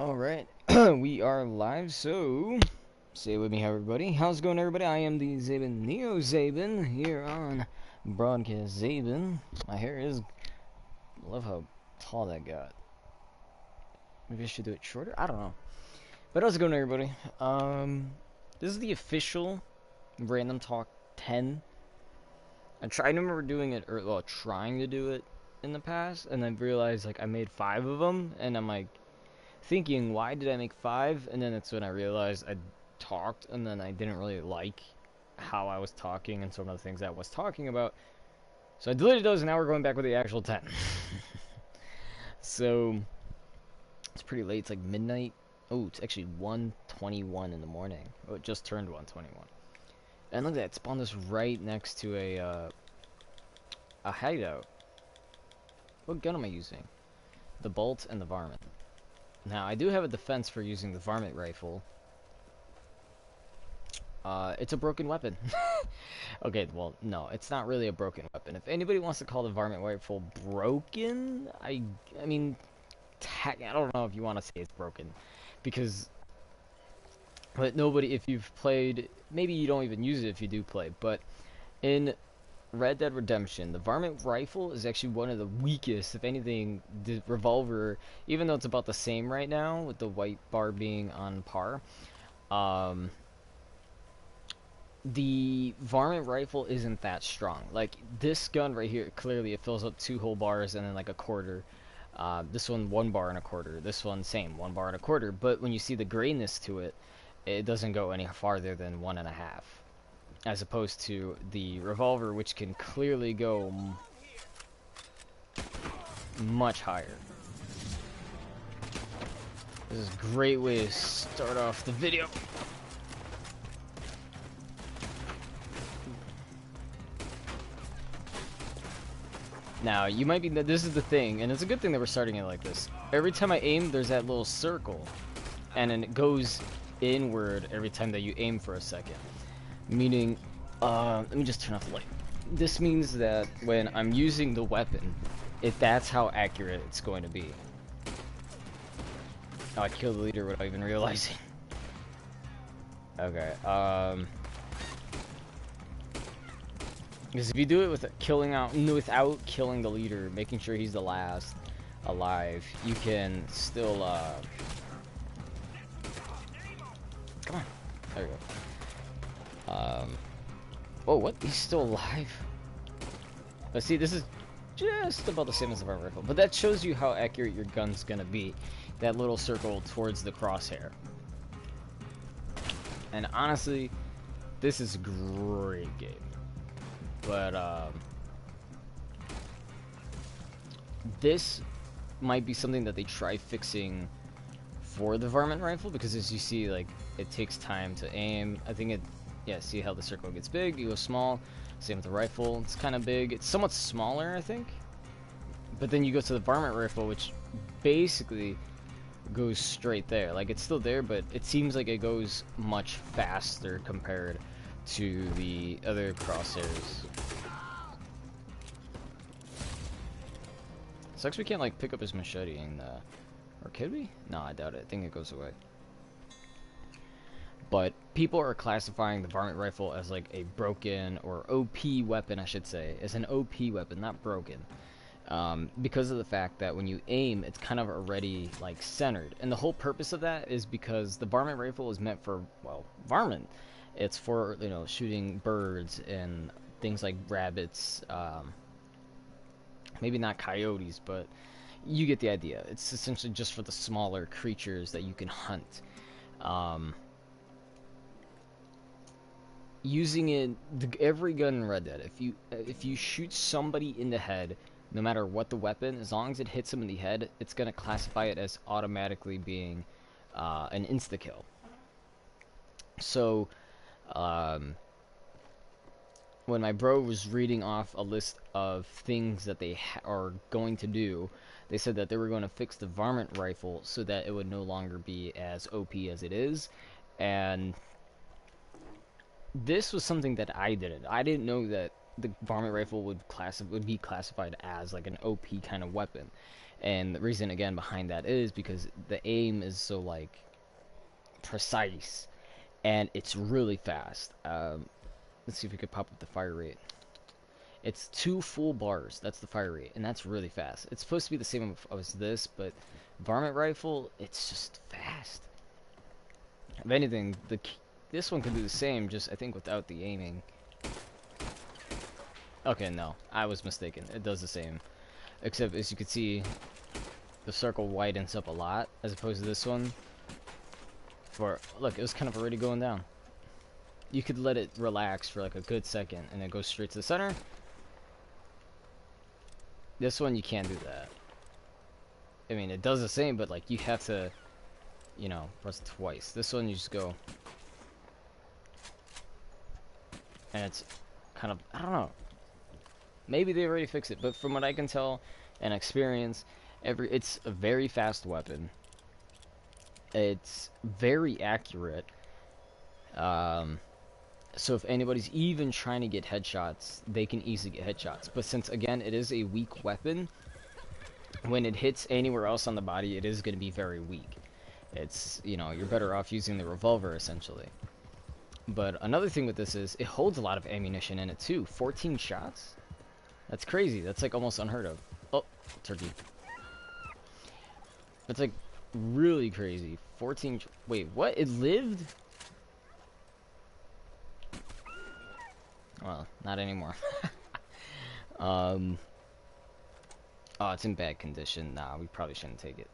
Alright, we are live, so say it with me, everybody. How's it going, everybody? I am the Zabin, Neo Zabin, here on Broadcast Zabin. My hair is. I love how tall that got. Maybe I should do it shorter? I don't know. But how's it going, everybody? This is the official Random Talk 10. I remember doing it, or well, trying to do it in the past, and then realized, like, I made 5 of them, and I'm like, thinking, why did I make 5? And then that's when I realized I talked, and then I didn't really like how I was talking and some of the things I was talking about. So I deleted those, and now we're going back with the actual 10. So it's pretty late. It's like midnight. Oh, it's actually 1:21 in the morning. Oh, it just turned 1:21. And look at that, it spawned us right next to a hideout. What gun am I using? The bolt and the varmint. Now, I do have a defense for using the varmint rifle. It's a broken weapon. Okay, well, no, it's not really a broken weapon. If anybody wants to call the varmint rifle broken, I mean, I don't know if you want to say it's broken. Because, but nobody, if you've played, maybe you don't even use it if you do play, but in Red Dead Redemption, the varmint rifle is actually one of the weakest, if anything, the revolver, even though it's about the same right now, with the white bar being on par, the varmint rifle isn't that strong. Like, this gun right here, clearly it fills up 2 whole bars and then like a quarter. This one, 1 bar and a quarter. This one, same, 1 bar and a quarter. But when you see the grayness to it, it doesn't go any farther than 1.5. As opposed to the revolver, which can clearly go much higher. This is a great way to start off the video. Now, you might be, this is the thing, and it's a good thing that we're starting it like this. Every time I aim, there's that little circle, and then it goes inward every time that you aim for a second. Meaning, let me just turn off the light. This means that when I'm using the weapon, that's how accurate it's going to be. Oh, I killed the leader without even realizing. Okay, because if you do it without killing the leader, making sure he's the last alive, you can still, come on, there we go. Oh, what? He's still alive? But see, this is just about the same as the varmint rifle. But that shows you how accurate your gun's gonna be. That little circle towards the crosshair. And honestly, this is a great game. But, this might be something that they try fixing for the varmint rifle, because as you see, like, it takes time to aim. I think it, yeah, see how the circle gets big, you go small. Same with the rifle, it's kind of big. It's somewhat smaller, I think. But then you go to the varmint rifle, which basically goes straight there. Like, it's still there, but it seems like it goes much faster compared to the other crosshairs. Sucks we can't, like, pick up his machete and, or could we? No, I doubt it. I think it goes away. But people are classifying the varmint rifle as like a broken or OP weapon, I should say, as an OP weapon, not broken, because of the fact that when you aim, it's kind of already like centered, and the whole purpose of that is because the varmint rifle is meant for, well, varmint. It's for, you know, shooting birds and things like rabbits, maybe not coyotes, but you get the idea. It's essentially just for the smaller creatures that you can hunt. Using it, every gun in Red Dead, if you shoot somebody in the head, no matter what the weapon, as long as it hits them in the head, it's gonna classify it as automatically being an insta kill. So, when my bro was reading off a list of things that they are going to do, they said that they were going to fix the varmint rifle so that it would no longer be as OP as it is, and this was something that I didn't know that the varmint rifle would be classified as like an OP kind of weapon. And the reason again behind that is because the aim is so like precise and it's really fast. Let's see if we could pop up the fire rate. It's 2 full bars. That's the fire rate, and that's really fast. It's supposed to be the same as this, but varmint rifle, it's just fast. If anything, this one can do the same, just I think without the aiming. Okay, no, I was mistaken. It does the same, except as you can see, the circle widens up a lot as opposed to this one. Look, it was kind of already going down. You could let it relax for like a good second, and then go straight to the center. This one, you can't do that. I mean, it does the same, but like you have to, you know, press twice. This one, you just go, and it's kind of, I don't know. Maybe they already fixed it, but from what I can tell and experience, it's a very fast weapon. It's very accurate. So if anybody's even trying to get headshots, they can easily get headshots. But since, again, it is a weak weapon, when it hits anywhere else on the body, it is going to be very weak. It's, you know, you're better off using the revolver, essentially. But another thing with this is, it holds a lot of ammunition in it, too. 14 shots? That's crazy. That's, like, almost unheard of. Oh, turkey. That's, like, really crazy. 14... Wait, what? It lived? Well, not anymore. Oh, it's in bad condition. Nah, we probably shouldn't take it.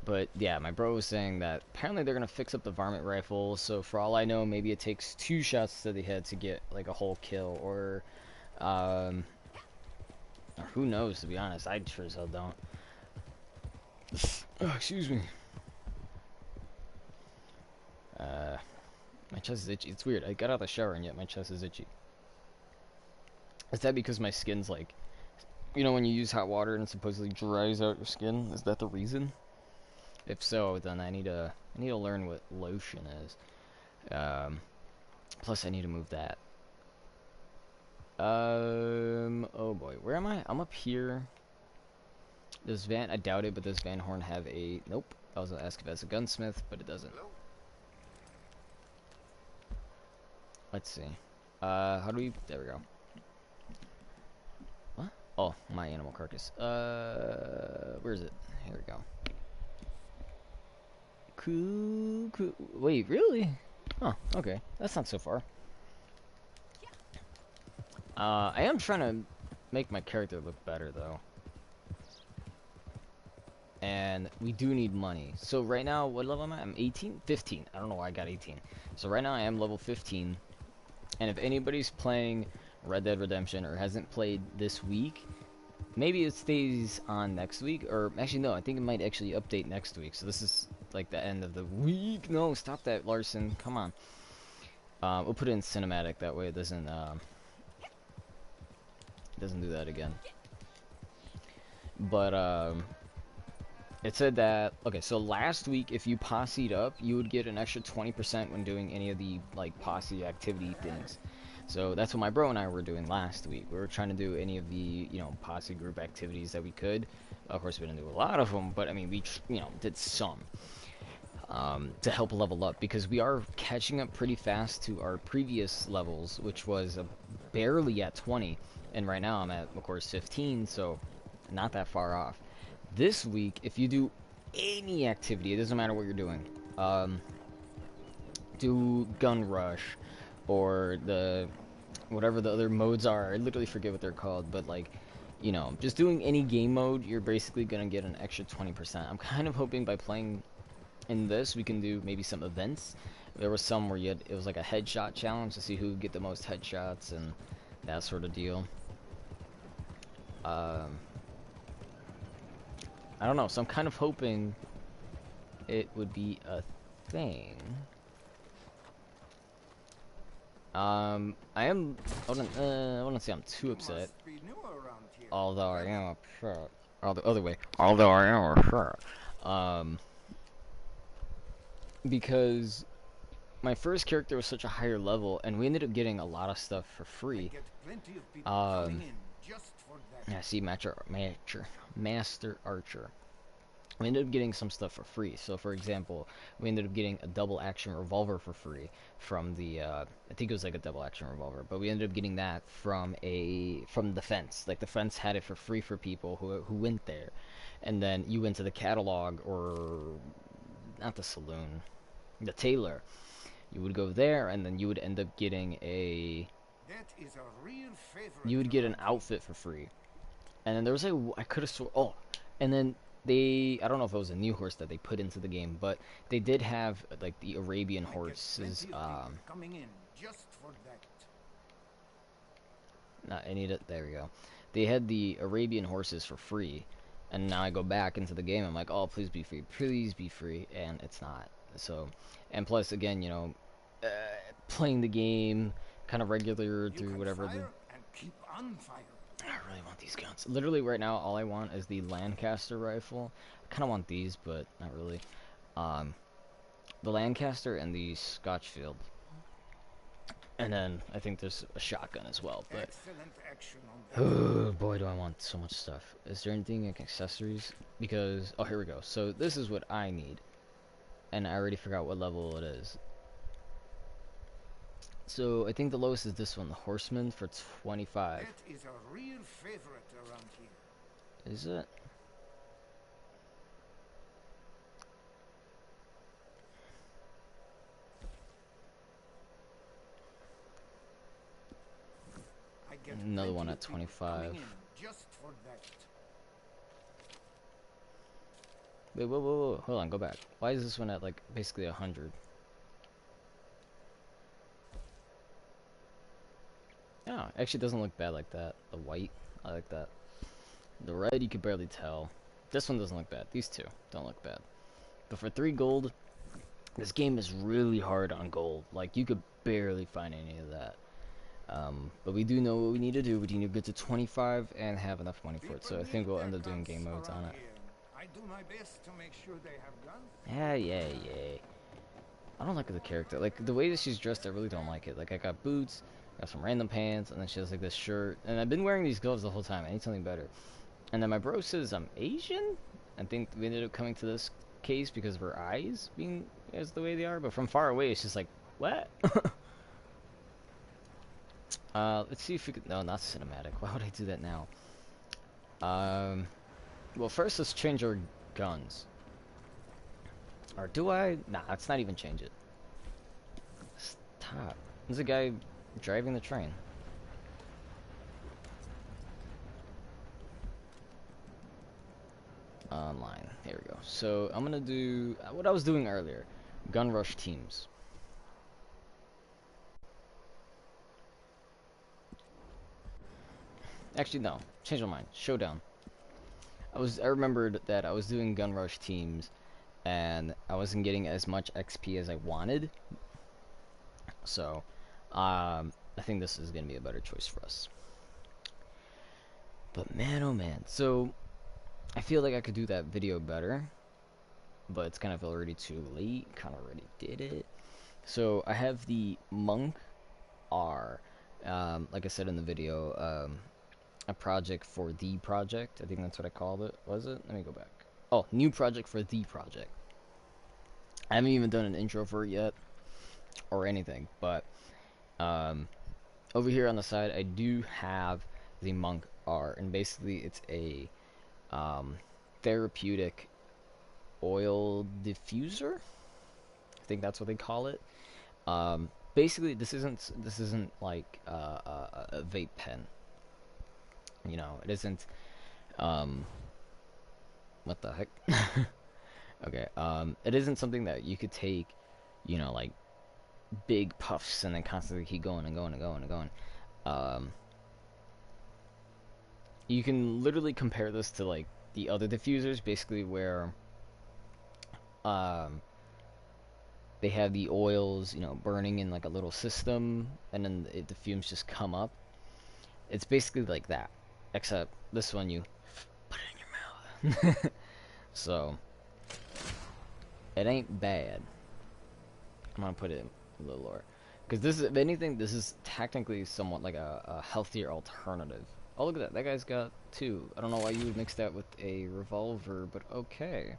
But yeah, my bro was saying that apparently they're gonna fix up the varmint rifle. So for all I know, maybe it takes 2 shots to the head to get like a whole kill, or who knows? To be honest, I sure as hell don't. Oh, excuse me. My chest is itchy. It's weird. I got out of the shower and yet my chest is itchy. Is that because my skin's like, you know, when you use hot water and it supposedly dries out your skin? Is that the reason? If so, then I need to learn what lotion is. Plus I need to move that. Oh boy, where am I? I'm up here. Does I doubt it, but does Van Horn have a, nope. I was gonna ask if it has a gunsmith, but it doesn't. Let's see. How do we, there we go. What? Oh, my animal carcass. Where is it? Here we go. Cool. Wait, really? Oh, okay. That's not so far. I am trying to make my character look better, though. And we do need money. So right now, what level am I? I'm 18? 15. I don't know why I got 18. So right now I am level 15. And if anybody's playing Red Dead Redemption or hasn't played this week, maybe it stays on next week. Or actually, no, I think it might actually update next week. So this is like the end of the week. No, stop that, Larson. Come on. We'll put it in cinematic. That way it doesn't do that again. But it said that, okay, so last week if you posse'd up, you would get an extra 20% when doing any of the like posse activity things. So that's what my bro and I were doing last week. We were trying to do any of the, you know, posse group activities that we could. Of course we didn't do a lot of them, but I mean we, you know, did some to help level up, because we are catching up pretty fast to our previous levels, which was barely at 20, and right now I'm at, of course, 15, so not that far off. This week, if you do any activity, it doesn't matter what you're doing, do gun rush, or whatever the other modes are, I literally forget what they're called, but like, you know, just doing any game mode, you're basically gonna get an extra 20%. I'm kind of hoping by playing in this, we can do maybe some events. There was some where it was like a headshot challenge to see who would get the most headshots and that sort of deal. I don't know, so I'm kind of hoping it would be a thing. I wouldn't say I'm too upset. Although I am upset. Or the other way. Although I am upset. Because my first character was such a higher level, and we ended up getting a lot of stuff for I free. get plenty of people coming Um, in just for that. yeah, see, Master Archer. We ended up getting some stuff for free. So, for example, we ended up getting a double action revolver for free from the. I think it was like a double action revolver, but we ended up getting that from the fence. Like the fence had it for free for people who went there, and then you went to the catalog or not the saloon, the tailor. You would go there, and then you would end up getting That is a real favorite you would get an around here. outfit for free. And then there was I could have swore. Oh, and then I don't know if it was a new horse that they put into the game, but they did have like the Arabian I get horses. plenty of people coming in just for that. Not any of it. There we go. They had the Arabian horses for free, and now I go back into the game. I'm like, oh, please be free, and it's not. So, and plus, again, uh, playing the game kind of regular You through can whatever the. fire and keep on firing. I really want these guns. Literally, right now, all I want is the Lancaster rifle. I kind of want these, but not really. Um, the Lancaster and the Scotchfield. And then I think there's a shotgun as well, but Excellent action on that. oh boy, do I want so much stuff. Is there anything like accessories? Because, oh, here we go. So this is what I need, and I already forgot what level it is. So I think the lowest is this one, the Horseman, for 25. That is a real favorite around here. Is it? I get Another one plenty at of people 25. coming in just for that. Wait, whoa, hold on, go back. Why is this one at like basically 100? Oh, actually doesn't look bad like that. The white, I like that. The red, you could barely tell. This one doesn't look bad. These two don't look bad. But for 3 gold, this game is really hard on gold. Like, you could barely find any of that. But we do know what we need to do. We need to get to 25 and have enough money for it. So People I think need we'll their end up doing guns game modes on around it. here. I do my best to make sure they have guns. Yeah. I don't like the character. Like, the way that she's dressed, I really don't like it. Like, I got boots, got some random pants, and then she has, like, this shirt. And I've been wearing these gloves the whole time. I need something better. And then my bro says I'm Asian. I think we ended up coming to this case because of her eyes being as the way they are. But from far away, it's just like, what? Let's see if we could... No, not cinematic. Why would I do that now? Well, first let's change our guns. Or do I? Nah, let's not even change it. Stop. There's a guy driving the train. Online. Here we go. So I'm gonna do what I was doing earlier. Gun rush teams. Actually, no. Change my mind. Showdown. I remembered that I was doing gun rush teams, and I wasn't getting as much XP as I wanted. So, I think this is gonna be a better choice for us. But man, oh man. So I feel like I could do that video better, but it's kind of already too late. Kind of already did it. So I have the Monk R. Like I said in the video, a project for the project. I think that's what I called it. Was it? Let me go back. Oh, new project for the project. I haven't even done an intro for it yet or anything, but over here on the side, I do have the Monk R, and basically it's a therapeutic oil diffuser. I think that's what they call it. Basically, this isn't like a vape pen. You know, it isn't. What the heck? Okay. It isn't something that you could take. Like big puffs and then constantly keep going and going and going and going. Um, you can literally compare this to like the other diffusers, basically where um, they have the oils, burning in like a little system, and then the fumes just come up. It's basically like that, except this one you put it in your mouth. So it ain't bad. I'm gonna put it a little lower. Because this is, if anything, this is technically somewhat like a healthier alternative. Oh, look at that. That guy's got two. I don't know why you would mix that with a revolver, but okay.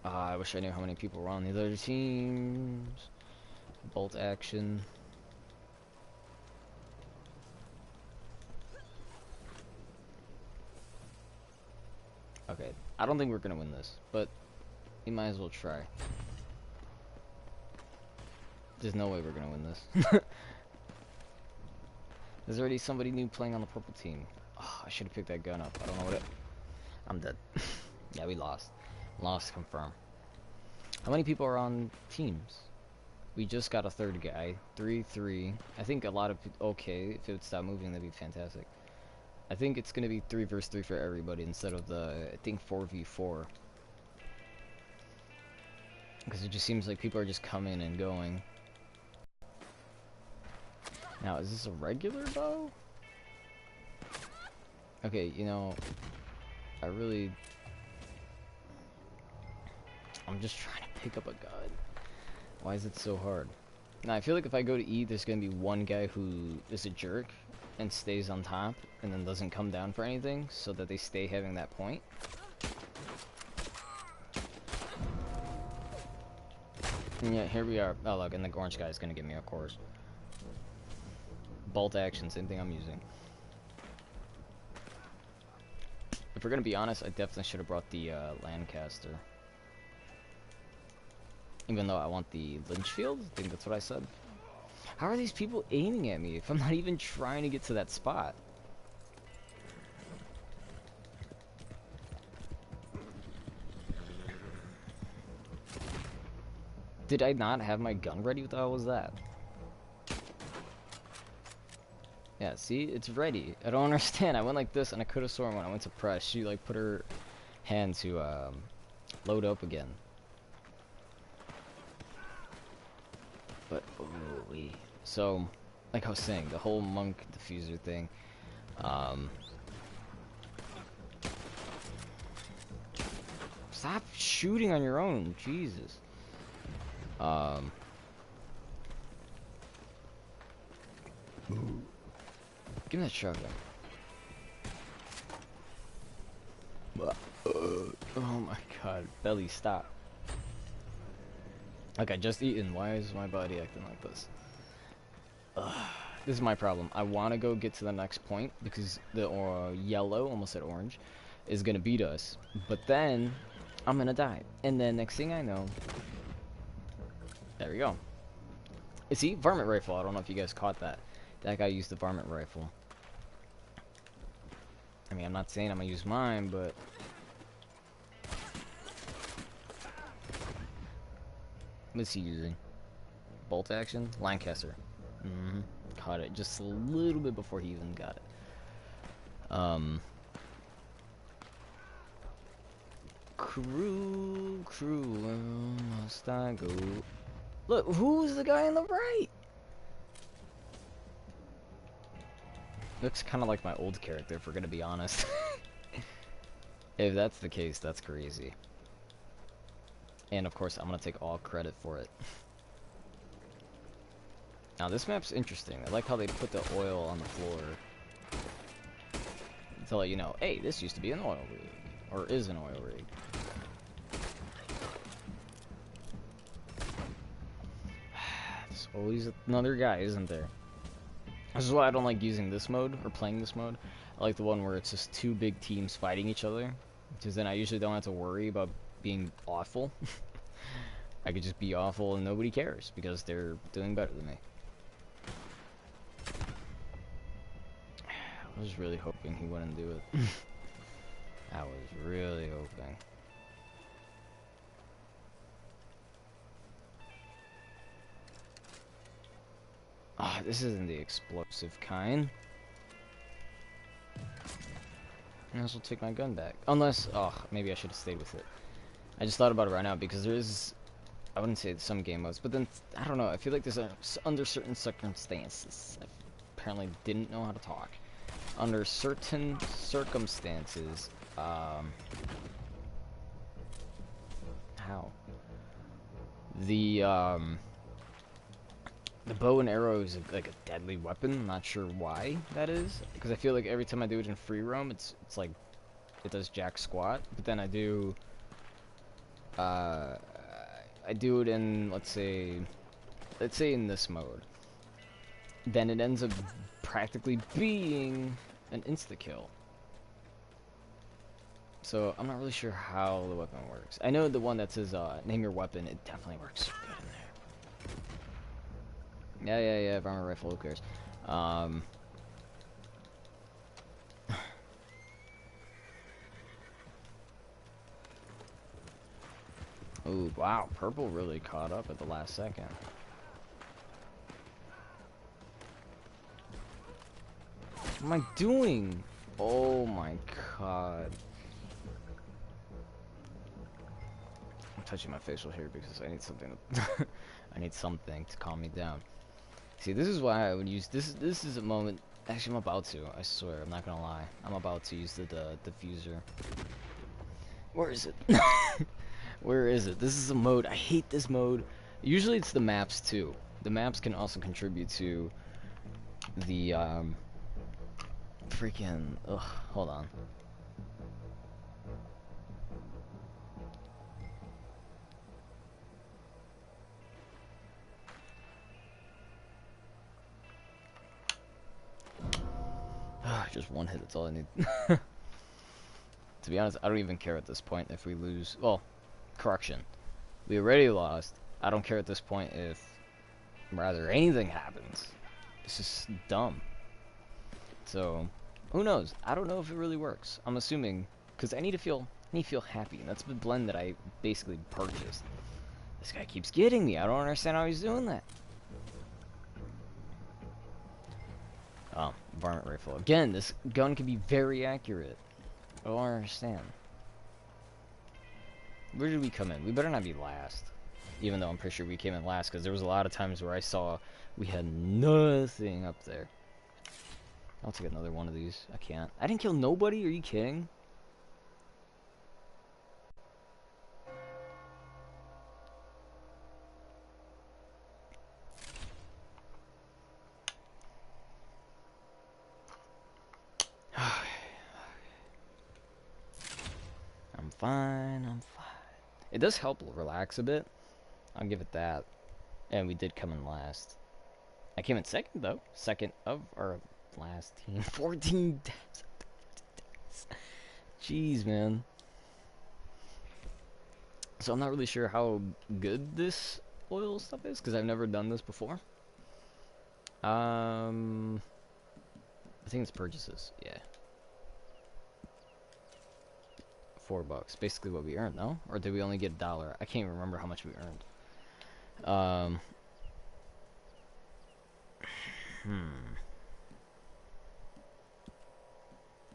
I wish I knew how many people were on the other teams. Bolt action. Okay, I don't think we're gonna win this, but we might as well try. There's no way we're gonna win this. There's already somebody new playing on the purple team. Oh, I should have picked that gun up. I don't know what it... I'm dead. Yeah, we lost. Lost confirm. How many people are on teams? We just got a third guy. 3-3. I think a lot of... Okay, if it would stop moving, that'd be fantastic. I think it's gonna be 3 versus 3 for everybody instead of the, I think, 4v4. Because it just seems like people are just coming and going. Now, is this a regular bow? Okay, you know, I'm just trying to pick up a gun. Why is it so hard? Now, I feel like if I go to E, there's gonna be one guy who is a jerk and stays on top and then doesn't come down for anything so that they stay having that point. And yeah, here we are. Oh, look, and the orange guy is gonna get me, of course. Bolt action, same thing I'm using. If we're gonna be honest, I definitely should have brought the Lancaster. Even though I want the Lynchfield, I think that's what I said. How are these people aiming at me if I'm not even trying to get to that spot? Did I not have my gun ready? What the hell was that? Yeah, see? It's ready. I don't understand. I went like this, and I could have sworn when I went to press, she, like, put her hand to, load up again. But, ooh-wee. So, like I was saying, the whole monk diffuser thing, stop shooting on your own, Jesus. Give me that shotgun. Oh my god, belly, stop. Like, I just eaten. Why is my body acting like this? This is my problem. I want to go get to the next point because the yellow, almost said orange, is going to beat us. But then I'm going to die. And then next thing I know, there we go. See, varmint rifle. I don't know if you guys caught that. That guy used the varmint rifle. I mean, I'm not saying I'm going to use mine, but... What's he using? Bolt action? Lancaster. Caught it just a little bit before he even got it. Where must I go? Look, who's the guy on the right? Looks kind of like my old character, if we're gonna be honest. If that's the case, that's crazy. And of course, I'm gonna take all credit for it. Now this map's interesting. I like how they put the oil on the floor to let you know, hey, this used to be an oil rig, or is an oil rig. There's always another guy, isn't there? This is why I don't like using this mode, or playing this mode. I like the one where it's just two big teams fighting each other, because then I usually don't have to worry about being awful. I could just be awful and nobody cares, because they're doing better than me. I was really hoping he wouldn't do it. I was really hoping. Ah, this isn't the explosive kind. I guess I'll take my gun back. Unless, oh, maybe I should have stayed with it. I just thought about it right now because there is, I wouldn't say some game modes, but then, I don't know, I feel like there's under certain circumstances, I apparently didn't know how to talk. Under certain circumstances, um, how? The the bow and arrow is like a deadly weapon. I'm not sure why that is, because I feel like every time I do it in free roam, it's like it does jack squat. But then uh, I do it in let's say in this mode, then it ends up practically being an insta kill. So I'm not really sure how the weapon works. I know the one that says name your weapon, it definitely works so good in there. Yeah, varmint rifle, who cares? Ooh, wow, purple really caught up at the last second. What am I doing? Oh my god. I'm touching my facial hair because I need something to I need something to calm me down. See, this is why I would use this is a moment. Actually, I'm about to. I swear, I'm not gonna lie. I'm about to use the diffuser. Where is it? Where is it? This is a mode. I hate this mode. Usually it's the maps too. The maps can also contribute to the freaking ugh, hold on. Just one hit, that's all I need. To be honest, I don't even care at this point if we lose. Well, correction. We already lost. I don't care at this point if rather anything happens. It's just dumb. So, who knows? I don't know if it really works. I'm assuming because I need to feel happy, and that's the blend that I basically purchased. This guy keeps getting me. I don't understand how he's doing that. Oh, varmint rifle. Again, this gun can be very accurate. I don't understand. Where did we come in? We better not be last. Even though I'm pretty sure we came in last, because there was a lot of times where I saw we had nothing up there. I'll take another one of these. I can't. I didn't kill nobody? Are you kidding? I'm fine, I'm fine. It does help relax a bit. I'll give it that. And we did come in last. I came in second, though. Second of our last team. 14 deaths. Jeez, man. So I'm not really sure how good this oil stuff is, because I've never done this before. I think it's purchases, yeah. $4, basically what we earned, no? Or did we only get $1? I can't even remember how much we earned.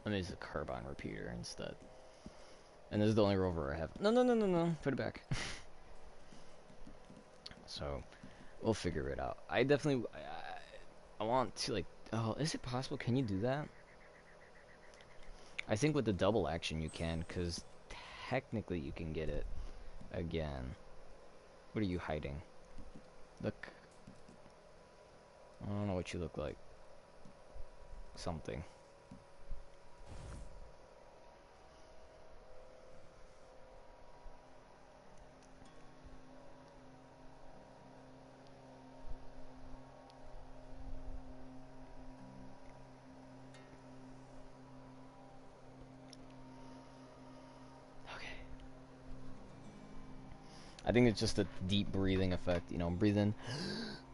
Let me use a carbine repeater instead. And this is the only rover I have. No. Put it back. So, we'll figure it out. I definitely... I want to, like... Oh, is it possible? Can you do that? I think with the double action you can, because technically you can get it again. What are you hiding? Look. I don't know what you look like. Something. I think it's just a deep breathing effect, you know, breathe in,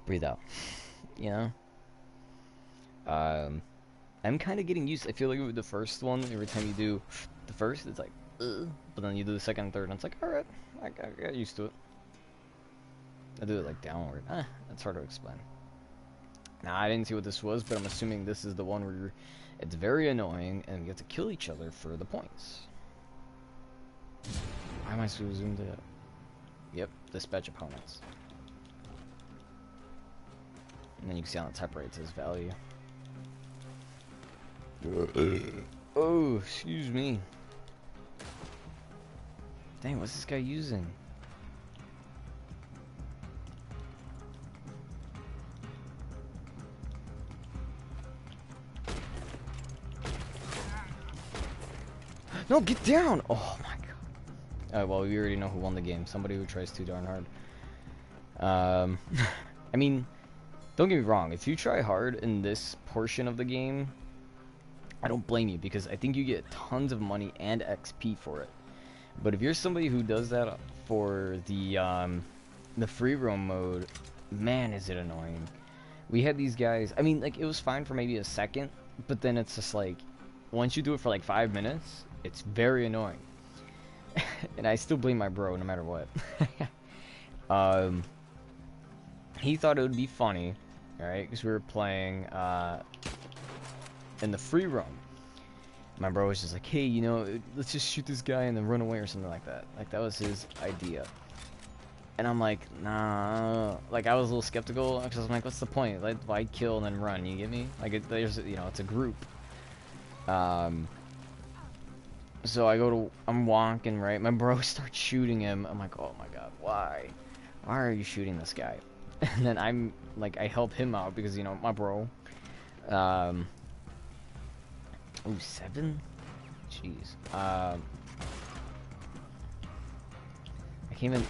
breathe out, you know? I'm kind of getting used, I feel like with the first one, every time you do the first, it's like, ugh, but then you do the second and third, and it's like, alright, I got used to it. I do it like downward, that's hard to explain. Now, I didn't see what this was, but I'm assuming this is the one where it's very annoying, and we have to kill each other for the points. Why am I so zoomed in? Yep, dispatch opponents. And then you can see on the top right it says value. Oh, excuse me. Dang, what's this guy using? No, get down! Oh my god. Alright, well, we already know who won the game. Somebody who tries too darn hard. I mean, don't get me wrong. If you try hard in this portion of the game, I don't blame you, because I think you get tons of money and XP for it. But if you're somebody who does that for the free roam mode, man, is it annoying. We had these guys, I mean, like, it was fine for maybe a second, but then it's just like, once you do it for like 5 minutes, it's very annoying. And I still blame my bro no matter what. He thought it would be funny, alright, because we were playing in the free roam. My bro was just like, hey, you know, let's just shoot this guy and then run away or something like that. Like, that was his idea. And I'm like, nah. Like, I was a little skeptical, because I'm like, what's the point? Like, why kill and then run, you get me? Like, there's, you know, it's a group. So I'm walking, right? My bro starts shooting him. I'm like, oh my god, why? Why are you shooting this guy? And then I'm, like, I help him out because, you know, my bro. Oh, 7? Jeez. I came in.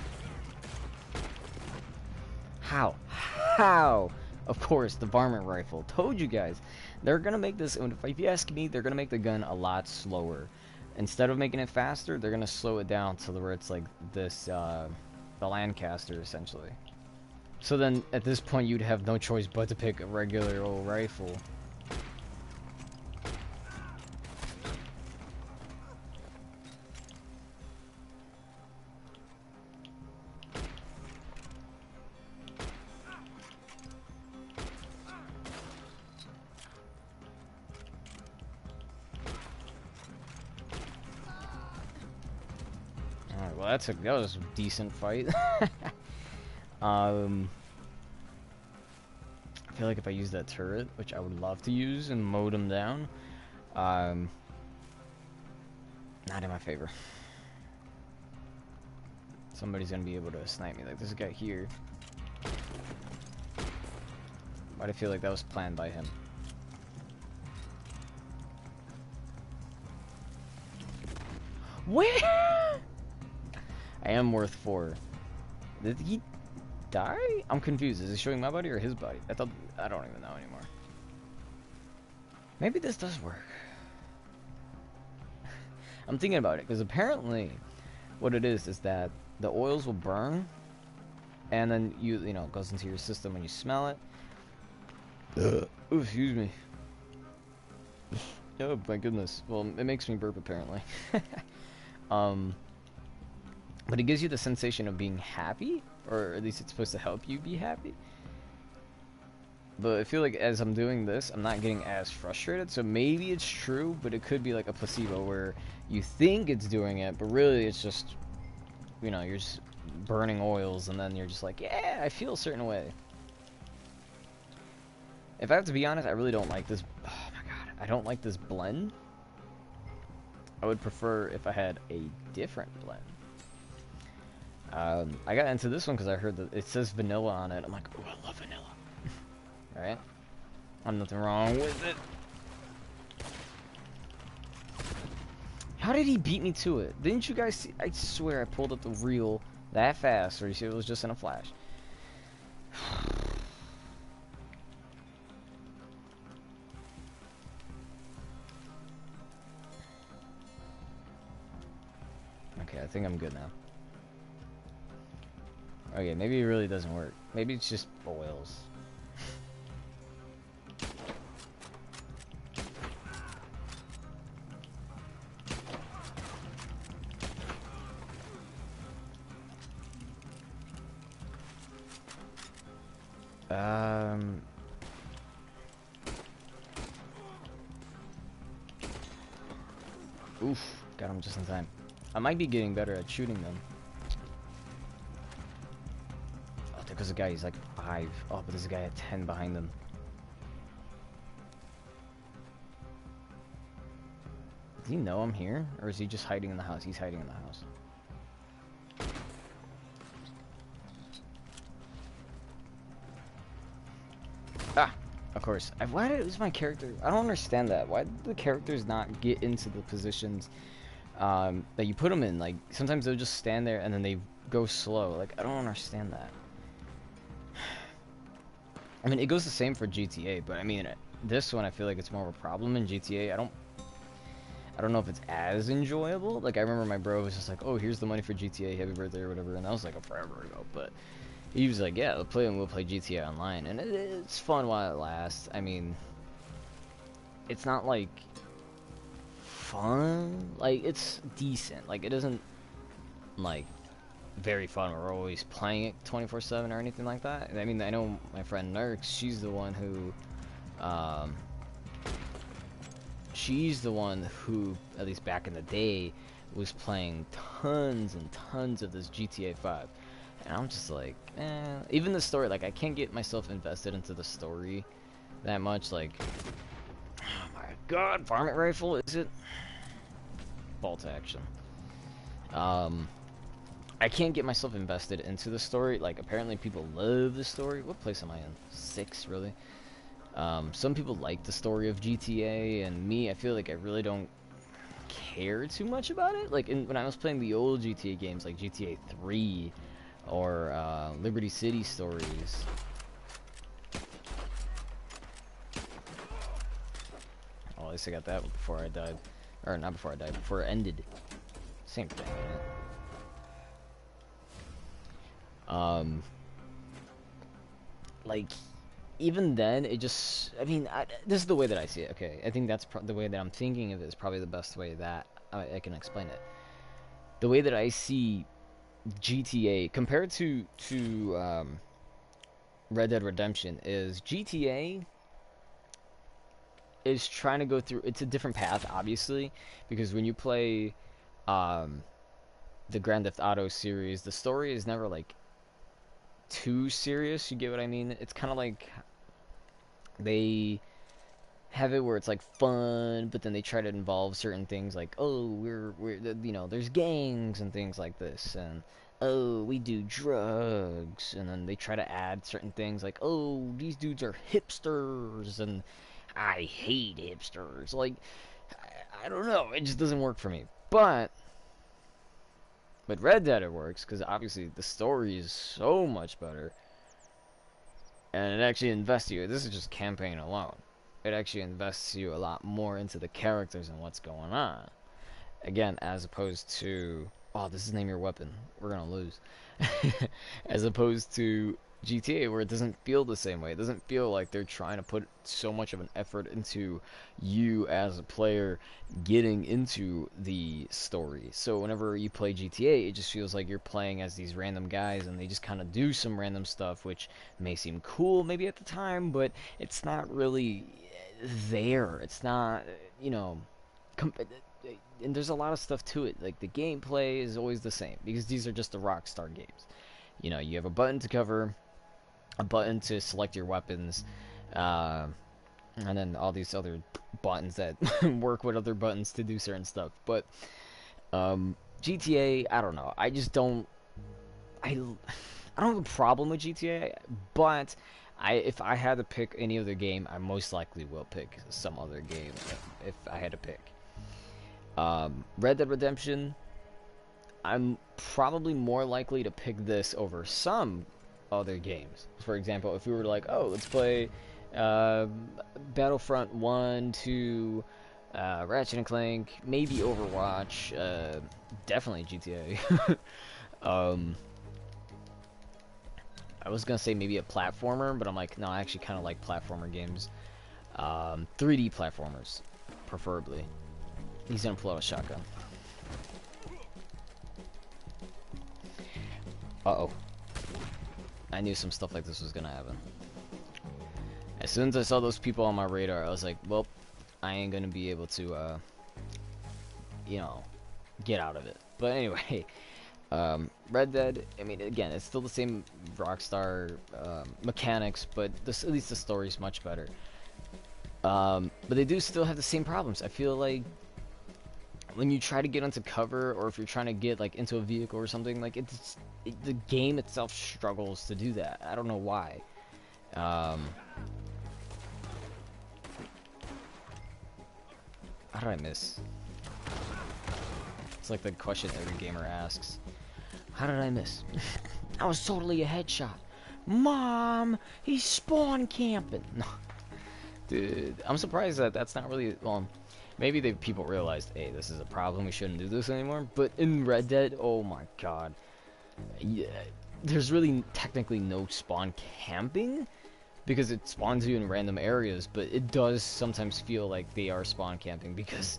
How? How? Of course, the varmint rifle. Told you guys. They're gonna make this, if you ask me, they're gonna make the gun a lot slower. Instead of making it faster, they're gonna slow it down to where it's like this, the Lancaster, essentially. So then, at this point, you'd have no choice but to pick a regular old rifle. Alright, well that was a decent fight. I feel like if I use that turret, which I would love to use and mowed him down, not in my favor. Somebody's gonna be able to snipe me. Like this guy here. But I feel like that was planned by him. Where? I am worth 4. Did he die? I'm confused. Is he showing my body or his body? I don't even know anymore. Maybe this does work. I'm thinking about it because apparently what it is that the oils will burn and then you know it goes into your system when you smell it. Ooh, excuse me. Oh my goodness. Well, it makes me burp apparently. But it gives you the sensation of being happy, or at least it's supposed to help you be happy. But I feel like as I'm doing this, I'm not getting as frustrated, so maybe it's true, but it could be like a placebo where you think it's doing it, but really it's just, you know, you're just burning oils, and then you're just like, yeah, I feel a certain way. If I have to be honest, I really don't like this. Oh my god, I don't like this blend. I would prefer if I had a different blend. I got into this one because I heard that it says vanilla on it. I'm like, oh, I love vanilla. Right? I'm nothing wrong with it. How did he beat me to it? Didn't you guys see? I swear I pulled up the reel that fast, or you see it was just in a flash. Okay, I think I'm good now. Okay, maybe it really doesn't work. Maybe it's just oils. Oof, got him just in time. I might be getting better at shooting them. Oh, there goes a guy, he's like 5. Oh, but there's a guy at 10 behind them. Does he know I'm here? Or is he just hiding in the house? He's hiding in the house. Ah, of course. Why does my character... I don't understand that. Why did the characters not get into the positions that you put them in? Like, sometimes they'll just stand there and then they go slow. Like, I don't understand that. I mean, it goes the same for GTA, but I mean, this one I feel like it's more of a problem in GTA. I don't know if it's as enjoyable. Like, I remember my bro was just like, "Oh, here's the money for GTA, happy birthday," or whatever, and that was like a forever ago. But he was like, "Yeah, we'll play GTA Online," and it's fun while it lasts. I mean, it's not like fun. Like, it's decent. Like, it isn't like very fun. We're always playing it 24/7 or anything like that. I mean, I know my friend Nerks. Um, she's the one who, at least back in the day, was playing tons and tons of this GTA 5. And I'm just like, even the story, like, I can't get myself invested into the story that much. Like, oh my god, varmint rifle, is it? Bolt action. I can't get myself invested into the story. Like, apparently people love the story. What place am I in? 6, really? Some people like the story of GTA, and me, I feel like I really don't care too much about it. Like, when I was playing the old GTA games, like GTA 3 or Liberty City stories. Oh, at least I got that before I died. Or, not before I died, before it ended. Same thing, right? Like, even then, it just, I mean, this is the way that I see it, okay? I think that's the way that I'm thinking of it is probably the best way that I can explain it. The way that I see GTA compared to Red Dead Redemption is GTA is trying to go through, it's a different path, obviously, because when you play um, the Grand Theft Auto series, the story is never, like, too serious, you get what I mean? It's kind of like they have it where it's like fun, but then they try to involve certain things like, oh, there's gangs and things like this, and oh, we do drugs, and then they try to add certain things like, oh, these dudes are hipsters, and I hate hipsters. Like, I don't know, it just doesn't work for me. But with Red Dead it works because obviously the story is so much better, and it actually invests you. This is just campaign alone. It actually invests you a lot more into the characters and what's going on. Again, as opposed to, oh, this is name your weapon. We're gonna lose. As opposed to GTA, where it doesn't feel the same way. It doesn't feel like they're trying to put so much of an effort into you as a player getting into the story. So whenever you play GTA, it just feels like you're playing as these random guys, and they just kind of do some random stuff, which may seem cool maybe at the time, but it's not really there. It's not, you know, and there's a lot of stuff to it. Like, the gameplay is always the same because these are just the Rockstar games. You know, you have a button to cover, a button to select your weapons, uh, and then all these other buttons that work with other buttons to do certain stuff. But GTA, I don't know. I just don't. I don't have a problem with GTA, but if I had to pick any other game, I most likely will pick some other game if I had to pick. Red Dead Redemption, I'm probably more likely to pick this over some other games. For example, if we were like, oh, let's play uh, Battlefront 1, 2, Ratchet and Clank, maybe Overwatch, definitely GTA. um, I was gonna say maybe a platformer, but I'm like, no, I actually kind of like platformer games. 3D platformers, preferably. He's gonna pull out a shotgun. Uh-oh. I knew some stuff like this was gonna happen. As soon as I saw those people on my radar, I was like, well, I ain't gonna be able to, you know, get out of it. But anyway, Red Dead, I mean, again, it's still the same Rockstar mechanics, but at least the story's much better. But they do still have the same problems. I feel like when you try to get onto cover, or if you're trying to get like into a vehicle or something, like the game itself struggles to do that. I don't know why. How did I miss? It's like the question every gamer asks. How did I miss? I was totally a headshot. Mom, he's spawn camping. Dude, I'm surprised that that's not really, well, maybe people realized, hey, this is a problem, we shouldn't do this anymore. But in Red Dead, oh my god. Yeah, there's really technically no spawn camping, because it spawns you in random areas, but it does sometimes feel like they are spawn camping, because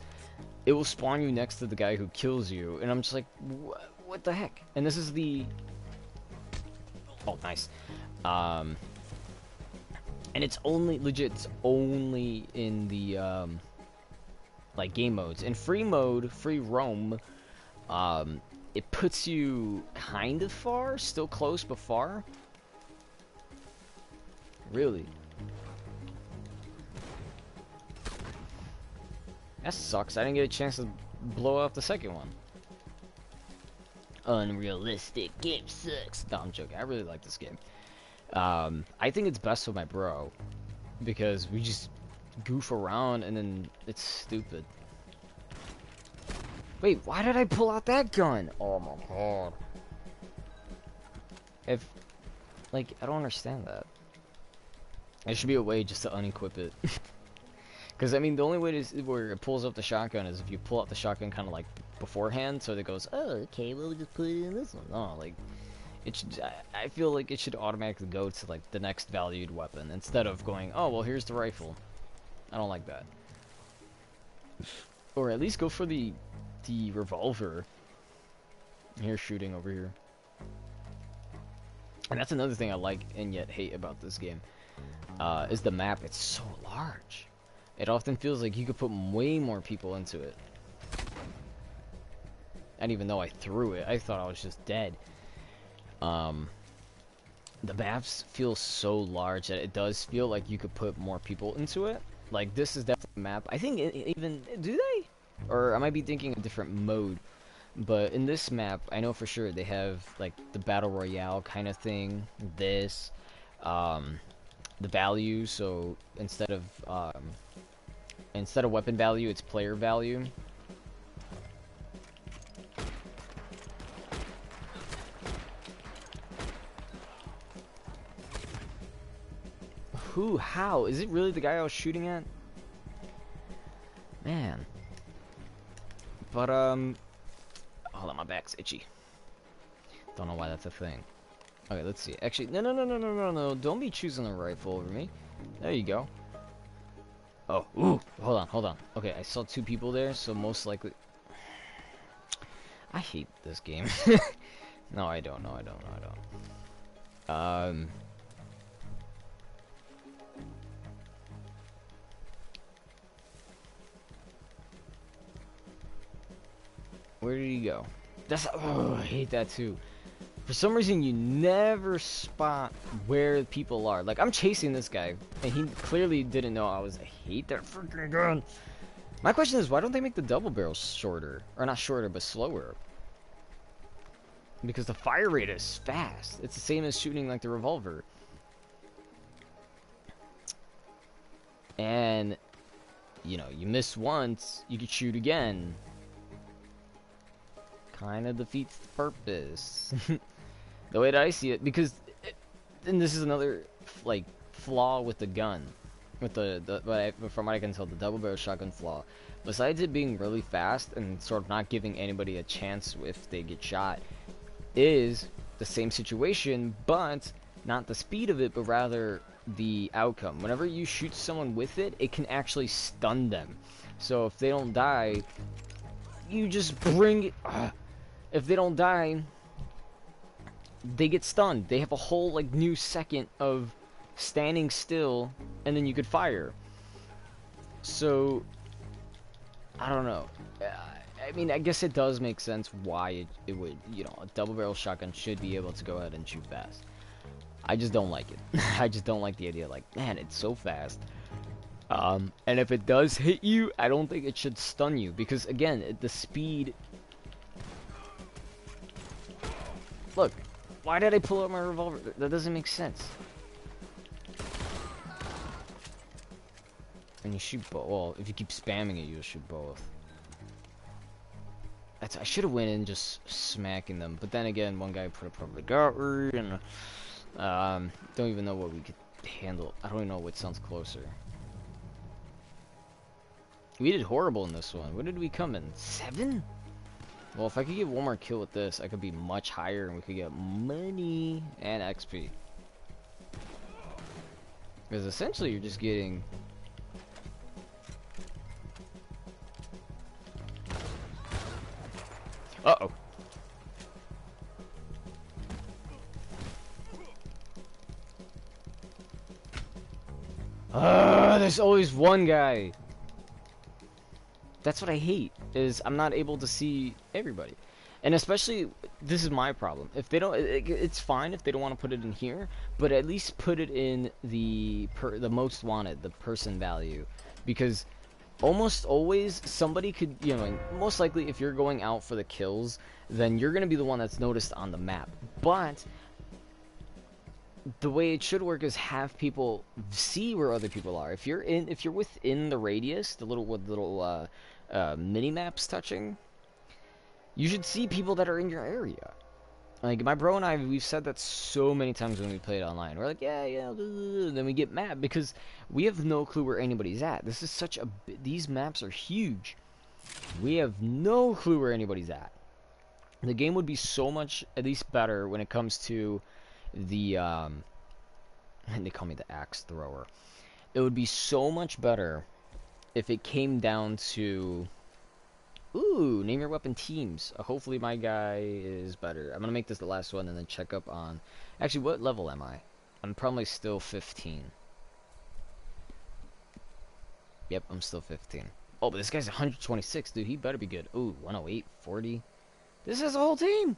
it will spawn you next to the guy who kills you, and I'm just like, what the heck? And this is the... Oh, nice. And it's only, legit, it's only in the, like, game modes. In free mode, free roam, it puts you kind of far, still close, but far. Really? That sucks. I didn't get a chance to blow up the second one. Unrealistic. Game sucks. No, I'm joking. I really like this game. I think it's best with my bro, because we just goof around and then it's stupid. Wait, why did I pull out that gun? Oh my god. If, like, I don't understand that. There should be a way just to unequip it. Because, I mean, the only way to, where it pulls up the shotgun is if you pull out the shotgun kind of like beforehand, so that it goes, oh, okay, well, we'll just put it in this one. No, like, it should, I feel like it should automatically go to, like, the next valued weapon, instead of going, oh, well, here's the rifle. I don't like that. Or at least go for the revolver. Here's shooting over here. And that's another thing I like and yet hate about this game. Is the map. It's so large. It often feels like you could put way more people into it. And even though I threw it, I thought I was just dead. The maps feel so large that it does feel like you could put more people into it. Like, this is definitely a map. I think even... Do they? Or I might be thinking a different mode. But in this map, I know for sure they have, like, the Battle Royale kind of thing. This. The value, so instead of weapon value, it's player value. Who? How? Is it really the guy I was shooting at? Man. But, hold on, my back's itchy. Don't know why that's a thing. Okay, let's see. Actually, no. Don't be choosing the rifle over me. There you go. Oh, ooh. Hold on. Okay, I saw two people there, so most likely... I hate this game. No, I don't. Where did he go? That's... Oh, I hate that too. For some reason, you never spot where people are. Like, I'm chasing this guy, and he clearly didn't know I was... I hate that freaking gun. My question is, why don't they make the double barrel shorter? Or not shorter, but slower? Because the fire rate is fast. It's the same as shooting, like, the revolver. And, you know, you miss once, you could shoot again. Kind of defeats the purpose. The way that I see it, because, and this is another, like, flaw with the gun, with from what I can tell, the double barrel shotgun flaw. Besides it being really fast and sort of not giving anybody a chance if they get shot, is the same situation, but not the speed of it, but rather the outcome. Whenever you shoot someone with it, it can actually stun them. So if they don't die, you just bring it. If they don't die, they get stunned. They have a whole, like, new second of standing still, and then you could fire. So, I don't know. I mean, I guess it does make sense why it would, you know, a double barrel shotgun should be able to go ahead and shoot fast. I just don't like it. I just don't like the idea, like, man, it's so fast. And if it does hit you, I don't think it should stun you, because, again, the speed... Look, why did I pull out my revolver? That doesn't make sense. And you shoot both. Well, if you keep spamming it, you'll shoot both. I should have went in just smacking them, but then again, one guy put up the guard, and don't even know what we could handle. I don't even know what sounds closer. We did horrible in this one. What did we come in? 7? Well, if I could get one more kill with this, I could be much higher, and we could get money and XP. Because essentially, you're just getting. Uh-oh. There's always one guy. That's what I hate, is I'm not able to see everybody. And especially, this is my problem. If they don't, it's fine if they don't want to put it in here, but at least put it in the most wanted, the person value. Because almost always, somebody could, you know, most likely if you're going out for the kills, then you're going to be the one that's noticed on the map. But the way it should work is have people see where other people are. If you're within the radius, the little mini maps touching, you should see people that are in your area. Like my bro and I, we've said that so many times when we played online. We're like, yeah, and then we get mad because we have no clue where anybody's at. This is such a these maps are huge. We have no clue where anybody's at. The game would be so much at least better when it comes to the and they call me the axe thrower. It would be so much better if it came down to name your weapon teams. Hopefully my guy is better. I'm gonna make this the last one and then check up on. Actually, what level am I? I'm probably still 15. Yep, I'm still 15. Oh, but this guy's 126, dude. He better be good. Ooh, 108, 40. This is a whole team.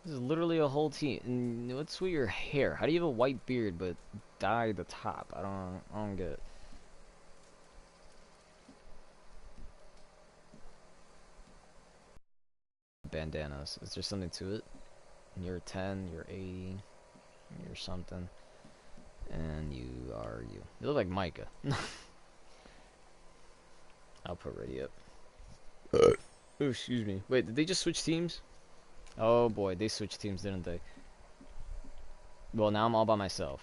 This is literally a whole team. And what's with your hair? How do you have a white beard but dye the top? I don't get it. Bandanas. Is there something to it? You're 10, you're 80, you're something. And you are you. You look like Micah. I'll put ready up. Oh, excuse me. Wait, did they just switch teams? Oh boy, they switched teams, didn't they? Well, now I'm all by myself.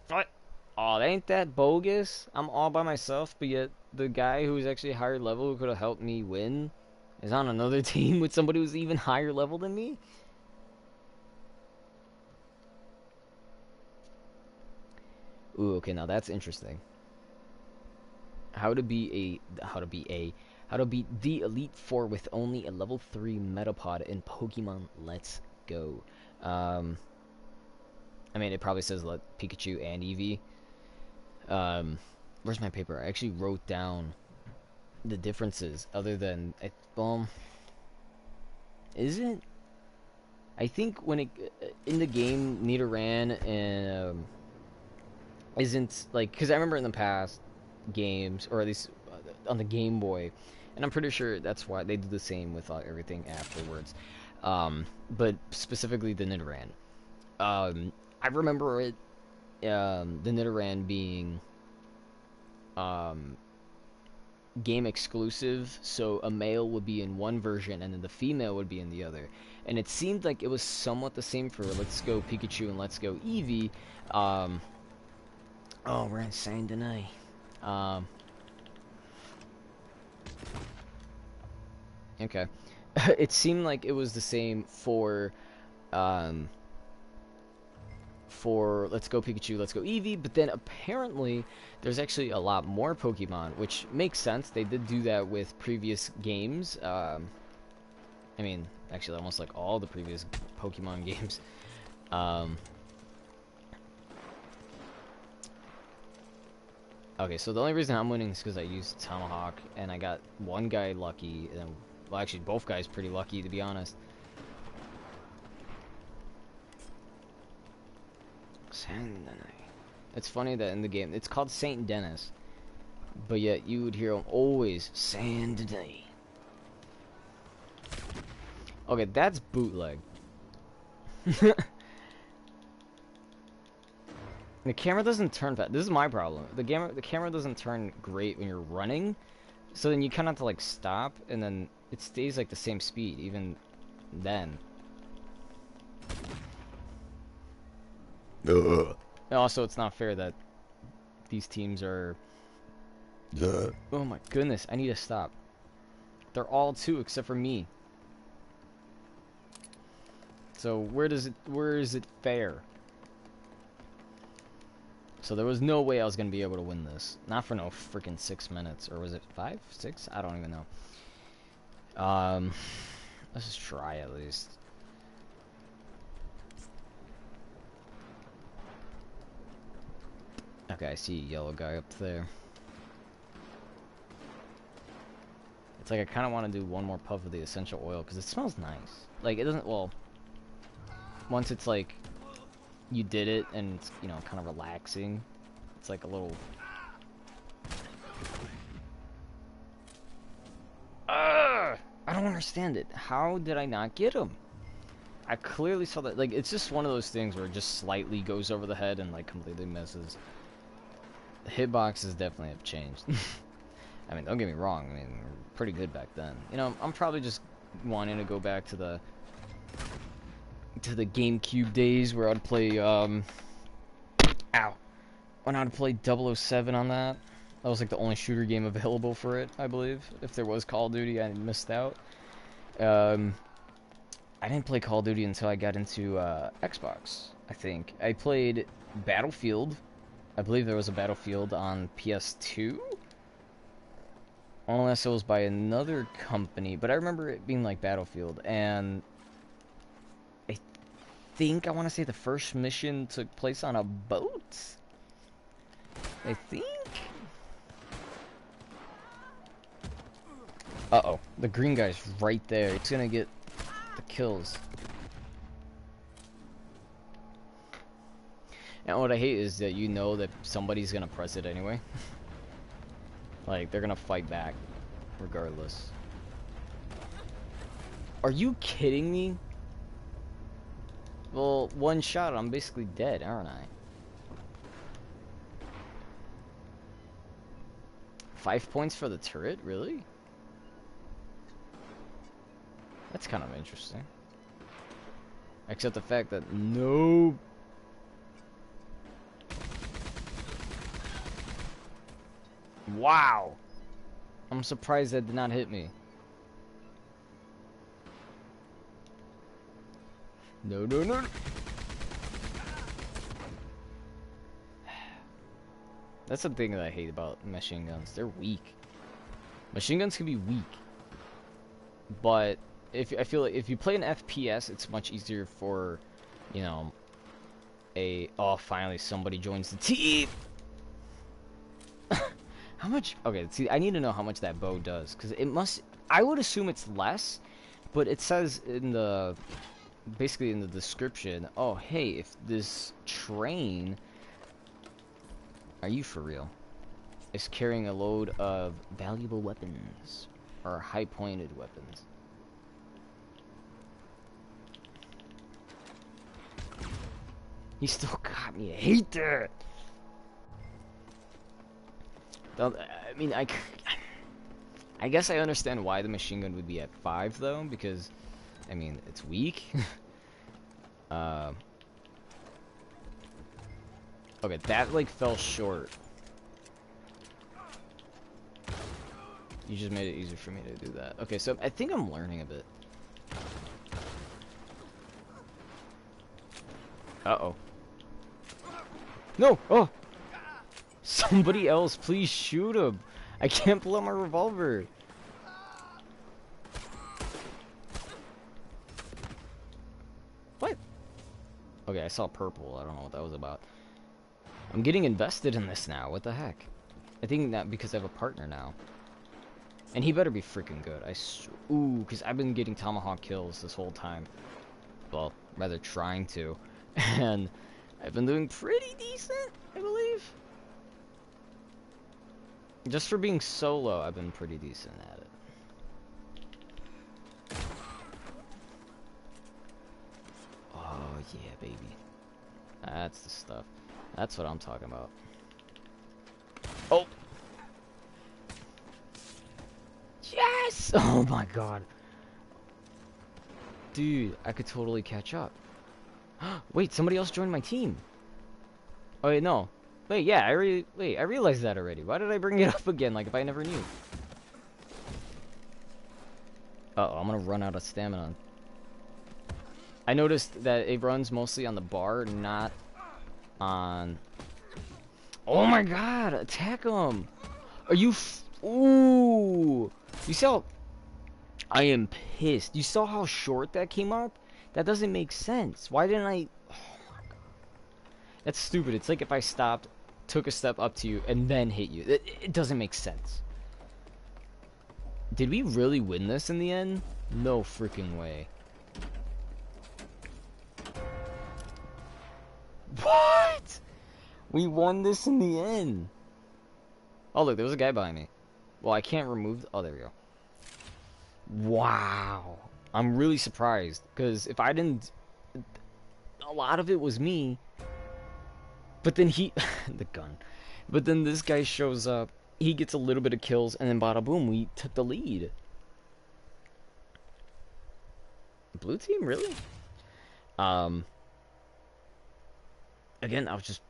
What? Oh, ain't that bogus? I'm all by myself, but yet the guy who's actually higher level who could have helped me win is on another team with somebody who's even higher level than me? Ooh, okay, now that's interesting. How to beat the Elite Four with only a level 3 Metapod in Pokemon Let's Go. I mean, it probably says let Pikachu and Eevee. Where's my paper? I actually wrote down the differences other than is it? I think when it in the game Nidoran and isn't like, because I remember in the past games, or at least on the Game Boy, and I'm pretty sure that's why they do the same with everything afterwards, but specifically the Nidoran. I remember it, the Nidoran being game exclusive, so a male would be in one version and then the female would be in the other, and it seemed like it was somewhat the same for Let's Go Pikachu and Let's Go Eevee. Oh, we're in Saint Denis. Okay. It seemed like it was the same for Let's Go Pikachu, Let's Go Eevee, but then apparently there's actually a lot more Pokemon, which makes sense. They did do that with previous games. I mean, actually almost like all the previous Pokemon games. Okay, so the only reason I'm winning is because I used Tomahawk, and I got one guy lucky, and well, actually both guys pretty lucky, to be honest. Saint Denis. It's funny that in the game, it's called Saint Denis, but yet you would hear him always, Saint Denis. Okay, that's bootleg. The camera doesn't turn fast. This is my problem. The camera doesn't turn great when you're running, so then you kind of have to like stop, and then it stays like the same speed even then. And also, it's not fair that these teams are. Oh my goodness! I need to stop. They're all two except for me. So where is it fair? So there was no way I was gonna be able to win this. Not for no freaking 6 minutes, or was it 5, 6? I don't even know. Let's just try at least. Okay, I see a yellow guy up there. It's like I kind of want to do one more puff of the essential oil because it smells nice. Like it doesn't. Well, once it's like you did it and it's, you know, kind of relaxing. It's like a little. I don't understand it. How did I not get him? I clearly saw that. Like, it's just one of those things where it just slightly goes over the head and like completely misses. The hitboxes definitely have changed. I mean, don't get me wrong. I mean, we're pretty good back then. You know, I'm probably just wanting to go back to the GameCube days where I'd play when I'd play 007 on that. That was like the only shooter game available for it, I believe. If there was Call of Duty, I missed out. I didn't play Call of Duty until I got into Xbox, I think. I played Battlefield. I believe there was a Battlefield on PS2. Unless it was by another company. But I remember it being like Battlefield. And I think, I want to say the first mission took place on a boat? I think? Uh-oh. The green guy's right there. It's gonna get the kills. And what I hate is that you know that somebody's gonna press it anyway. Like, they're gonna fight back, regardless. Are you kidding me? Well, one shot, I'm basically dead, aren't I? 5 points for the turret? Really? That's kind of interesting. Except the fact that no. Wow. I'm surprised that did not hit me. No, no, no. That's the thing that I hate about machine guns. They're weak. Machine guns can be weak. But I feel like if you play an FPS, it's much easier for, you know, oh, finally somebody joins the team. How much? Okay, see, I need to know how much that bow does, because it must. I would assume it's less, but it says in the, basically in the description. Oh, hey, if this train, are you for real? Is carrying a load of valuable weapons or high-pointed weapons. He still got me. I hate that. I mean, I guess I understand why the machine gun would be at 5 though, because I mean it's weak. Okay, that like fell short. You just made it easier for me to do that. Okay, so I think I'm learning a bit. Uh-oh. No! Oh! Somebody else, please shoot him. I can't pull out my revolver. What? Okay, I saw purple. I don't know what that was about. I'm getting invested in this now. What the heck? I think that because I have a partner now. And he better be freaking good. Ooh, because I've been getting tomahawk kills this whole time. Well, rather trying to. And I've been doing pretty decent, I believe. Just for being solo, I've been pretty decent at it. Oh, yeah, baby. That's the stuff. That's what I'm talking about. Oh! Yes! Oh my god. Dude, I could totally catch up. Wait, somebody else joined my team. Oh wait, no. Wait, yeah, I realized that already. Why did I bring it up again, like if I never knew? Uh-oh, I'm gonna run out of stamina. I noticed that it runs mostly on the bar, not on... Oh my god, attack him! Are you Ooh! You saw... I am pissed. You saw how short that came up? That doesn't make sense. Why didn't I... Oh my god. That's stupid. It's like if I stopped, took a step up to you, and then hit you. It doesn't make sense. Did we really win this in the end? No freaking way. What? We won this in the end. Oh, look, there was a guy behind me. Well, I can't remove... Oh, there we go. Wow. I'm really surprised. Because if I didn't... A lot of it was me. But then he... the gun. But then this guy shows up. He gets a little bit of kills. And then bada boom, we took the lead. Blue team, really? Again, I'm just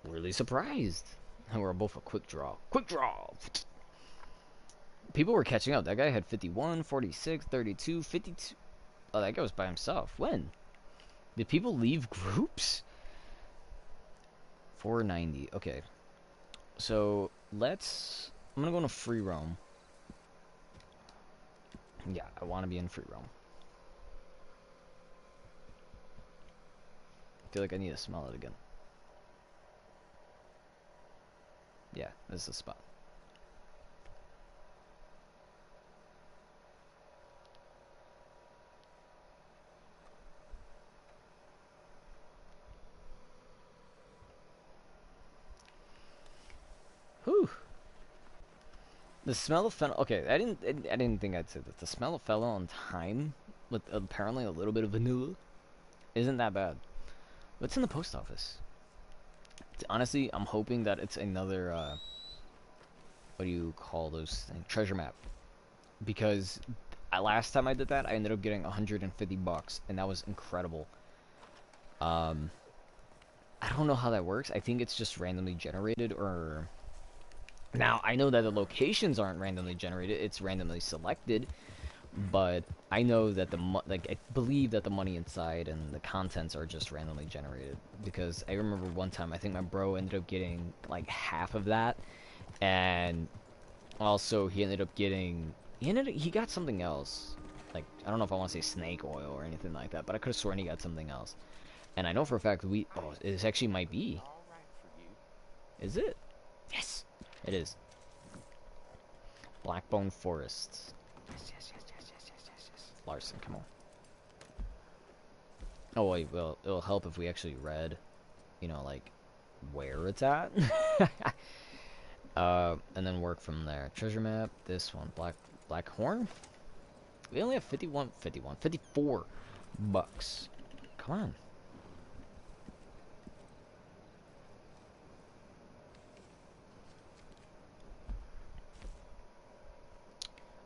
really surprised. And we're both a quick draw. Quick draw! People were catching up. That guy had 51, 46, 32, 52. Oh, that guy was by himself. When? Did people leave groups? 490. Okay. So, let's... I'm gonna go into free roam. Yeah, I want to be in free roam. I feel like I need to smell it again. Yeah, this is the spot. Whew. The smell of fennel. Okay, I didn't think I'd say that. The smell of fennel on thyme, with apparently a little bit of vanilla, isn't that bad. What's in the post office? Honestly, I'm hoping that it's another, what do you call those things? Treasure map. Because last time I did that, I ended up getting 150 bucks, and that was incredible. I don't know how that works. I think it's just randomly generated, or... Now, I know that the locations aren't randomly generated, it's randomly selected, but I know that I believe that the money inside and the contents are just randomly generated, because I remember one time, I think my bro ended up getting, like, half of that, and also he ended up getting, he got something else, like, I don't know if I want to say snake oil or anything like that, but I could have sworn he got something else, and I know for a fact it actually might be. Is it? Yes! It is. Blackbone Forest. Yes. Larson, come on. Oh wait, well, it'll help if we actually read, you know, like, where it's at. And then work from there. Treasure map, this one, Blackhorn? We only have 54 bucks. Come on.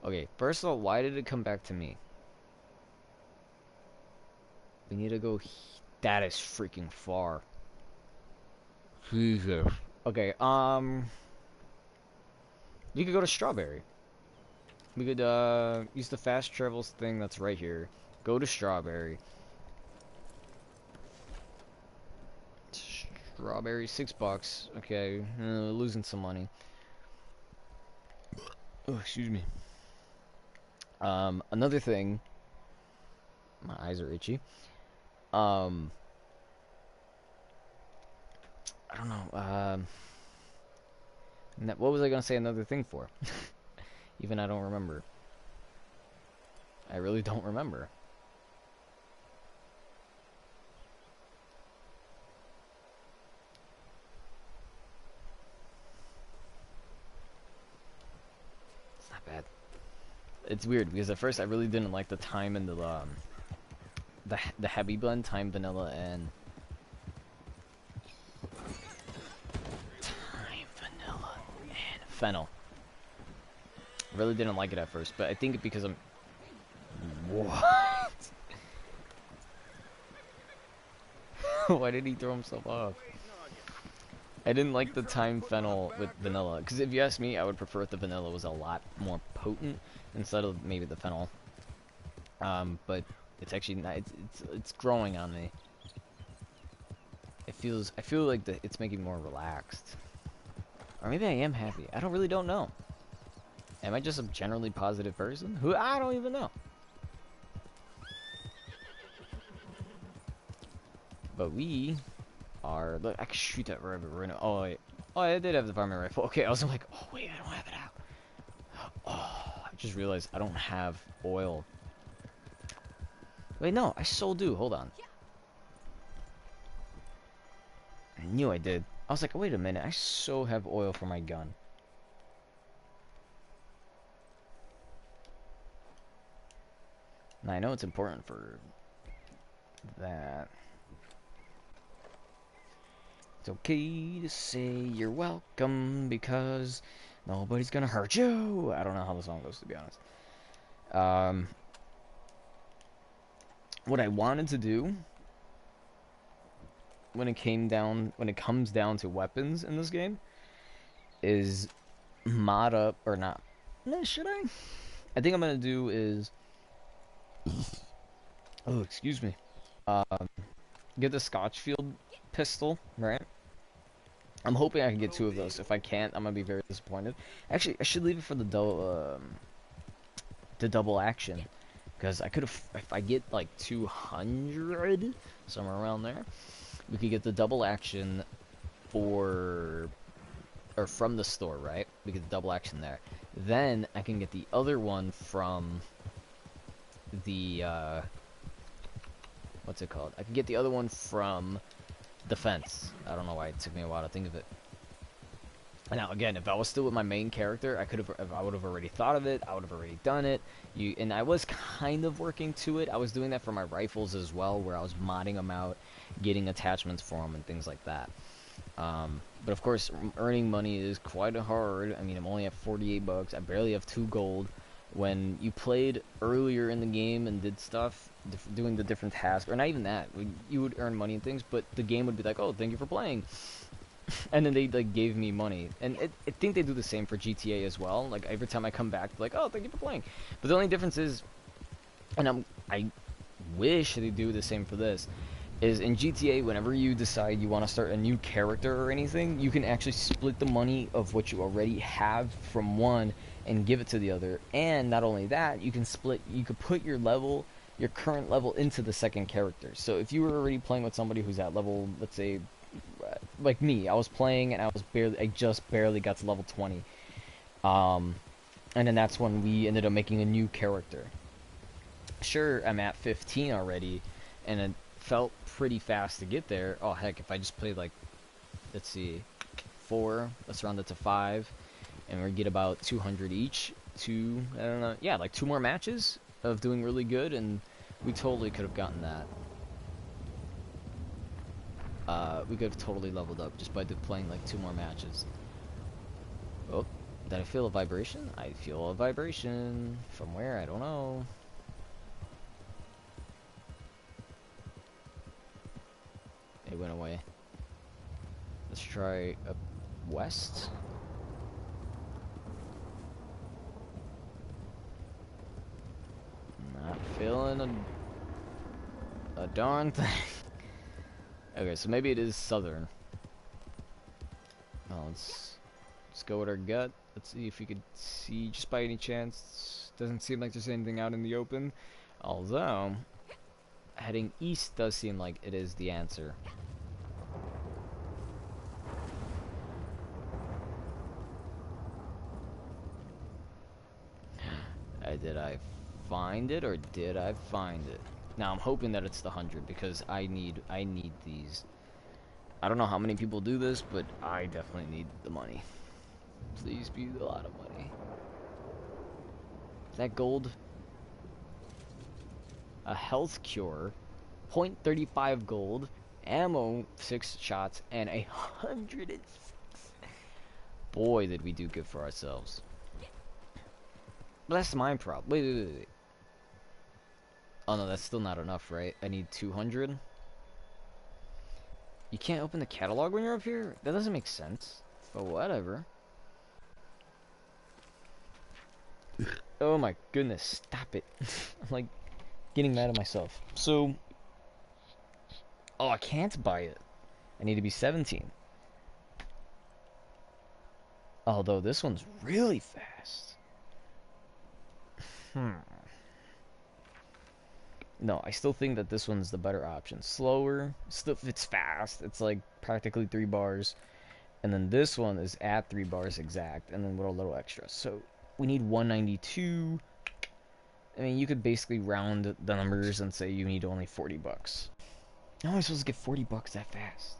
Okay, first of all, why did it come back to me? We need to go... That is freaking far. Jesus. Okay, we could go to Strawberry. We could, use the fast travels thing that's right here. Go to Strawberry. Strawberry, $6. Okay, losing some money. Oh, excuse me. Another thing. My eyes are itchy. I don't know. What was I gonna say another thing for? Even I don't remember. I really don't remember. It's not bad. It's weird because at first I really didn't like the thyme and the heavy blend, thyme, vanilla, and fennel. I really didn't like it at first, but I think because I'm... What? Why did he throw himself off? I didn't like the thyme fennel with vanilla, because if you ask me, I would prefer if the vanilla was a lot more potent instead of maybe the fennel. But it's actually not, it's growing on me. I feel like it's making me more relaxed. Or maybe I am happy. I really don't know. Am I just a generally positive person? I don't even know. But we are... Look, I can shoot that rabbit right now. Oh, wait. Oh, I did have the farming rifle. Okay, I was like, oh, wait, I don't have it out. Oh, I just realized I don't have oil. Wait, no, I so do. Hold on. I knew I did. I was like, wait a minute. I so have oil for my gun. Now, I know it's important for that. It's okay to say you're welcome because nobody's gonna hurt you. I don't know how the song goes, to be honest. What I wanted to do when it comes down to weapons in this game is mod up, or not. Should I? I think I'm gonna do is, oh, excuse me. Get the Scotchfield pistol, right? I'm hoping I can get 2 of those. If I can't, I'm gonna be very disappointed. Actually, I should leave it for the double action, because I could have, if I get like 200, somewhere around there, we could get the double action from the store, right? We get the double action there. Then I can get the other one from the what's it called? I can get the other one from defense. I don't know why it took me a while to think of it. Now again, if I was still with my main character, I would have already thought of it. I would have already done it. And I was kind of working to it. I was doing that for my rifles as well, where I was modding them out, getting attachments for them, and things like that. But of course, earning money is quite hard. I mean, I'm only at 48 bucks. I barely have 2 gold. When you played earlier in the game and did stuff, doing the different tasks, or not even that, you would earn money and things, but the game would be like, oh, thank you for playing. And then they like gave me money, and I think they do the same for GTA as well. Like every time I come back, they're like, oh, thank you for playing. But the only difference is, and I wish they do the same for this, is in GTA, whenever you decide you want to start a new character or anything, you can actually split the money of what you already have from one and give it to the other. And not only that, you could put your current level into the second character. So if you were already playing with somebody who's at level, let's say, like me, I was playing and I just barely got to level 20. And then that's when we ended up making a new character. Sure, I'm at 15 already, and it felt pretty fast to get there. Oh heck, if I just played like, let's see, 4, let's round it to 5, and we get about 200 each. I don't know, yeah, like 2 more matches of doing really good, and we totally could have gotten that. We could have totally leveled up just by playing like 2 more matches. Oh, did I feel a vibration? I feel a vibration. From where? I don't know. It went away. Let's try up west. Not feeling a darn thing. Okay, so maybe it is southern. Oh, let's go with our gut. Let's see if we could see just by any chance. Doesn't seem like there's anything out in the open. Although, heading east does seem like it is the answer. Did I find it, or did I find it? Now I'm hoping that it's the 100, because I need these. I don't know how many people do this, but I definitely need the money. Please be a lot of money. Is that gold? A health cure, 0.35 gold, ammo 6 shots, and 106. boy, did we do good for ourselves. But that's my problem. Wait. Oh no, that's still not enough, right? I need 200. You can't open the catalog when you're up here? That doesn't make sense. But whatever. Oh my goodness, stop it. I'm like getting mad at myself. So, oh, I can't buy it. I need to be 17. Although this one's really fast. No, I still think that this one's the better option. Slower, still it's fast. It's like practically 3 bars. And then this one is at 3 bars exact, and then with a little extra. So we need 192. I mean, you could basically round the numbers and say you need only 40 bucks. How am I supposed to get 40 bucks that fast?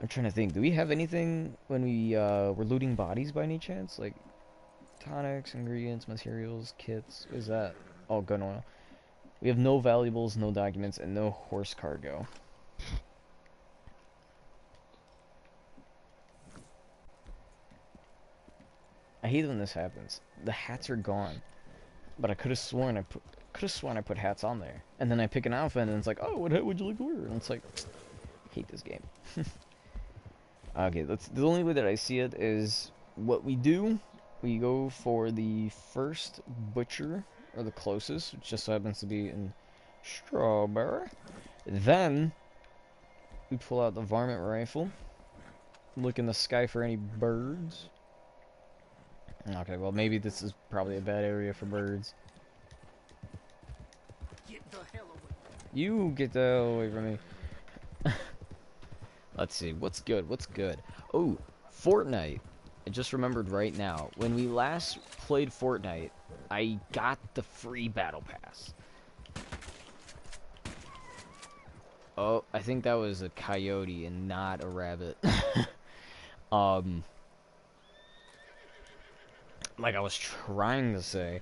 I'm trying to think. Do we have anything when we were looting bodies by any chance? Like tonics, ingredients, materials, kits. What is that? Oh, gun oil. We have no valuables, no documents, and no horse cargo. I hate when this happens. The hats are gone, but I could have sworn I put hats on there. And then I pick an outfit, and it's like, oh, what hat would you like to wear? And it's like, I hate this game. Okay, that's the only way that I see it is what we do. We go for the first butcher, or the closest, which just so happens to be in Strawberry. Then we pull out the varmint rifle, look in the sky for any birds. Okay, well maybe this is probably a bad area for birds. Get the hell away. You get the hell away from me. Let's see, what's good, what's good? Oh, Fortnite. I just remembered right now. When we last played Fortnite, I got the free battle pass. Oh, I think that was a coyote and not a rabbit. Like I was trying to say,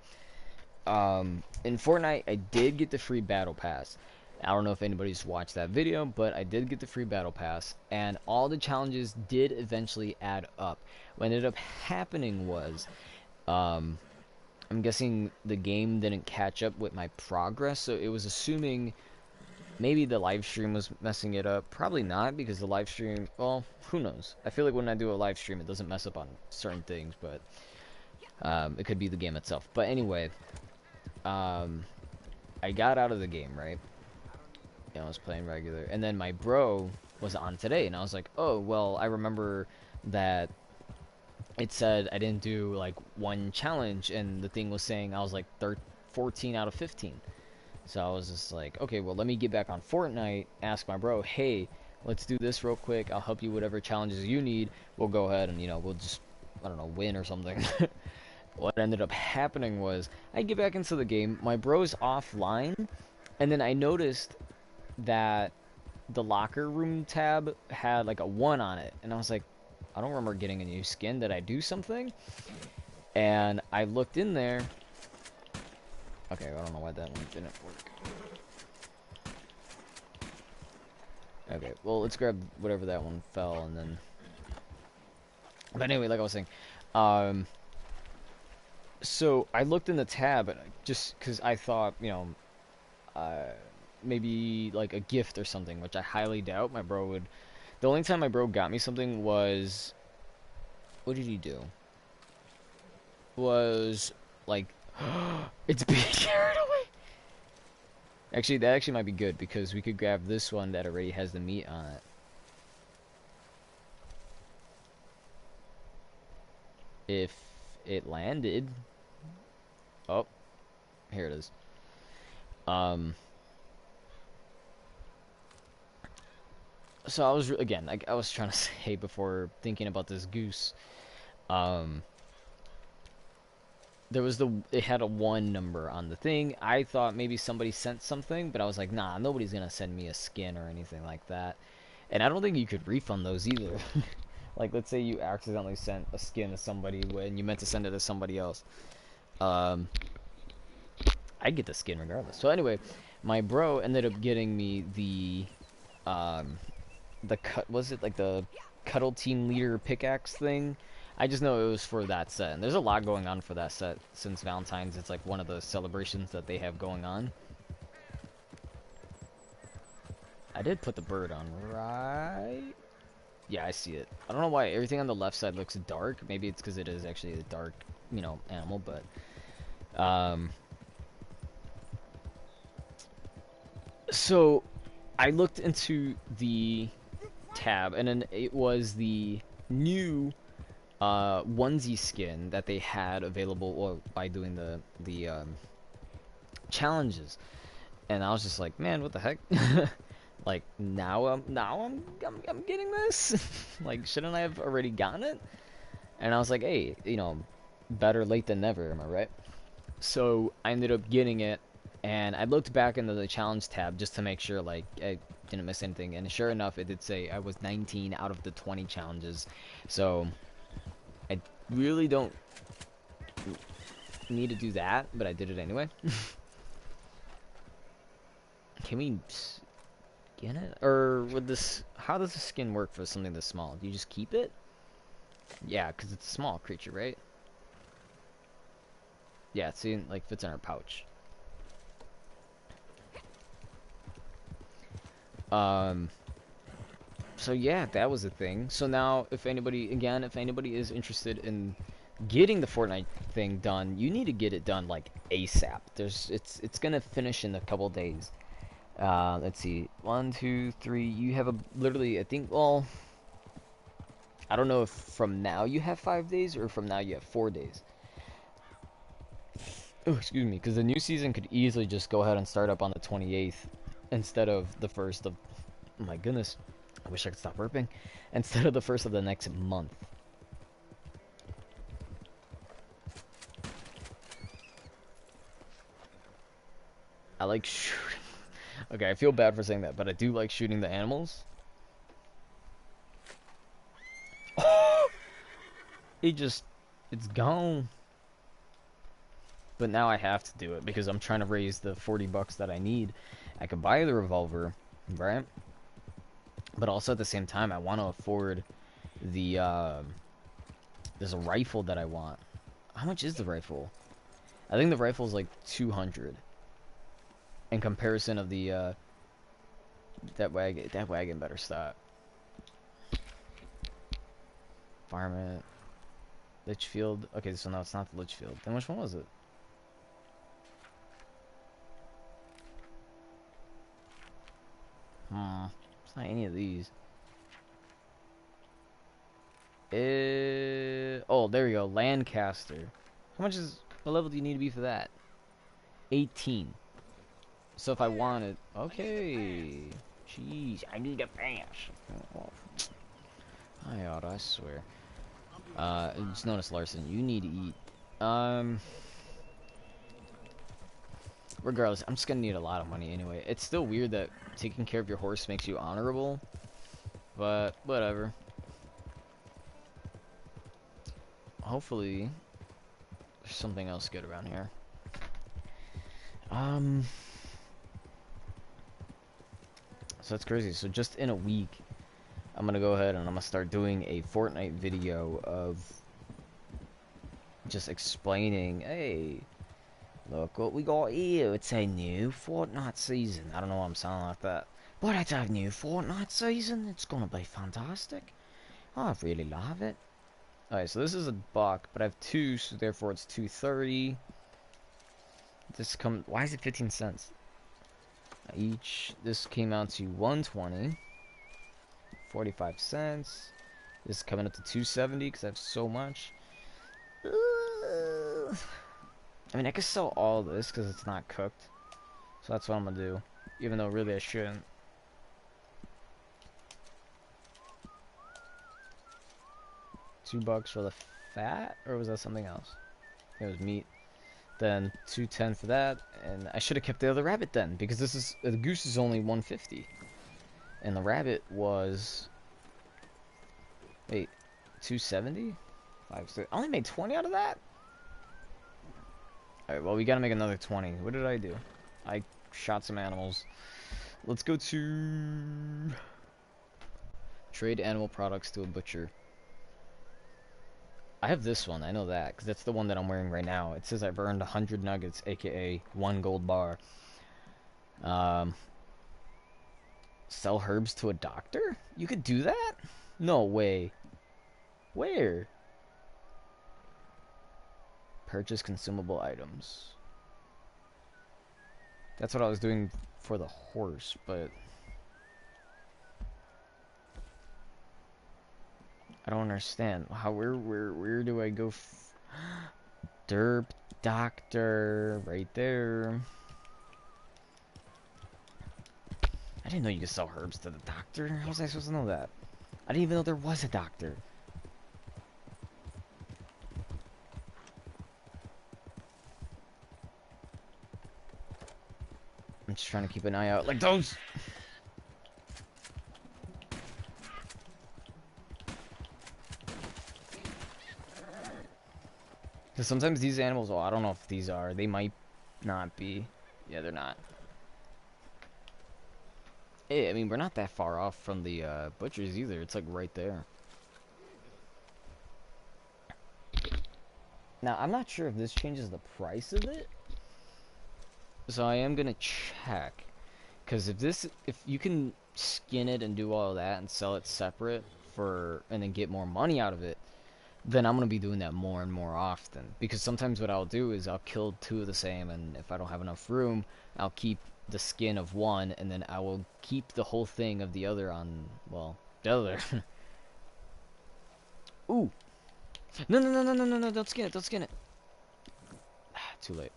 in Fortnite, I did get the free battle pass. I don't know if anybody's watched that video, but I did get the free battle pass, and all the challenges did eventually add up. What ended up happening was, I'm guessing the game didn't catch up with my progress, so it was assuming maybe the live stream was messing it up. Probably not, because the live stream, well, who knows? I feel like when I do a live stream, it doesn't mess up on certain things, but it could be the game itself. But anyway, I got out of the game, right? I was playing regular, and then my bro was on today, and I was like, oh, well, I remember that it said I didn't do, like, one challenge, and the thing was saying I was, like, 14 out of 15. So I was just like, okay, well, let me get back on Fortnite, ask my bro, hey, let's do this real quick, I'll help you whatever challenges you need, we'll go ahead and, you know, we'll just, I don't know, win or something. What ended up happening was, I get back into the game, my bro's offline, and then I noticed that the locker room tab had like a 1 on it, and I was like, I don't remember getting a new skin. Did I do something? And I looked in there. Okay, I don't know why that one didn't work. Okay, well, let's grab whatever that one fell, and then, but anyway, like I was saying, so I looked in the tab, and just because I thought, you know, maybe like a gift or something, which I highly doubt my bro would. The only time my bro got me something was, what did he do? Was like, it's being carried away. Actually, that actually might be good, because we could grab this one that already has the meat on it. If it landed. Oh, here it is. So I was, again, I was trying to say before thinking about this goose, there was it had a 1 number on the thing. I thought maybe somebody sent something, but I was like, nah, nobody's gonna send me a skin or anything like that. And I don't think you could refund those either. Like, let's say you accidentally sent a skin to somebody when you meant to send it to somebody else. I'd get the skin regardless. So anyway, my bro ended up getting me the cut, was it like the Cuddle Team Leader pickaxe thing. I just know it was for that set, and there's a lot going on for that set since Valentine's. It's like one of the celebrations that they have going on. I did put the bird on, right? Yeah, I see it. I don't know why everything on the left side looks dark. Maybe it's because it is actually a dark, you know, animal, but so I looked into the tab, and then it was the new onesie skin that they had available, well, by doing the challenges, and I was just like, man, what the heck? Like now I'm getting this. Like, shouldn't I have already gotten it? And I was like, hey, you know, better late than never, am I right? So I ended up getting it, and I looked back into the challenge tab just to make sure like I didn't miss anything, and sure enough, it did say I was 19 out of the 20 challenges. So I really don't need to do that, but I did it anyway. Can we skin it? Or would this... How does the skin work for something this small? Do you just keep it? Yeah, because it's a small creature, right? Yeah, it's in, like, fits in our pouch. So yeah, that was a thing. So now, if anybody, again, if anybody is interested in getting the Fortnite thing done, you need to get it done, like, ASAP. It's gonna finish in a couple days. Let's see. 1, 2, 3. You have literally, I think, well, I don't know if from now you have 5 days or from now you have 4 days. Oh, excuse me, because the new season could easily just go ahead and start up on the 28th instead of the 1st of, oh my goodness, I wish I could stop burping, instead of the 1st of the next month. I like shooting. Okay, I feel bad for saying that, but I do like shooting the animals. It's gone. But now I have to do it because I'm trying to raise the 40 bucks that I need. I could buy the revolver, right? But also at the same time, I want to afford the, there's a rifle that I want. How much is the rifle? I think the rifle is like 200. In comparison of the, that wagon better stop. Farm Litchfield. Okay, so no, it's not the Litchfield. Then which one was it? It's not any of these. Oh, there we go. Lancaster. How much is... What level do you need to be for that? 18. So if I wanted... Okay. Jeez, I need a pass. I ought, I swear. Just notice, Larson, you need to eat. Regardless, I'm just gonna need a lot of money anyway. It's still weird that taking care of your horse makes you honorable, but whatever. Hopefully, there's something else good around here. So that's crazy. So just in a week, I'm gonna go ahead and I'm gonna start doing a Fortnite video of just explaining, hey, look what we got here. It's a new Fortnite season. I don't know why I'm sounding like that, but it's a new Fortnite season. It's gonna be fantastic. I really love it. Alright, so this is a buck, but I have 2, so therefore it's 230. Why is it 15 cents? Each. This came out to 120. 45 cents. This is coming up to 270 because I have so much. I mean, I could sell all this because it's not cooked. So that's what I'm gonna do. Even though really I shouldn't. $2 for the fat, or was that something else? It was meat. Then 210 for that, and I should have kept the other rabbit then, because this is the goose is only 150, and the rabbit was 270. I only made 20 out of that. All right, well we gotta make another 20. What did I do? I shot some animals. Let's go to Trade animal products to a butcher. I have this one. I know that because that's the one that I'm wearing right now. It says I've earned 100 nuggets, aka 1 gold bar. Um, Sell herbs to a doctor? You could do that? No way. Where? Purchase consumable items. That's what I was doing for the horse, but I don't understand. Where do I go? Derp doctor right there. I didn't know you could sell herbs to the doctor. How was I supposed to know that? I didn't even know there was a doctor. I'm just trying to keep an eye out. Like those! Because sometimes these animals, oh, I don't know if these are. They might not be. Yeah, they're not. Hey, I mean, we're not that far off from the butchers either. It's like right there. Now, I'm not sure if this changes the price of it. So I am gonna check. Because if you can skin it and do all of that and sell it separate and then get more money out of it, then I'm gonna be doing that more and more often. Because sometimes what I'll do is I'll kill 2 of the same, and if I don't have enough room, I'll keep the skin of one, and then I will keep the whole thing of the other on, well, the other. Ooh! No, don't skin it, don't skin it. Too late.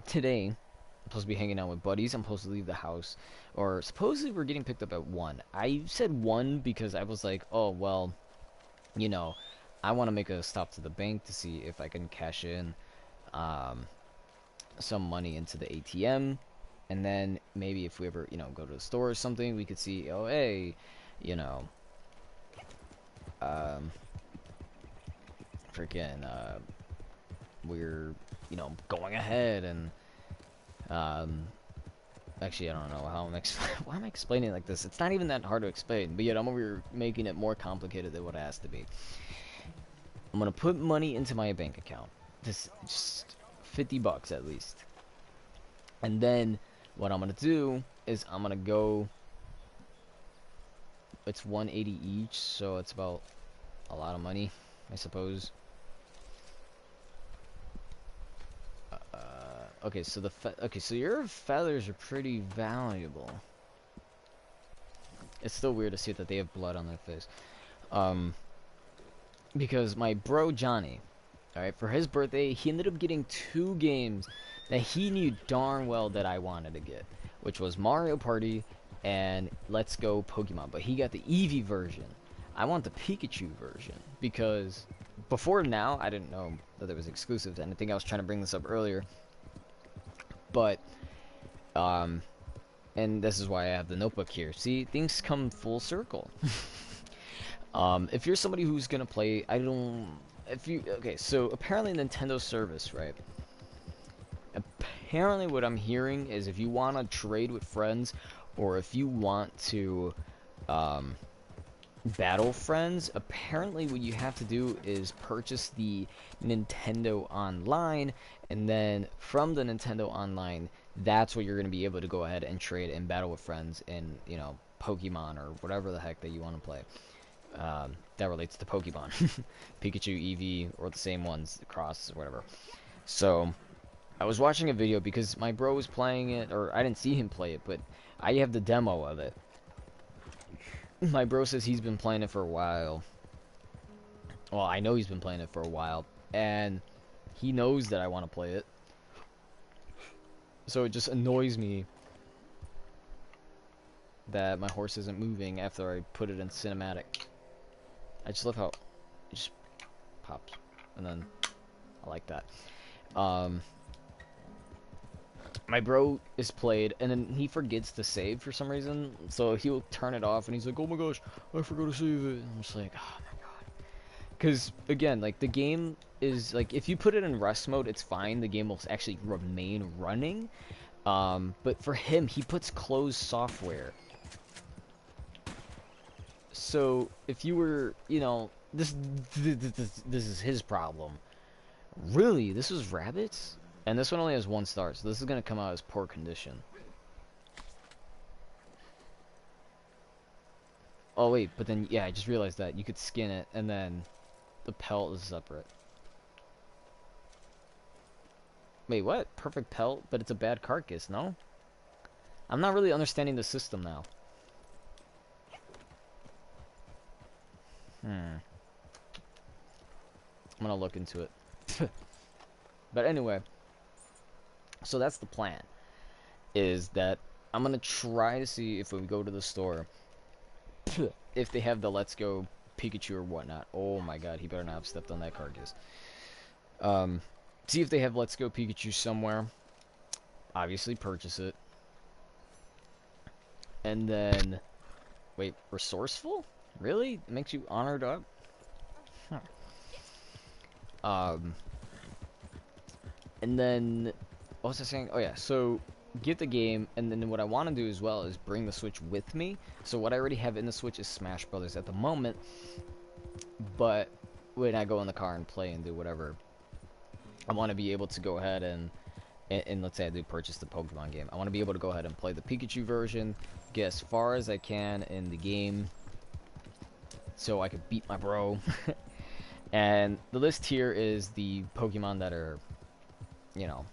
Today, I'm supposed to be hanging out with buddies. I'm supposed to leave the house. Or supposedly we're getting picked up at 1. I said 1 because I was like, oh, well, you know, I want to make a stop to the bank to see if I can cash in some money into the ATM. And then maybe if we ever, you know, go to the store or something, we could see, oh, hey, you know, freaking, we're, you know, going ahead and, actually, I don't know how why am I explaining it like this? It's not even that hard to explain, but yet I'm over making it more complicated than what it has to be. I'm gonna put money into my bank account. Just 50 bucks at least. And then what I'm gonna do is I'm gonna go, it's 180 each, so it's about a lot of money, I suppose. Okay, so so your feathers are pretty valuable. It's still weird to see that they have blood on their face. Because my bro Johnny, alright, for his birthday, he ended up getting 2 games that he knew darn well that I wanted to get, which was Mario Party and Let's Go Pokemon. But he got the Eevee version. I want the Pikachu version because before now, I didn't know that it was exclusive, and I think I was trying to bring this up earlier. But, and this is why I have the notebook here. See, things come full circle. If you're somebody who's gonna play, okay, so apparently Nintendo service, right? Apparently what I'm hearing is if you want to trade with friends, or if you want to, battle friends, apparently what you have to do is purchase the Nintendo Online, and then from the Nintendo Online, that's where you're going to be able to go ahead and trade and battle with friends in, you know, Pokemon or whatever the heck that you want to play. That relates to Pokemon. Pikachu, Eevee, or the same ones, Cross, whatever. So, I was watching a video because my bro was playing it, or I didn't see him play it, but I have the demo of it. My bro says he's been playing it for a while. Well, I know he's been playing it for a while, and he knows that I want to play it. So it just annoys me that my horse isn't moving after I put it in cinematic. I just love how it just pops, and then I like that. My bro is played, and then he forgets to save for some reason, so he'll turn it off, and he's like, oh my gosh, I forgot to save it. I'm just like, oh my god. Because, again, like, the game is, like, if you put it in rest mode, it's fine. The game will actually remain running. But for him, he puts closed software So if you were, you know, this is his problem. Really, this was rabbits, and this one only has 1 star, so this is gonna come out as poor condition. Oh wait, but then yeah, I just realized that you could skin it, and then the pelt is separate. Wait, what? Perfect pelt, but it's a bad carcass, no? I'm not really understanding the system now. I'm gonna look into it. But anyway, so that's the plan. Is that I'm gonna try to see if we go to the store if they have the Let's Go Pikachu or whatnot. Oh my god, he better not have stepped on that carcass. Um, see if they have Let's Go Pikachu somewhere. Obviously, purchase it. And then, wait, resourceful? Really? It makes you honored up? Huh. And then, what was I saying? Oh yeah, so get the game, and then what I want to do as well is bring the Switch with me. So what I already have in the Switch is Smash Brothers at the moment, but when I go in the car and play and do whatever, I want to be able to go ahead and let's say I do purchase the Pokemon game. I want to be able to go ahead and play the Pikachu version, get as far as I can in the game, so I could beat my bro. And the list here is the Pokemon that are, you know,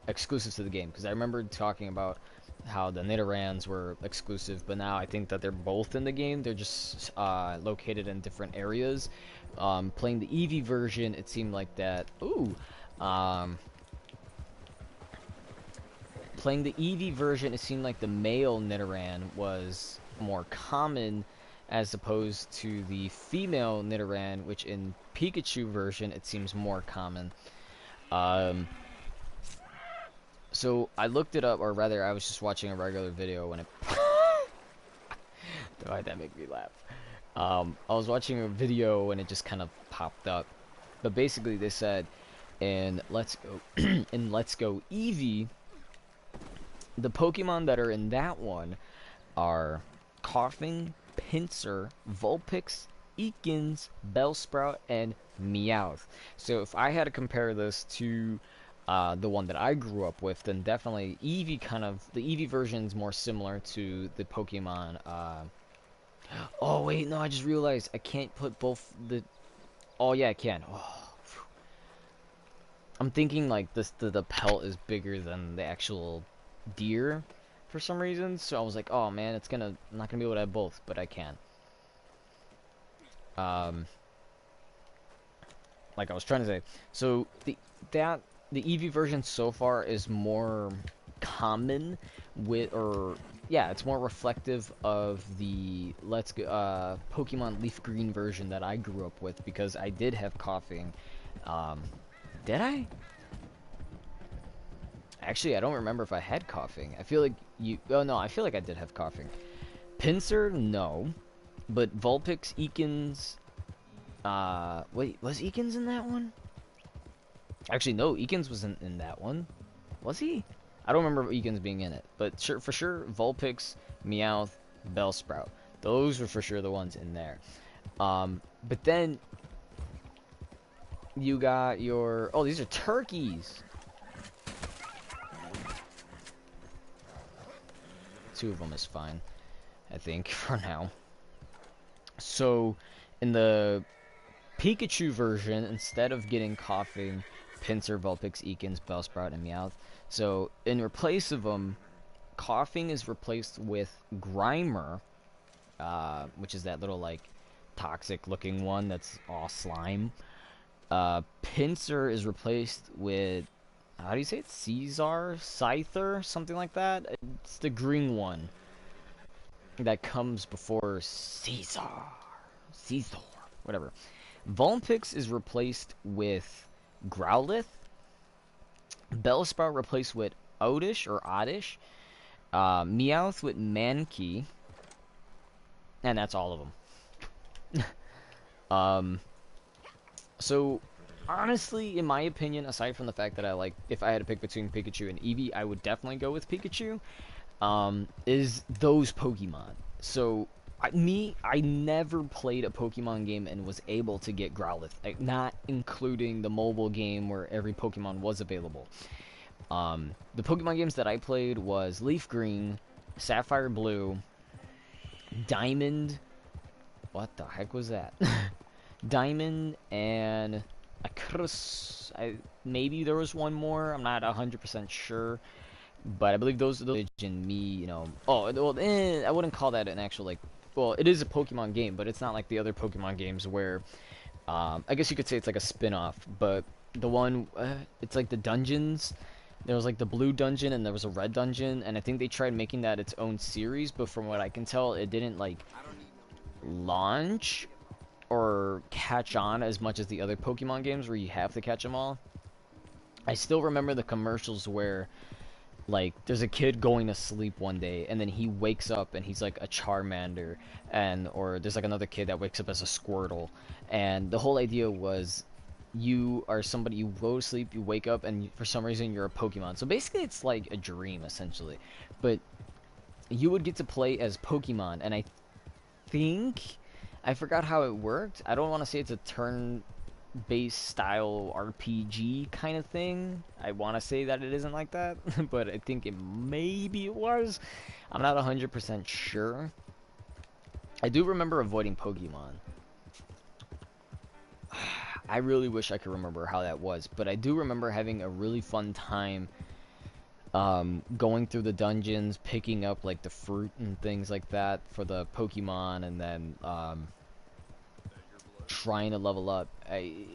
exclusives to the game. Because I remember talking about how the Nidorans were exclusive, but now I think that they're both in the game. They're just located in different areas. Playing the Eevee version, it seemed like that. Ooh. Playing the Eevee version, it seemed like the male Nidoran was more common as opposed to the female Nidoran, which in Pikachu version it seems more common. So I looked it up, or rather I was just watching a regular video when it why'd that make me laugh? I was watching a video and it just kind of popped up. But basically they said in Let's Go in Let's Go Eevee, the Pokemon that are in that one are Coughing, Pinsir, Vulpix, Ekans, Bellsprout, and Meowth. So if I had to compare this to the one that I grew up with, then definitely Eevee the Eevee version is more similar to the Pokemon. Oh wait, no, I just realized I can't put both the. Oh yeah, I can. Oh, I'm thinking like the pelt is bigger than the actual deer for some reason, so I was like, oh man, I'm not gonna be able to have both, but I can. Like I was trying to say, so the Eevee version so far is more common it's more reflective of the Pokemon Leaf Green version that I grew up with, because I did have Coughing. Did I? Actually, I don't remember if I had Coughing. I feel like oh no, I feel like I did have Coughing. Pinsir, no. But Vulpix, Ekans... wait, was Ekans in that one? Actually, no, Ekans wasn't in that one. Was he? I don't remember Ekans being in it. But for sure, Vulpix, Meowth, Bellsprout. Those were for sure the ones in there. But then... you got your... oh, these are turkeys! 2 of them is fine, I think, for now. So, in the Pikachu version, instead of getting Coughing, Pinsir, Vulpix, Ekans, Bellsprout, and Meowth, so in replace of them, Coughing is replaced with Grimer, which is that little, like, toxic-looking one that's all slime. Pinsir is replaced with, how do you say it? Scyther? Something like that? It's the green one that comes before Caesar, whatever. Vulpix is replaced with Growlithe. Bellsprout replaced with Oddish. Meowth with Mankey. And that's all of them. So, honestly, in my opinion, aside from the fact that if I had to pick between Pikachu and Eevee, I would definitely go with Pikachu, is those Pokemon. So, I never played a Pokemon game and was able to get Growlithe, like, not including the mobile game where every Pokemon was available. The Pokemon games that I played was Leaf Green, Sapphire Blue, Diamond. What the heck was that? Diamond, and I could have. Maybe there was one more. I'm not 100% sure, but I believe those are the and me. Oh well, I wouldn't call that an actual like. Well, it is a Pokemon game, but it's not like the other Pokemon games where. I guess you could say it's like a spin-off, but the one it's like the dungeons. There was like the blue dungeon and there was a red dungeon, and I think they tried making that its own series, but from what I can tell, it didn't like launch or catch on as much as the other Pokemon games where you have to catch them all. I still remember the commercials where like there's a kid going to sleep one day and then he wakes up and he's like a Charmander, and or there's like another kid that wakes up as a Squirtle, and the whole idea was you are somebody, you go to sleep, you wake up, and for some reason you're a Pokemon. So basically it's like a dream essentially, but you would get to play as Pokemon, and I think I forgot how it worked. I don't want to say it's a turn-based style RPG kind of thing. I want to say that it isn't like that, but I think maybe it was. I'm not 100% sure. I do remember avoiding Pokemon. I really wish I could remember how that was, but I do remember having a really fun time going through the dungeons, picking up like the fruit and things like that for the Pokemon, and then trying to level up. I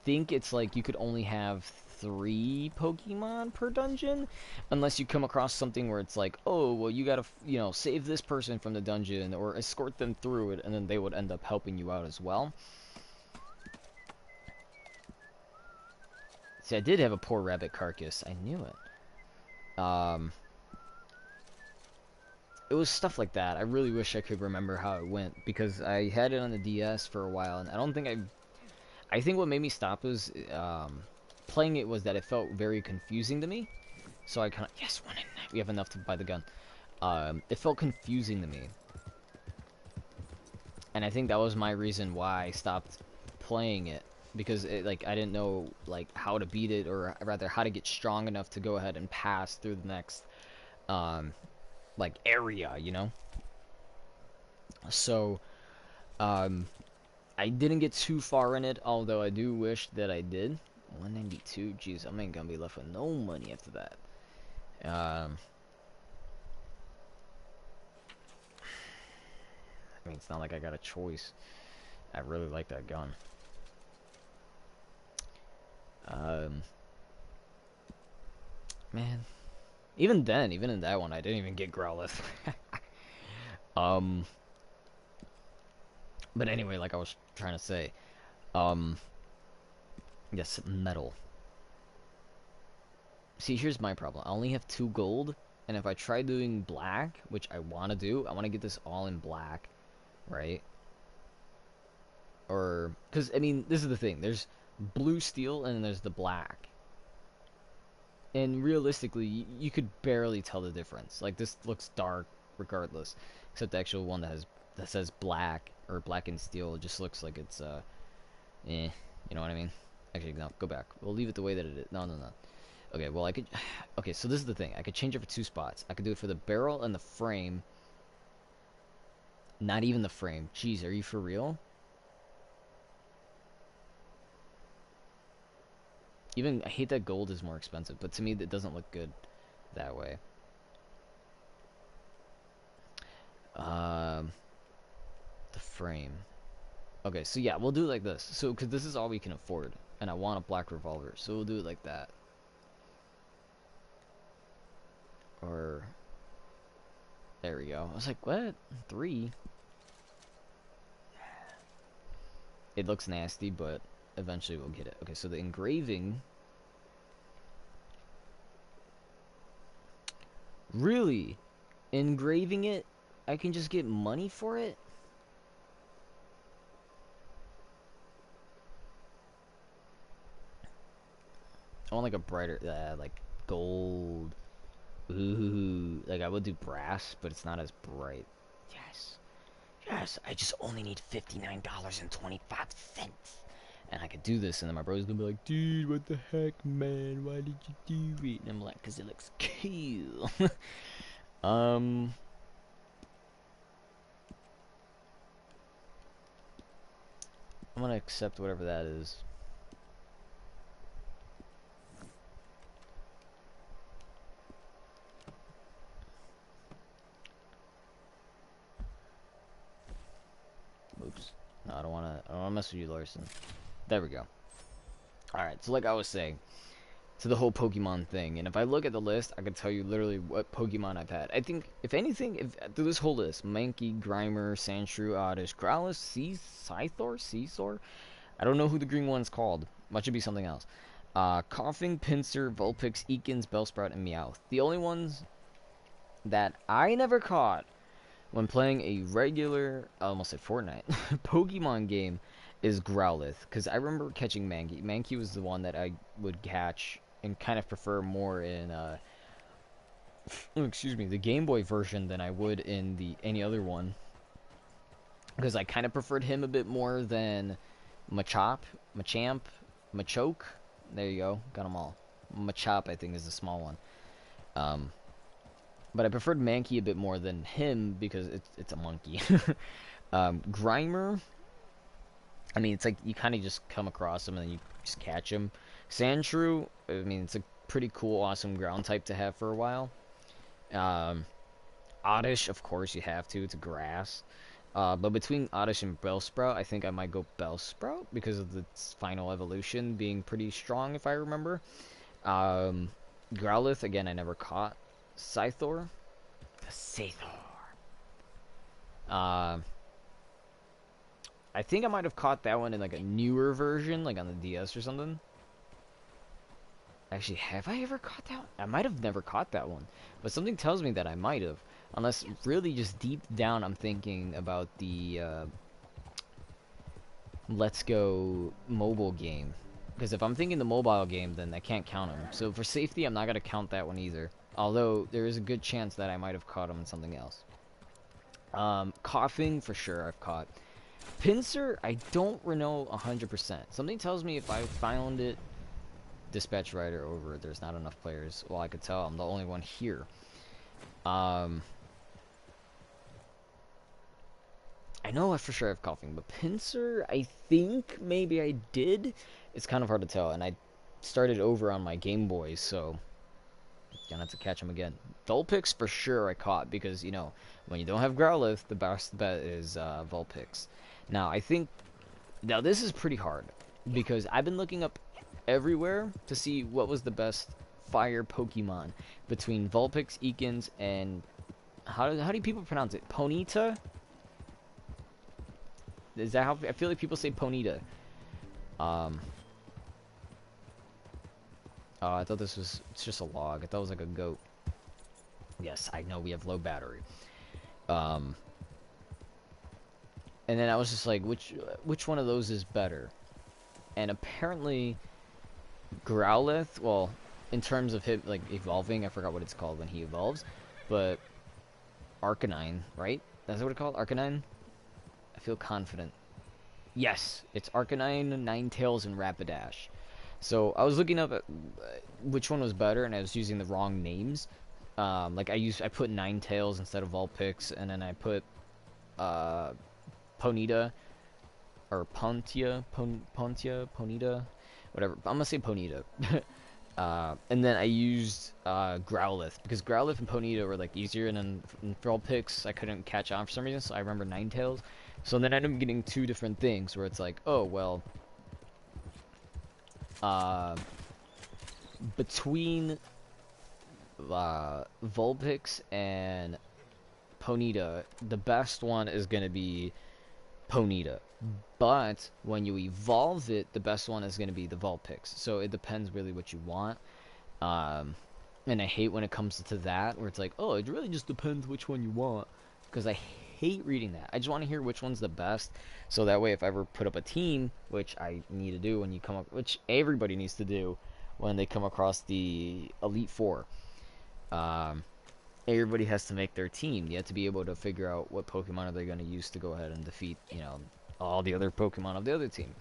think it's like you could only have 3 Pokemon per dungeon, unless you come across something where it's like, oh, well, you gotta, save this person from the dungeon or escort them through it, and then they would end up helping you out as well. See, I did have a poor rabbit carcass. I knew it. It was stuff like that. I really wish I could remember how it went because I had it on the DS for a while, and I don't think I think what made me stop was playing it was that it felt very confusing to me. So I kind of, yes, one in. We have enough to buy the gun. It felt confusing to me, and I think that was my reason why I stopped playing it, because like I didn't know like how to beat it, or rather how to get strong enough to go ahead and pass through the next um, like area, So um, I didn't get too far in it, although I do wish that I did. 192, jeez, I ain't gonna be left with no money after that. I mean, it's not like I got a choice. I really like that gun. Man, even then, even in that one, I didn't even get Growlithe. um, but anyway, like I was trying to say, um, yes, metal. See, here's my problem. I only have 2 gold, and if I try doing black, which I want to do, I want to get this all in black, right? Or, because, I mean, this is the thing. There's blue steel, and there's the black. And realistically, you could barely tell the difference. Like, this looks dark regardless, except the actual one that says black, or black and steel, just looks like it's, you know what I mean? Actually, no, go back. We'll leave it the way that it is. No, no, no. Okay, well, I could... Okay, so this is the thing. I could change it for 2 spots. I could do it for the barrel and the frame. Not even the frame. Jeez, are you for real? Even... I hate that gold is more expensive, but to me, that doesn't look good that way. The frame. Okay, so yeah, we'll do it like this. So, because this is all we can afford, and I want a black revolver, so we'll do it like that. Or... There we go. I was like, what? 3? It looks nasty, but eventually we'll get it. Okay, so the engraving... Really? Engraving it? I can just get money for it? I want like a brighter, like gold. Ooh, like I would do brass, but it's not as bright. Yes. Yes, I just only need $59.25. And I could do this, and then my brother's gonna be like, dude, what the heck, man? Why did you do it? And I'm like, because it looks cool. um, I'm gonna accept whatever that is. Oops. No, I don't wanna mess with you, Larson. There we go. Alright, so like I was saying, to the whole Pokemon thing, and if I look at the list, I can tell you literally what Pokemon I've had. I think, if anything, through this whole list, Mankey, Grimer, Sandshrew, Oddish, Growlithe, Scizor? I don't know who the green one's called. Might should be something else. Coughing, Pinsir, Vulpix, Eakins, Bellsprout, and Meowth. The only ones that I never caught when playing a regular, I almost said Fortnite, Pokemon game is Growlithe. Because I remember catching Mankey. Mankey was the one that I would catch and kind of prefer more in, excuse me, the Game Boy version than I would in the any other one. Because I kind of preferred him a bit more than Machamp, Machoke. There you go, got them all. Machop, I think, is the small one. But I preferred Mankey a bit more than him because it's a monkey. Grimer, I mean, it's like you kind of just come across him and then you just catch him. Sandshrew, I mean, it's a pretty cool, awesome ground type to have for a while. Oddish, of course, you have to. It's a grass. But between Oddish and Bellsprout, I think I might go Bellsprout because of its final evolution being pretty strong, if I remember. Growlithe, again, I never caught. Scizor. I think I might have caught that one in like a newer version, like on the DS or something. Actually, have I ever caught that one? I might have never caught that one. But something tells me that I might have. Unless really just deep down I'm thinking about the Let's Go mobile game. Because if I'm thinking the mobile game, then I can't count them. So for safety, I'm not going to count that one either. Although, there is a good chance that I might have caught them in something else. Coughing, for sure, I've caught. Pinsir, I don't know 100%. Something tells me if I found it, dispatch rider over, there's not enough players. Well, I could tell I'm the only one here. I know I for sure have coughing, but Pinsir, I think maybe I did. It's kind of hard to tell, and I started over on my Game Boy, so gonna have to catch him again. Vulpix for sure I caught because, you know, when you don't have Growlithe, the best bet is Vulpix. Now now this is pretty hard because I've been looking up everywhere to see what was the best fire Pokemon between Vulpix, Eakins, and how do people pronounce it? Ponyta? Is that how I feel like people say Ponyta? I thought it's just a log. I thought it was like a goat. Yes, I know we have low battery. And then I was just like, which one of those is better? And apparently, Growlithe, well, in terms of him like evolving, I forgot what it's called when he evolves, but Arcanine, right? That's what it's called, Arcanine. I feel confident. Yes, it's Arcanine, Ninetales, and Rapidash. So I was looking up at which one was better, and I was using the wrong names. Like I put Ninetales instead of Vulpix, and then I put Ponyta or Pontia, Ponyta, whatever. I'm gonna say Ponyta. And then I used Growlithe because Growlithe and Ponyta were like easier, and then in Vulpix I couldn't catch on for some reason, so I remember Ninetales. So then I ended up getting two different things where it's like, oh well, between Vulpix and Ponyta, the best one is gonna be Ponyta. But when you evolve it, the best one is gonna be the Vulpix. So it depends really what you want. And I hate when it comes to that, where it's like, oh, it really just depends which one you want. Because I hate reading that. I just want to hear which one's the best. So that way, if I ever put up a team, which I need to do when you come up, which everybody needs to do when they come across the Elite Four. everybody has to make their team. You have to be able to figure out what Pokemon are they going to use to go ahead and defeat, you know, all the other Pokemon of the other team.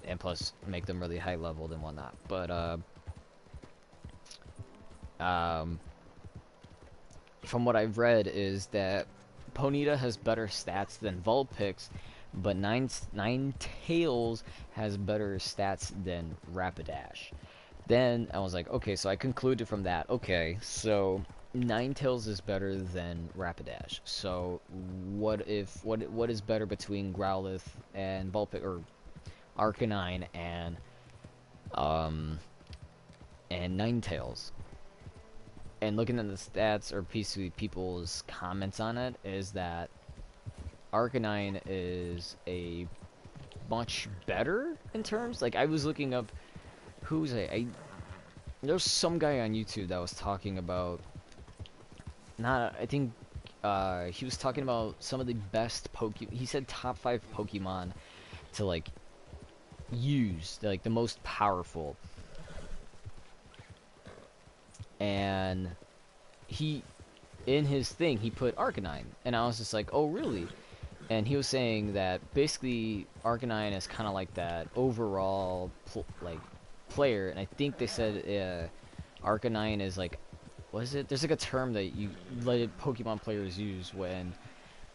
And plus, make them really high leveled and whatnot. But, um, from what I've read is that Ponyta has better stats than Vulpix, but Ninetales has better stats than Rapidash. Then I was like, okay, so I concluded from that, okay, so Ninetales is better than Rapidash. So what is better between Growlithe and Vulpix, or Arcanine um and Ninetales? And looking at the stats or basically people's comments on it is that Arcanine is a much better in terms. Like I was looking up who's I there's some guy on YouTube that was talking about not I think he was talking about some of the best he said top 5 Pokemon to like use, like the most powerful. And he in his thing he put Arcanine, and I was just like, oh really? And he was saying that basically Arcanine is kind of like that overall like player, and I think they said Arcanine is like, what is it? There's like a term that you let Pokemon players use when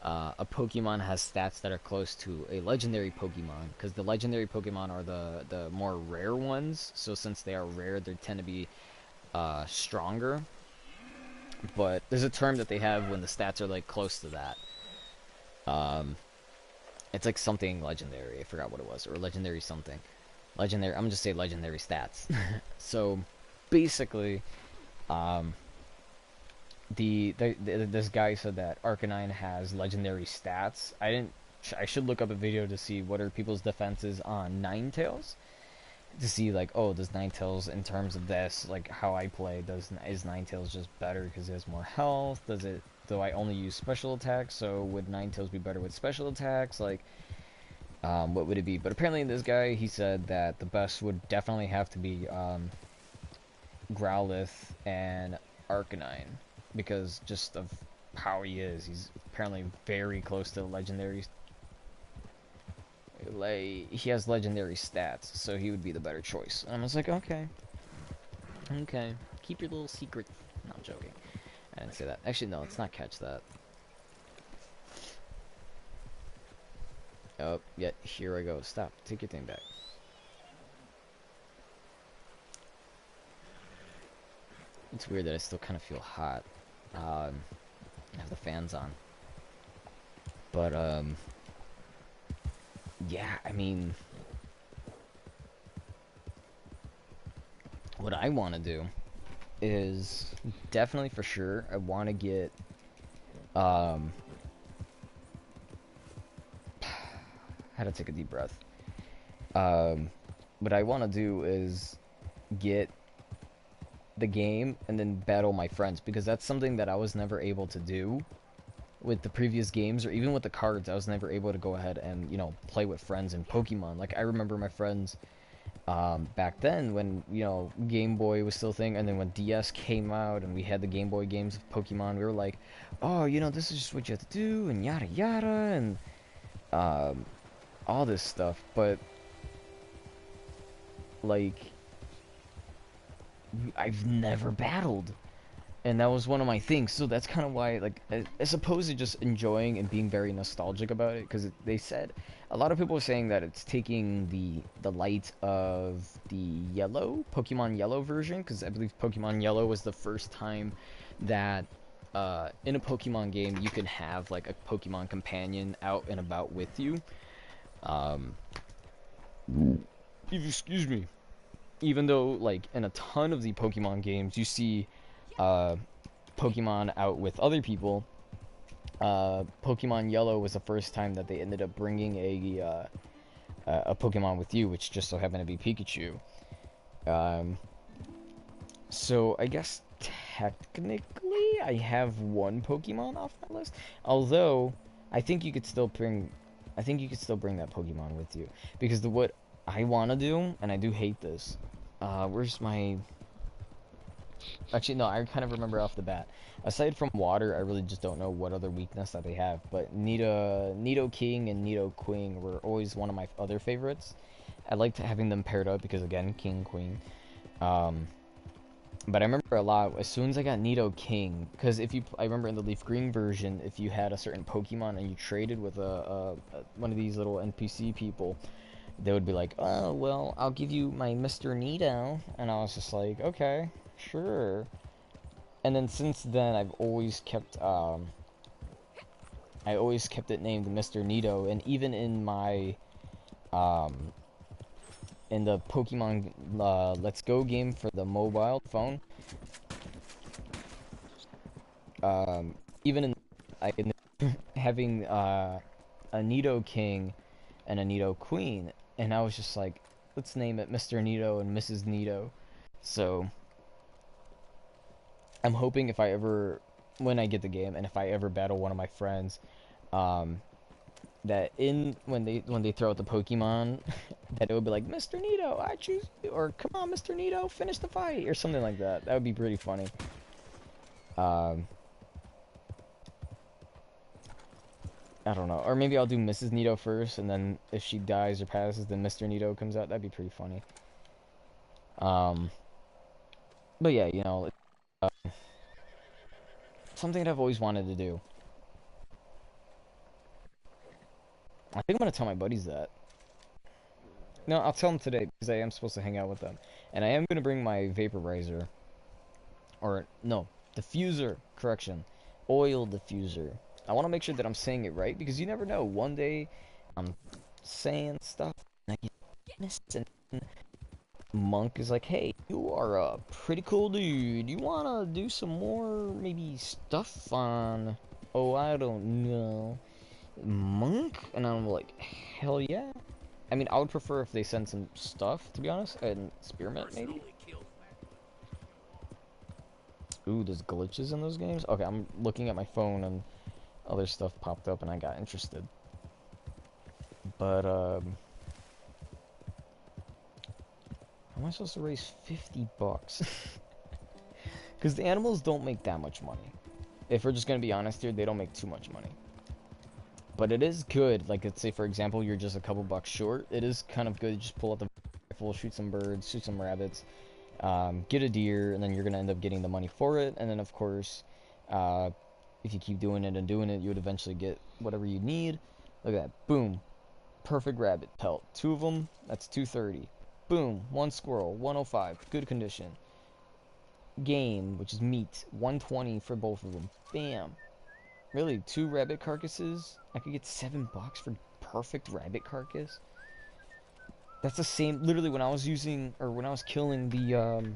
a Pokemon has stats that are close to a legendary Pokemon, because the legendary Pokemon are the more rare ones. So since they are rare, they tend to be stronger. But there's a term that they have when the stats are like close to that. It's like something legendary. I forgot what it was, or legendary something. Legendary. I'm gonna just say legendary stats. So basically, this guy said that Arcanine has legendary stats. I should look up a video to see what are people's defenses on Ninetales, to see like, oh, does Ninetales in terms of this, like how I play, is Ninetales just better because it has more health? Do I only use special attacks? So would Ninetales be better with special attacks? Like, what would it be? But apparently this guy, he said that the best would definitely have to be Growlithe and Arcanine, because just of how he is. He's apparently very close to legendary. Like, he has legendary stats, so he would be the better choice. And I was like, okay. Okay. Keep your little secret. No, I'm joking. I didn't say that. Actually, no, let's not catch that. Oh, yeah, here I go. Stop. Take your thing back. It's weird that I still kind of feel hot. I have the fans on. But, yeah, I mean, what I want to do is definitely for sure, I want to get, how to take a deep breath. What I want to do is get the game and then battle my friends, because that's something that I was never able to do with the previous games, or even with the cards. I was never able to go ahead and, you know, play with friends in Pokemon. Like, I remember my friends back then when, you know, Game Boy was still a thing, and then when DS came out and we had the Game Boy games of Pokemon, we were like, oh, you know, this is just what you have to do, and yada yada, and all this stuff. But like, I've never battled, and that was one of my things. So that's kind of why, like, as opposed to just enjoying and being very nostalgic about it, because they said, a lot of people are saying that it's taking the light of the yellow Pokemon Yellow version, because I believe Pokemon Yellow was the first time that in a Pokemon game you can have like a Pokemon companion out and about with you. Excuse me. Even though, like, in a ton of the Pokemon games, you see Pokemon out with other people, Pokemon Yellow was the first time that they ended up bringing a Pokemon with you, which just so happened to be Pikachu. So I guess technically I have one Pokemon off my list. Although I think you could still bring that Pokemon with you, because what I want to do, and I do hate this. Where's my Actually, no, I kind of remember off the bat. Aside from water, I really just don't know what other weakness that they have. But Nido King and Nido Queen were always one of my other favorites. I liked having them paired up because, again, King, Queen. Um, but I remember a lot as soon as I got Nido King, because I remember in the Leaf Green version, if you had a certain Pokemon and you traded with one of these little NPC people, they would be like, "Oh, well, I'll give you my Mr. Nido," and I was just like, "Okay, sure." And then since then, I always kept it named Mr. Nido, and even um, in the Pokemon Let's Go game for the mobile phone, even in having a Nido King and a Nido Queen, and I was just like, let's name it Mr. Nido and Mrs. Nido. So I'm hoping when I get the game, and if I ever battle one of my friends, um, that when they throw out the Pokemon, that it would be like, Mr. Nido, I choose you, or come on, Mr. Nido, finish the fight, or something like that. That would be pretty funny. Um, I don't know, or maybe I'll do Mrs. Nido first, and then if she dies or passes, then Mr. Nido comes out. That'd be pretty funny. Um, but yeah, something that I've always wanted to do. I think I'm gonna tell my buddies that. No, I'll tell them today because I am supposed to hang out with them, and I am gonna bring my vaporizer, or no, diffuser. Correction, oil diffuser. I want to make sure that I'm saying it right because you never know. One day, I'm saying stuff and I get missed, and Monk is like, "Hey, you are a pretty cool dude. You wanna do some more maybe stuff on? Oh, I don't know, Monk?" And I'm like, "Hell yeah." I mean, I would prefer if they send some stuff, to be honest, and Spearmint, maybe? Ooh, there's glitches in those games? Okay, I'm looking at my phone and other stuff popped up and I got interested. But, how am I supposed to raise 50 bucks? Because the animals don't make that much money. If we're just gonna be honest here, they don't make too much money. But it is good, like, let's say, for example, you're just a couple bucks short. It is kind of good to just pull out the rifle, shoot some birds, shoot some rabbits, get a deer, and then you're going to end up getting the money for it. And then, of course, uh, if you keep doing it and doing it, you would eventually get whatever you need. Look at that. Boom. Perfect rabbit pelt. Two of them, that's 230. Boom. One squirrel, 105. Good condition. Game, which is meat, 120 for both of them. Bam. Really, two rabbit carcasses? I could get 7 bucks for perfect rabbit carcass? That's the same, literally, when I was killing the,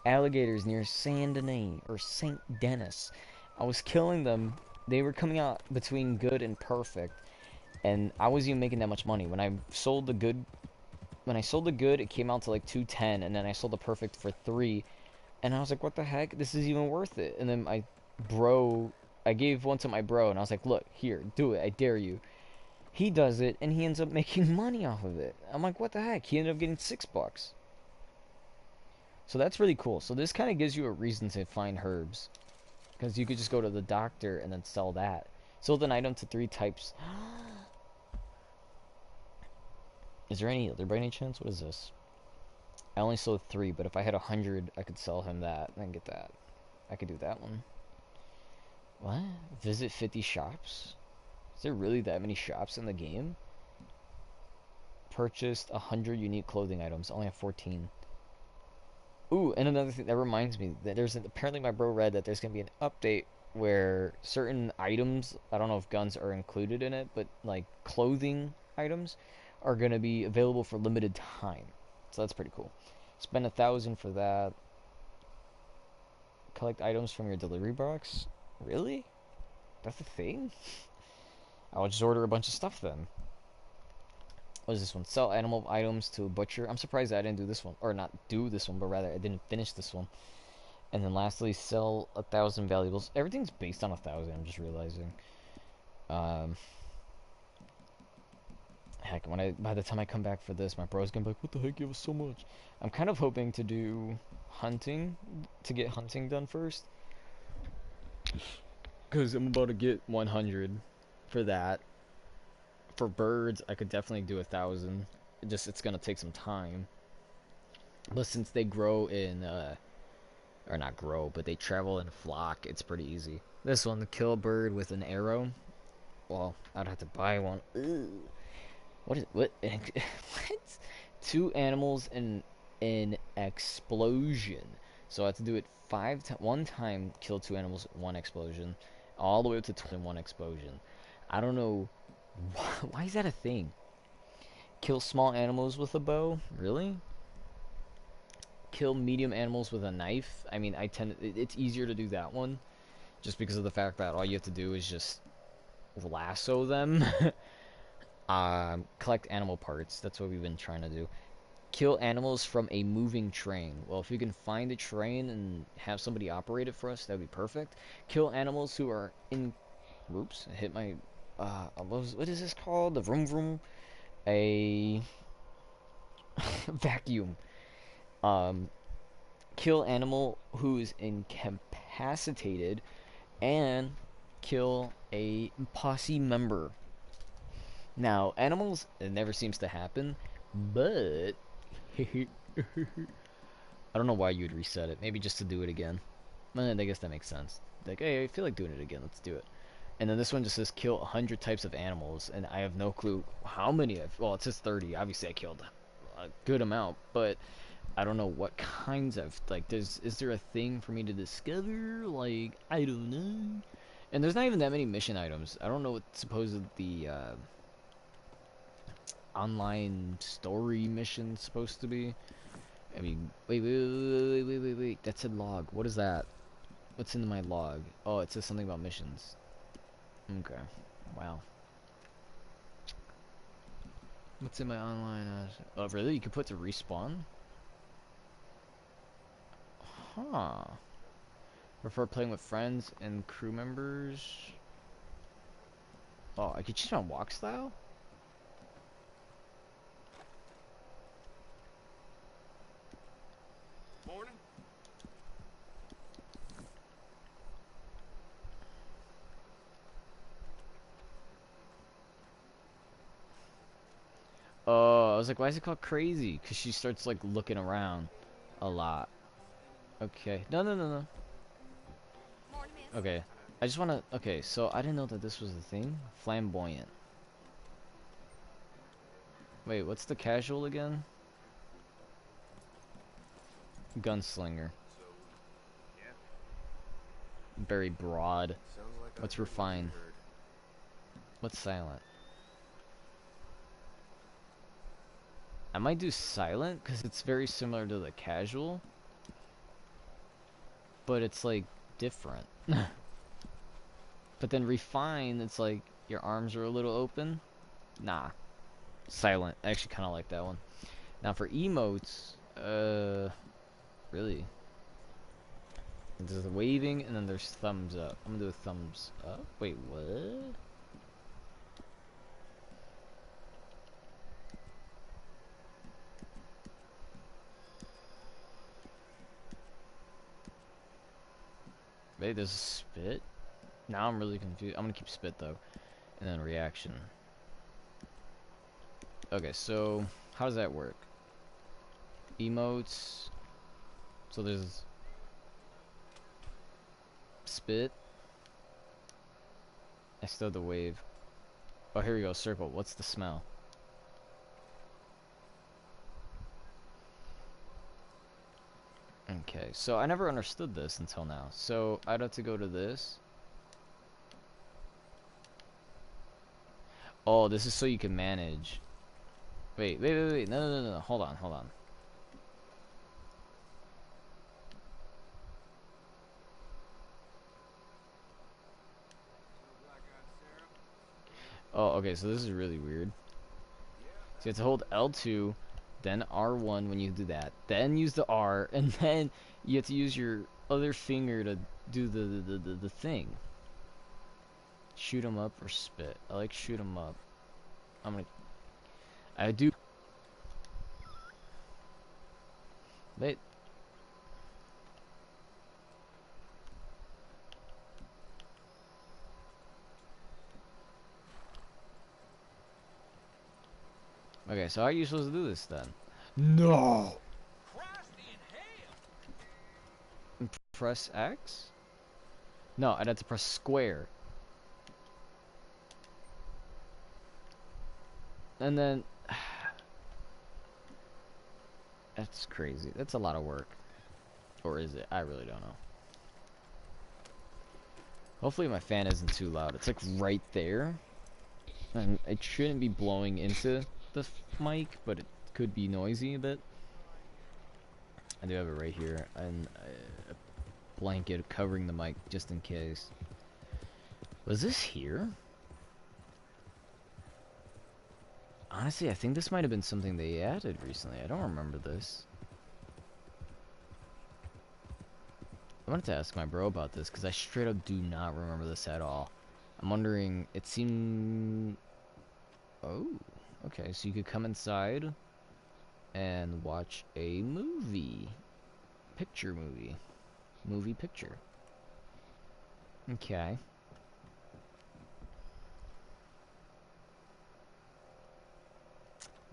alligators near Saint Denis or Saint Denis. I was killing them. They were coming out between good and perfect, and I wasn't even making that much money. When I sold the good, it came out to like 210, and then I sold the perfect for 3, and I was like, what the heck? This is even worth it. And then I gave one to my bro, and I was like, look, here, do it. I dare you. He does it, and he ends up making money off of it. I'm like, what the heck? He ended up getting 6 bucks. So that's really cool. So this kind of gives you a reason to find herbs. Because you could just go to the doctor and then sell that. Sold an item to 3 types. Is there any other by any chance? What is this? I only sold 3, but if I had 100, I could sell him that and get that. I could do that one. What? Visit 50 shops? Is there really that many shops in the game? Purchased 100 unique clothing items. Only have 14. Ooh, and another thing that reminds me that apparently my bro read that there's gonna be an update where certain items, I don't know if guns are included in it, but like clothing items are gonna be available for limited time. So that's pretty cool. Spend 1,000 for that. Collect items from your delivery box. Really? That's a thing? I'll just order a bunch of stuff then. What is this one? Sell animal items to a butcher. I'm surprised I didn't do this one, or not do this one, but rather I didn't finish this one. And then lastly, sell 1,000 valuables. Everything's based on 1,000. I'm just realizing. Um, heck, by the time I come back for this, my bro's gonna be like, "What the heck? You have so much." I'm kind of hoping to do hunting to get hunting done first. Because I'm about to get 100 for that. For birds, I could definitely do 1,000. It's gonna take some time. But since they grow in, or not grow, but they travel in a flock, it's pretty easy. This one, to kill a bird with an arrow. Well, I'd have to buy one. Ugh. What? What? Two animals in an explosion. So I have to do it one time, kill two animals, one explosion, all the way up to 20 in one explosion. I don't know why is that a thing? Kill small animals with a bow? Really? Kill medium animals with a knife? I mean, it's easier to do that one just because of the fact that all you have to do is just lasso them. Collect animal parts. That's what we've been trying to do. Kill animals from a moving train. Well, if we can find a train and have somebody operate it for us, that would be perfect. Kill animals who are in... Whoops, I hit my... what is this called? The vroom vroom? A... vacuum. Um, Kill animal who's incapacitated and kill a posse member. Now, animals, it never seems to happen, but I don't know why you would reset it. Maybe just to do it again. I guess that makes sense. Like, hey, I feel like doing it again. Let's do it. And then this one just says kill 100 types of animals, and I have no clue how many I've... Well, it says 30. Obviously, I killed a good amount, but I don't know what kinds of... Like, is there a thing for me to discover? Like, I don't know. And there's not even that many mission items. I don't know what supposed the online story mission's supposed to be. I mean, wait. That's a log. What is that? What's in my log? Oh, it says something about missions. Okay. Wow. What's in my online? Oh, really? You can put to respawn? Huh. Prefer playing with friends and crew members? Oh, I could change my walk style? Morning. Oh, I was like, why is it called crazy? Because she starts, like, looking around a lot. Okay. No. Morning, miss. Okay. I just want to... Okay, so I didn't know that this was a thing. Flamboyant. Wait, what's the casual again? Gunslinger. So, yeah. Very broad. Sounds like What's I've heard what refined? you've heard. What's silent? I might do silent because it's very similar to the casual, but it's like different. But then refine, it's like your arms are a little open. Nah, silent. I actually kind of like that one. Now for emotes, really, there's the waving and then there's thumbs up. I'm gonna do a thumbs up. Wait, what? Wait, there's a spit? Now I'm really confused. I'm gonna keep spit though. And then reaction. Okay, so how does that work? Emotes. So there's spit. I still have the wave. Oh, here we go. Circle. What's the smell? Okay, so I never understood this until now. So I'd have to go to this. Oh, this is so you can manage. Wait. No. Hold on. Oh, okay, so this is really weird. So you have to hold L2, then R1 when you do that, then use the R, and then you have to use your other finger to do the thing. Shoot 'em up or spit. I like shoot 'em up. I do. Wait. Okay, so how are you supposed to do this then? No! Press X? No, I'd have to press square. And then... That's crazy. That's a lot of work. Or is it? I really don't know. Hopefully my fan isn't too loud. It's like right there. And it shouldn't be blowing into the mic, but it could be noisy a bit. I do have it right here. And a blanket covering the mic just in case. Was this here? Honestly, I think this might have been something they added recently. I don't remember this. I wanted to ask my bro about this because I straight up do not remember this at all. I'm wondering, it seemed... Oh, okay, so you could come inside and watch a movie. Picture movie. Movie picture. Okay.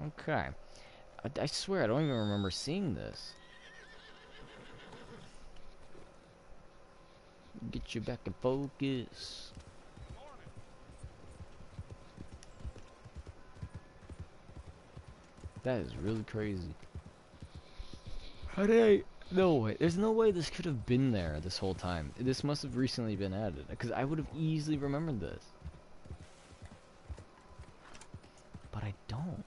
Okay. I swear, I don't even remember seeing this. Get you back in focus. That is really crazy. How did I... No way. There's no way this could have been there this whole time. This must have recently been added. Because I would have easily remembered this. But I don't.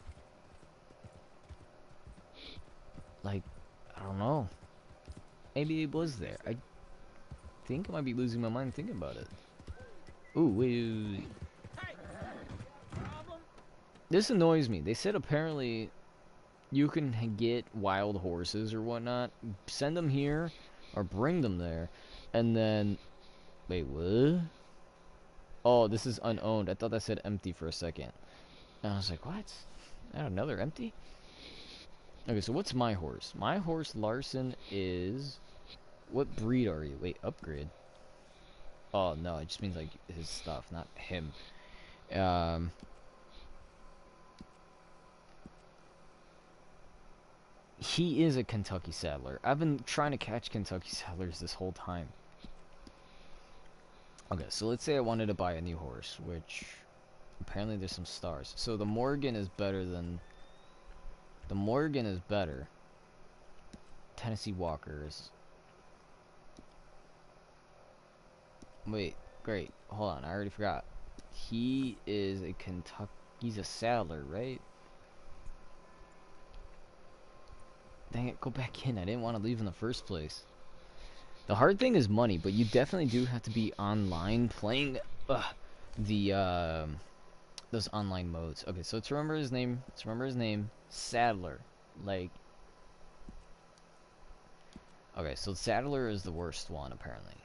Like, I don't know. Maybe it was there. I think I might be losing my mind thinking about it. Ooh, wait. This annoys me. They said apparently you can get wild horses or whatnot, send them here, or bring them there, and then... Wait, what? Oh, this is unowned. I thought that said empty for a second. And I was like, what? Another empty? Okay, so what's my horse? My horse, Larson, is... What breed are you? Wait, upgrade. Oh, no, it just means, like, his stuff, not him. He is a Kentucky Saddler. I've been trying to catch Kentucky Saddlers this whole time. Okay, so let's say I wanted to buy a new horse, which... Apparently there's some stars. So the Morgan is better than... The Morgan is better. Tennessee Walkers. Wait, great. Hold on, I already forgot. He is a Kentucky... He's a Saddler, right? Dang it, go back in. I didn't want to leave in the first place. The hard thing is money, but you definitely do have to be online playing those online modes. Okay, so let's remember his name. Saddler. Like... Okay, so Saddler is the worst one, apparently.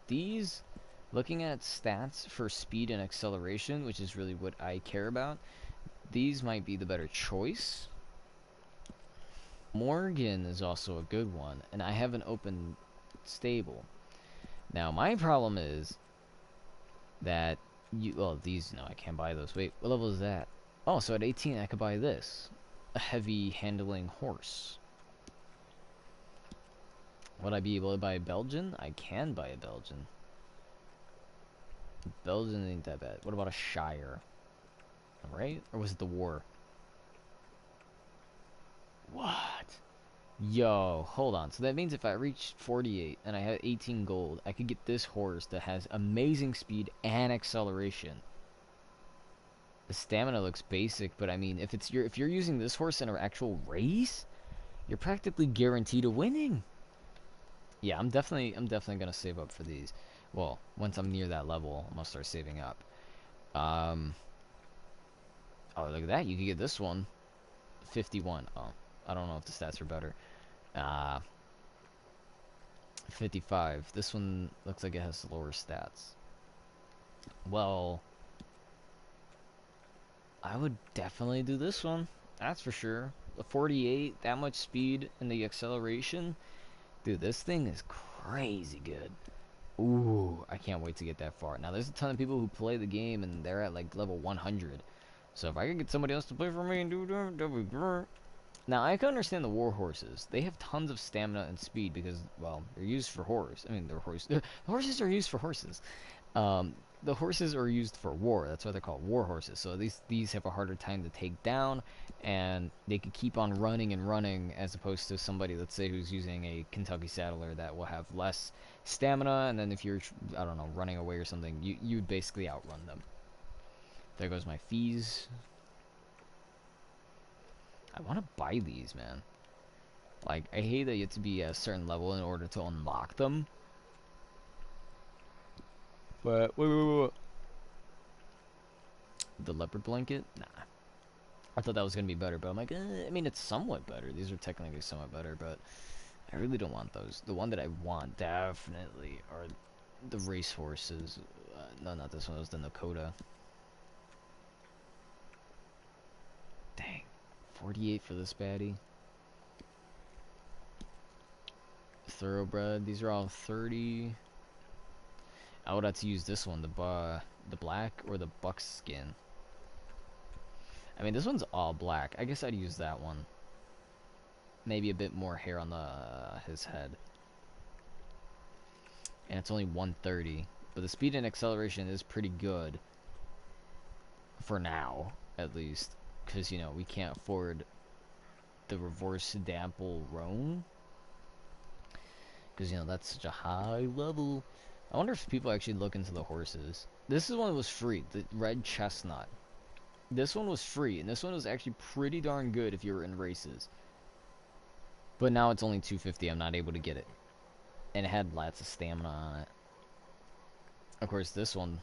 These, looking at stats for speed and acceleration, which is really what I care about, these might be the better choice. Morgan is also a good one, and I have an open stable. Now, my problem is that well, these, no, I can't buy those. Wait, what level is that? Oh, so at 18 I could buy this. A heavy handling horse. Would I be able to buy a Belgian? I can buy a Belgian. Belgian ain't that bad. What about a Shire? Right? Or was it the War? What? Yo, hold on. So that means if I reach 48 and I have 18 gold, I could get this horse that has amazing speed and acceleration. The stamina looks basic, but I mean, if you're using this horse in an actual race, you're practically guaranteed a winning. Yeah, I'm definitely gonna save up for these. Well, once I'm near that level, I'm gonna start saving up. Oh, look at that. You can get this one. 51. Oh, I don't know if the stats are better. 55. This one looks like it has lower stats. Well, I would definitely do this one. That's for sure. The 48, that much speed, and the acceleration. Dude, this thing is crazy good. Ooh, I can't wait to get that far. Now, there's a ton of people who play the game, and they're at, like, level 100. So if I could get somebody else to play for me and do that, that'd be great. Now I can understand the war horses. They have tons of stamina and speed because, well, they're used for horse. I mean, they're horse. The horses are used for horses. Um, the horses are used for war. That's why they're called war horses. So these have a harder time to take down, and they could keep on running and running as opposed to somebody, let's say, who's using a Kentucky Saddler that will have less stamina. And then if you're, I don't know, running away or something, you'd basically outrun them. There goes my fees. I want to buy these, man. Like, I hate that you have to be at a certain level in order to unlock them. But, wait. The leopard blanket? Nah. I thought that was going to be better, but I'm like, I mean, it's somewhat better. These are technically somewhat better, but I really don't want those. The one that I want, definitely, are the race horses. No, not this one. It was the Nakota. Dang. 48 for this baddie. Thoroughbred. These are all 30. I would have to use this one, the black or the buckskin. I mean, this one's all black. I guess I'd use that one. Maybe a bit more hair on his head. And it's only 130. But the speed and acceleration is pretty good. For now, at least. Because, you know, we can't afford the reverse dample roan. Because, you know, that's such a high level. I wonder if people actually look into the horses. This is one that was free. The red chestnut. This one was free. And this one was actually pretty darn good if you were in races. But now it's only 250. I'm not able to get it. And it had lots of stamina on it. Of course, this one.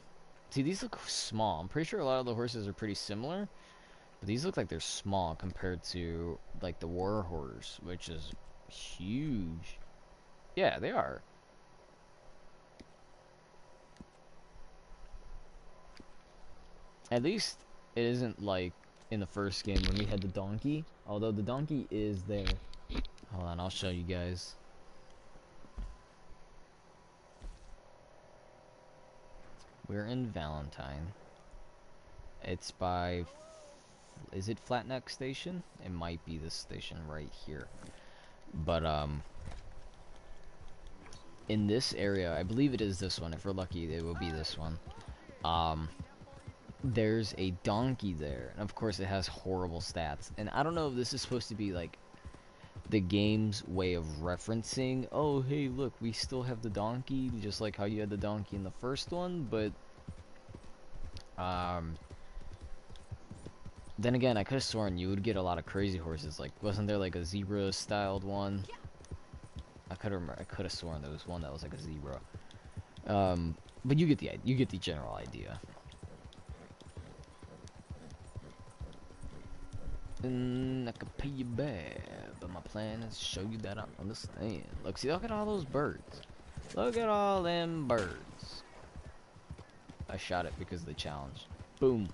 See, these look small. I'm pretty sure a lot of the horses are pretty similar. But these look like they're small compared to, like, the war horse, which is huge. Yeah, they are. At least it isn't like in the first game when we had the donkey. Although the donkey is there. Hold on, I'll show you guys. We're in Valentine. It's by... Is it Flatneck Station? It might be this station right here. But, in this area, I believe it is this one. If we're lucky, it will be this one. There's a donkey there. And of course, it has horrible stats. And I don't know if this is supposed to be, like, the game's way of referencing, oh, hey, look, we still have the donkey, just like how you had the donkey in the first one, but, then again, I could have sworn you would get a lot of crazy horses, like, wasn't there, like, a zebra-styled one? I could have sworn there was one that was like a zebra. But you get the general idea. And I could pay you back, but my plan is to show you that I understand. Look, see, look at all those birds. Look at all them birds. I shot it because they challenged. Boom.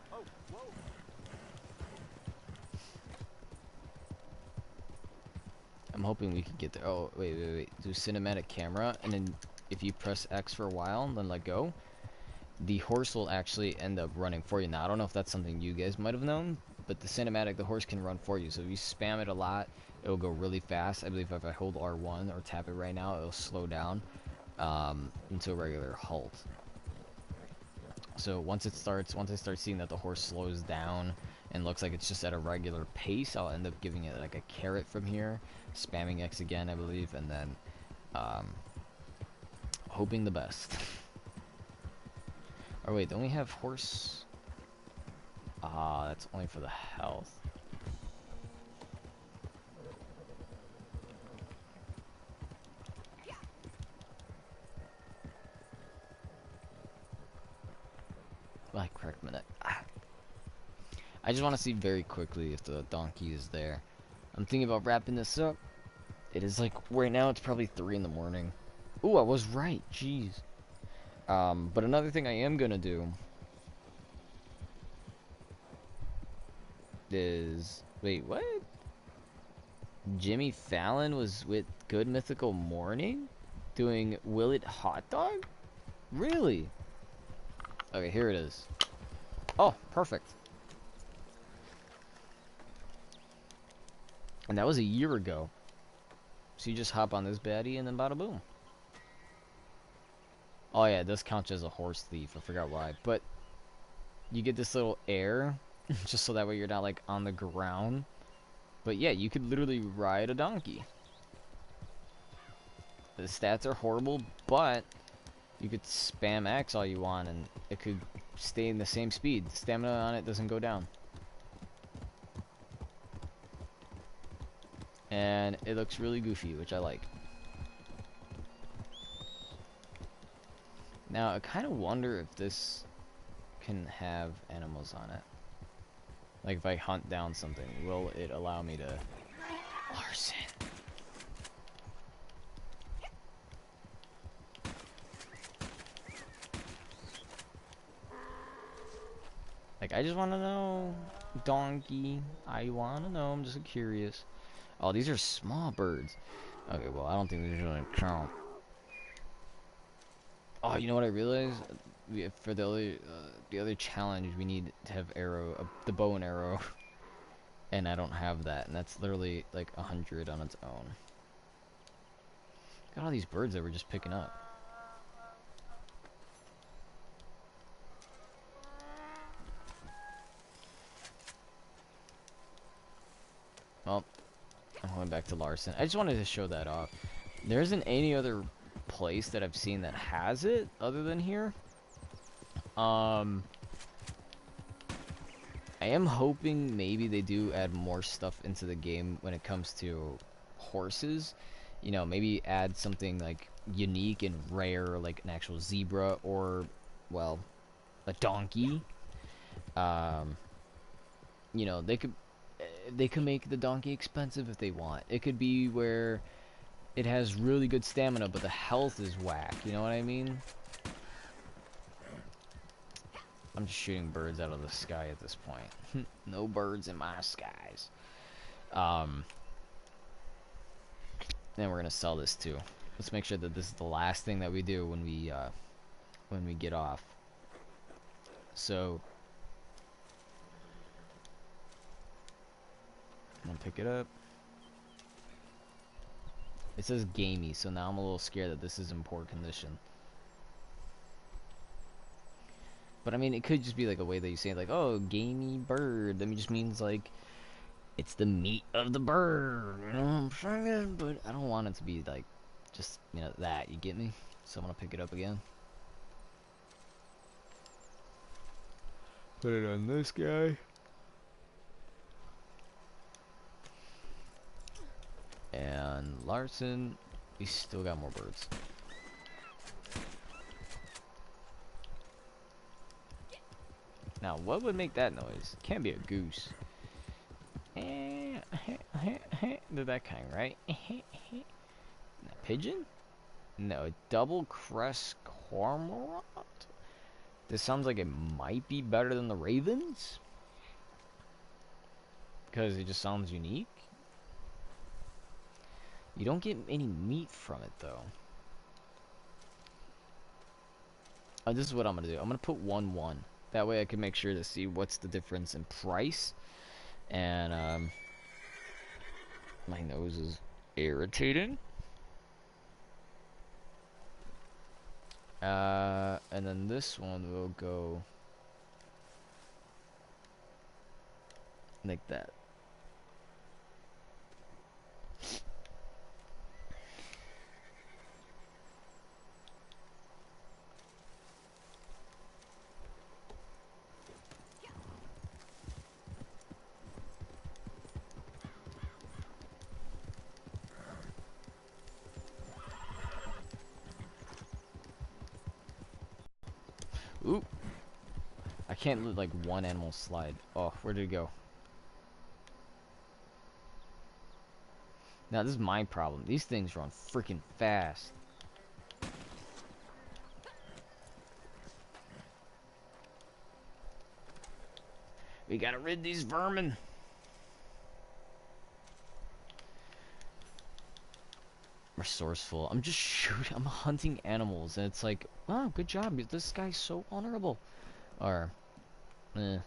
I'm hoping we could get there. Oh, wait. Do cinematic camera, and then if you press X for a while, and then let go, the horse will actually end up running for you. Now, I don't know if that's something you guys might have known, but the cinematic, the horse can run for you. So if you spam it a lot, it'll go really fast. I believe if I hold R1 or tap it right now, it'll slow down into a regular halt. So once I start seeing that the horse slows down and looks like it's just at a regular pace, I'll end up giving it like a carrot from here, spamming X again, I believe, and then hoping the best. Oh wait, don't we have horse? Ah, that's only for the health. Like, correct minute. Ah. I just want to see very quickly if the donkey is there. I'm thinking about wrapping this up. It is like, right now it's probably 3 in the morning. Ooh, I was right, jeez. But another thing I am gonna do is... Wait, what? Jimmy Fallon was with Good Mythical Morning? Doing Will It Hot Dog? Really? Okay, here it is. Oh, perfect. And that was a year ago. So you just hop on this baddie and then bada boom. Oh yeah, this counts as a horse thief. I forgot why. But you get this little air, just so that way you're not like on the ground. But yeah, you could literally ride a donkey. The stats are horrible, but you could spam X all you want and it could stay in the same speed. The stamina on it doesn't go down. And it looks really goofy, which I like. Now, I kind of wonder if this can have animals on it. Like, if I hunt down something, will it allow me to... Larson! Like, I just want to know. Donkey. I want to know. I'm just curious. Oh, these are small birds. Okay, well, I don't think these are going to count. Oh, you know what I realized? For the other challenge, we need to have the bow and arrow. And I don't have that. And that's literally like 100 on its own. Got all these birds that we're just picking up. Well, I'm going back to Larson. I just wanted to show that off. There isn't any other place that I've seen that has it other than here. I am hoping maybe they do add more stuff into the game when it comes to horses. You know, maybe add something like unique and rare, like an actual zebra or, well, a donkey. You know, they could make the donkey expensive if they want. It could be where it has really good stamina, but the health is whack. You know what I mean? I'm just shooting birds out of the sky at this point. No birds in my skies. Then we're gonna sell this too. Let's make sure that this is the last thing that we do when we get off. So I'm gonna pick it up. It says gamey, so now I'm a little scared that this is in poor condition. But I mean, it could just be like a way that you say like, oh, gamey bird. That just means like it's the meat of the bird. You know what I'm saying? But I don't want it to be like just, you know, that. You get me? So I'm gonna pick it up again. Put it on this guy. And Larson, we still got more birds. Now, what would make that noise? Can't be a goose. They're that kind, right? A pigeon? No, a double crest cormorant? This sounds like it might be better than the ravens? Because it just sounds unique? You don't get any meat from it, though. Oh, this is what I'm going to do. I'm going to put 1-1. That way I can make sure to see what's the difference in price. And, my nose is irritating. And then this one will go like that. Oop. I can't let like one animal slide. Oh, where did it go? Now this is my problem. These things run freaking fast. We gotta rid these vermin. Resourceful. I'm just shooting. I'm hunting animals, and it's like, wow, good job. This guy's so honorable. Or, I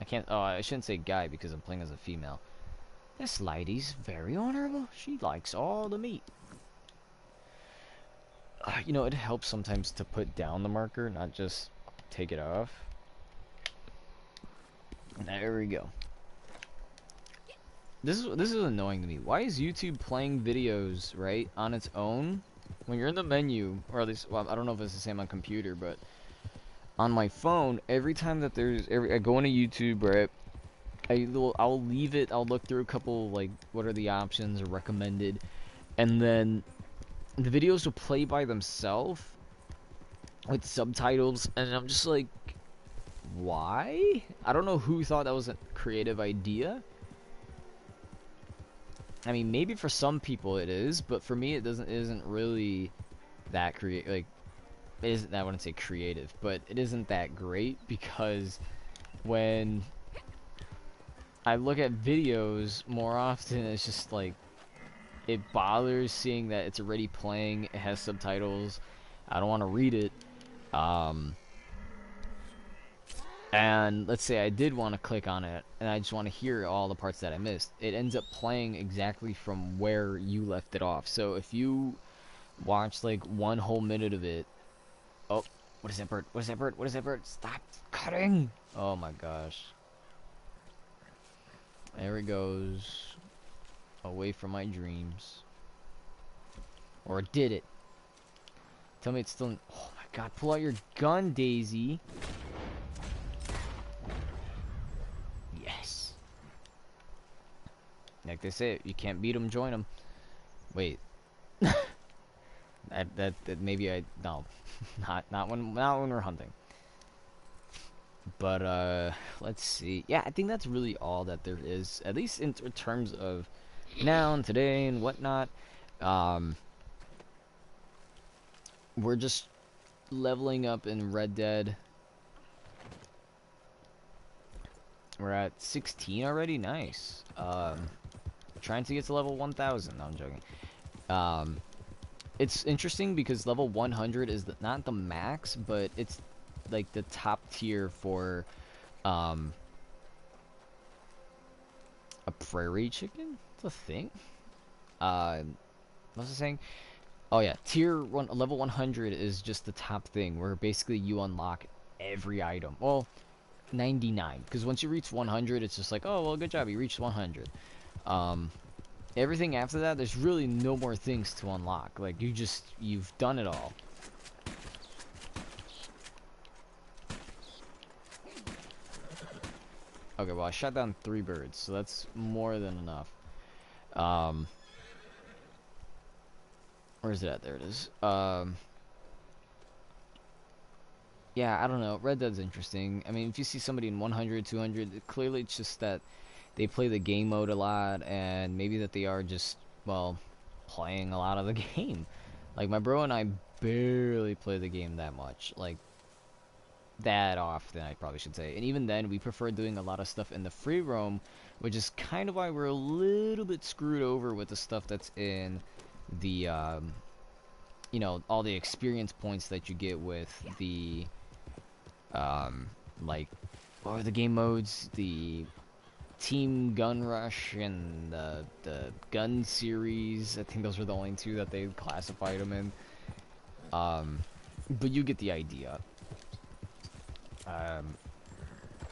can't. Oh, I shouldn't say guy because I'm playing as a female. This lady's very honorable. She likes all the meat. You know, it helps sometimes to put down the marker, not just take it off. There we go. This is annoying to me. Why is YouTube playing videos, right, on its own when you're in the menu, or at least, well, I don't know if it's the same on computer, but on my phone, every time that I go into YouTube, right, I'll leave it. I'll look through a couple, like, what are the options or recommended, and then the videos will play by themselves with subtitles, and I'm just like, why? I don't know who thought that was a creative idea. I mean, maybe for some people it is, but for me it isn't really that like, it isn't, I wouldn't say creative, but it isn't that great, because when I look at videos more often, it's just like, it bothers seeing that it's already playing, it has subtitles, I don't want to read it, and let's say I did want to click on it, and I just want to hear all the parts that I missed. It ends up playing exactly from where you left it off. So if you watch like one whole minute of it, oh, what is that bird? What is that bird? What is that bird? Stop cutting! Oh my gosh. There it goes. Away from my dreams. Or did it? Tell me it's still. Oh my god, pull out your gun, Daisy. Yes. Like they say, you can't beat them, join them. Wait. that maybe I no, not when we're hunting. But let's see. Yeah, I think that's really all that there is, at least in terms of now and today and whatnot. Um, we're just leveling up in Red Dead. We're at 16 already. Nice. Trying to get to level 1,000. No, I'm joking. It's interesting because level 100 is not the max, but it's like the top tier for a prairie chicken. It's a thing. What was I saying? Oh yeah, tier one, level 100 is just the top thing, where basically you unlock every item. Well, 99, because once you reach 100, it's just like, oh well, good job, you reached 100. Everything after that, there's really no more things to unlock. Like, you've done it all. Okay, well, I shot down 3 birds, so that's more than enough. Where is it at? There it is. Yeah, I don't know. Red Dead's interesting. I mean, if you see somebody in 100, 200, clearly it's just that they play the game mode a lot, and maybe that they are just, well, playing a lot of the game. Like, my bro and I barely play the game that much. Like, that often, I probably should say. And even then, we prefer doing a lot of stuff in the free roam, which is kind of why we're a little bit screwed over with the stuff that's in the, you know, all the experience points that you get with the, like, what are the game modes? The Team Gun Rush and the Gun Series. I think those were the only 2 that they classified them in. But you get the idea.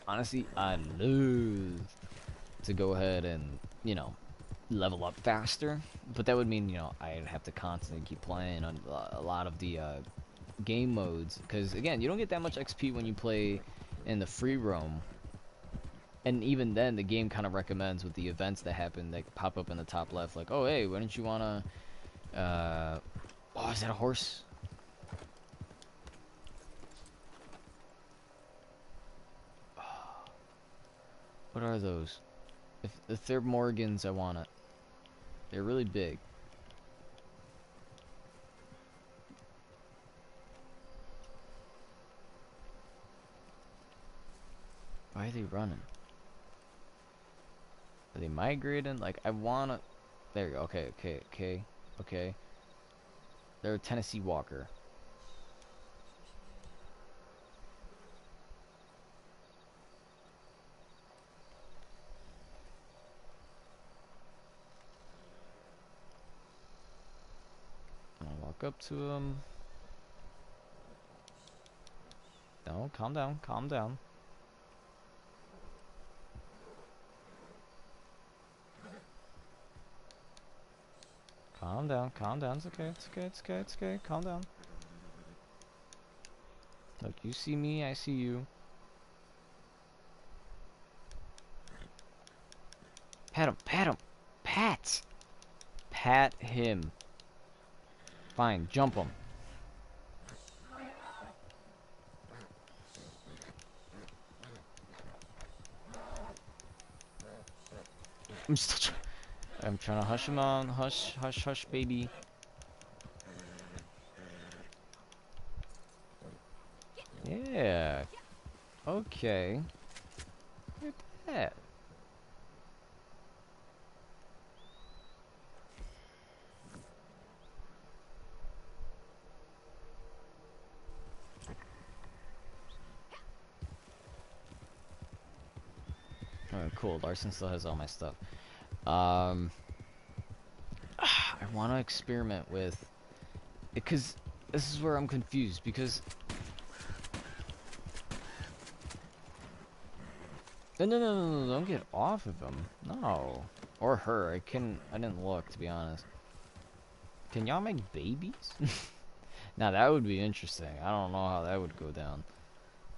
Honestly, I love to go ahead and, you know, level up faster, but that would mean, you know, I'd have to constantly keep playing on a lot of the game modes, because again, you don't get that much XP when you play in the free roam, and even then the game kind of recommends with the events that happen that pop up in the top left, like, oh hey, why don't you wanna oh, is that a horse? What are those? If they're Morgans, I want it. They're really big. Why are they running? Are they migrating? Like, I wanna... There you go. Okay. They're a Tennessee Walker. walk up to him. No, calm down, calm down. Calm down, calm down. It's okay, it's okay, it's okay, it's okay. Calm down. Look, you see me, I see you. Pat him, pat him, pat! Pat him. Fine, jump him. I'm trying to hush him on. Hush, hush, hush, baby. Yeah. Okay. Look at that. Alright, cool. Larson still has all my stuff. I want to experiment with... Because this is where I'm confused, because... No, no, no, no, no, don't get off of him. No. Or her. I didn't look, to be honest. Can y'all make babies? Now, that would be interesting. I don't know how that would go down.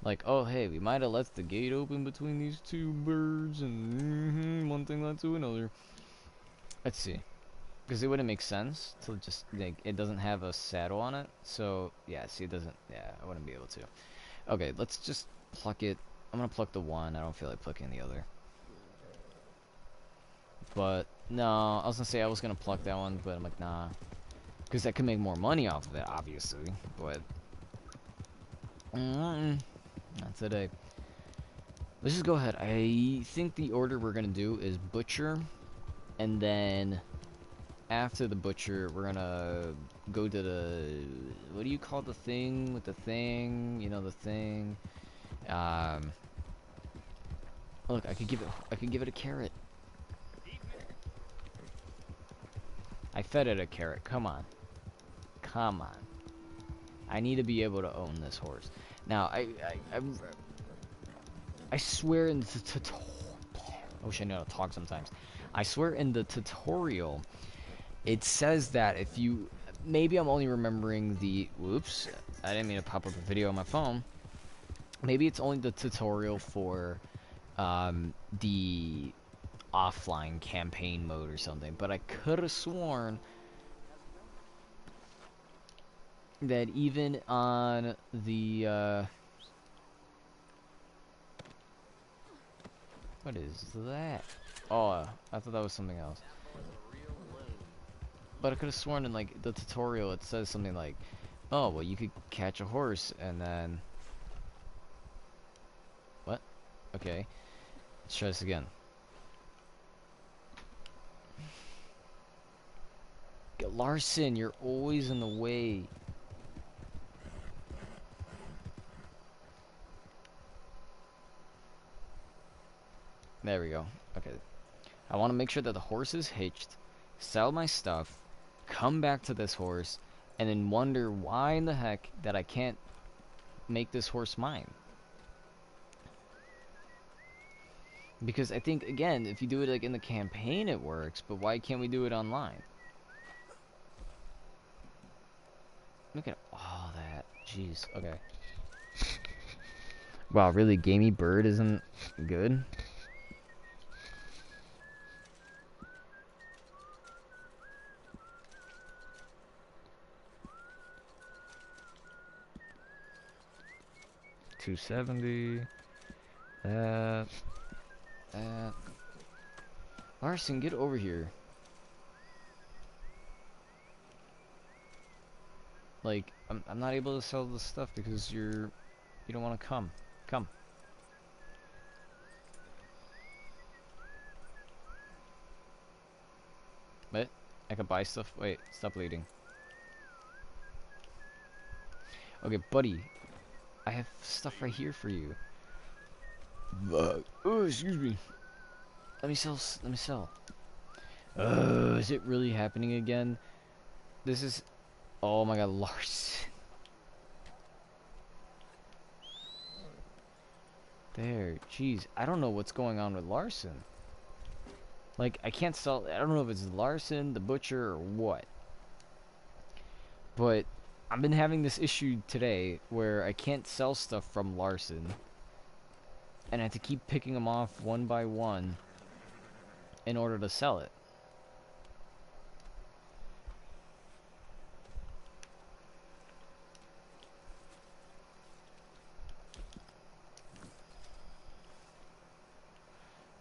Like, oh, hey, we might have left the gate open between these two birds, and one thing led to another. Let's see. Because it wouldn't make sense to just, like, it doesn't have a saddle on it. So, yeah, see, it doesn't, yeah, I wouldn't be able to. Okay, let's just pluck it. I'm going to pluck the one. I don't feel like plucking the other. But, no, I was going to say I was going to pluck that one, but I'm like, nah. Because I could make more money off of it, obviously. But, not today. Let's just go ahead. I think the order we're going to do is butcher, and then... After the butcher, we're gonna go to the, what do you call the thing with the thing? You know, the thing. Look, I could give it a carrot. I fed it a carrot. Come on, come on. I need to be able to own this horse. Now, I swear in the tutorial. I wish I knew how to talk sometimes. I swear in the tutorial. It says that if you, maybe I'm only remembering the, whoops, I didn't mean to pop up a video on my phone. Maybe it's only the tutorial for the offline campaign mode or something, but I could have sworn that even on the, what is that? Oh, I thought that was something else. But I could have sworn in, like, the tutorial it says something like, oh, well, you could catch a horse and then... What? Okay. Let's try this again. Larson, you're always in the way. There we go. Okay. I want to make sure that the horse is hitched, sell my stuff, come back to this horse, and then wonder why in the heck that I can't make this horse mine. Because I think, again, if you do it like in the campaign it works, but why can't we do it online? Look at all that. Jeez, okay. Wow, really, gamey bird isn't good? $270. That. Larson, get over here. Like, I'm not able to sell this stuff because you don't want to come. Come. What? I can buy stuff? Wait, stop bleeding. Okay, buddy. I have stuff right here for you. Oh, excuse me. Let me sell. Let me sell. Is it really happening again? This is... Oh my god, Larson. There, jeez. I don't know what's going on with Larson. Like, I can't sell. I don't know if it's Larson, the butcher, or what. But I've been having this issue today where I can't sell stuff from Larson. And I have to keep picking them off one by one in order to sell it.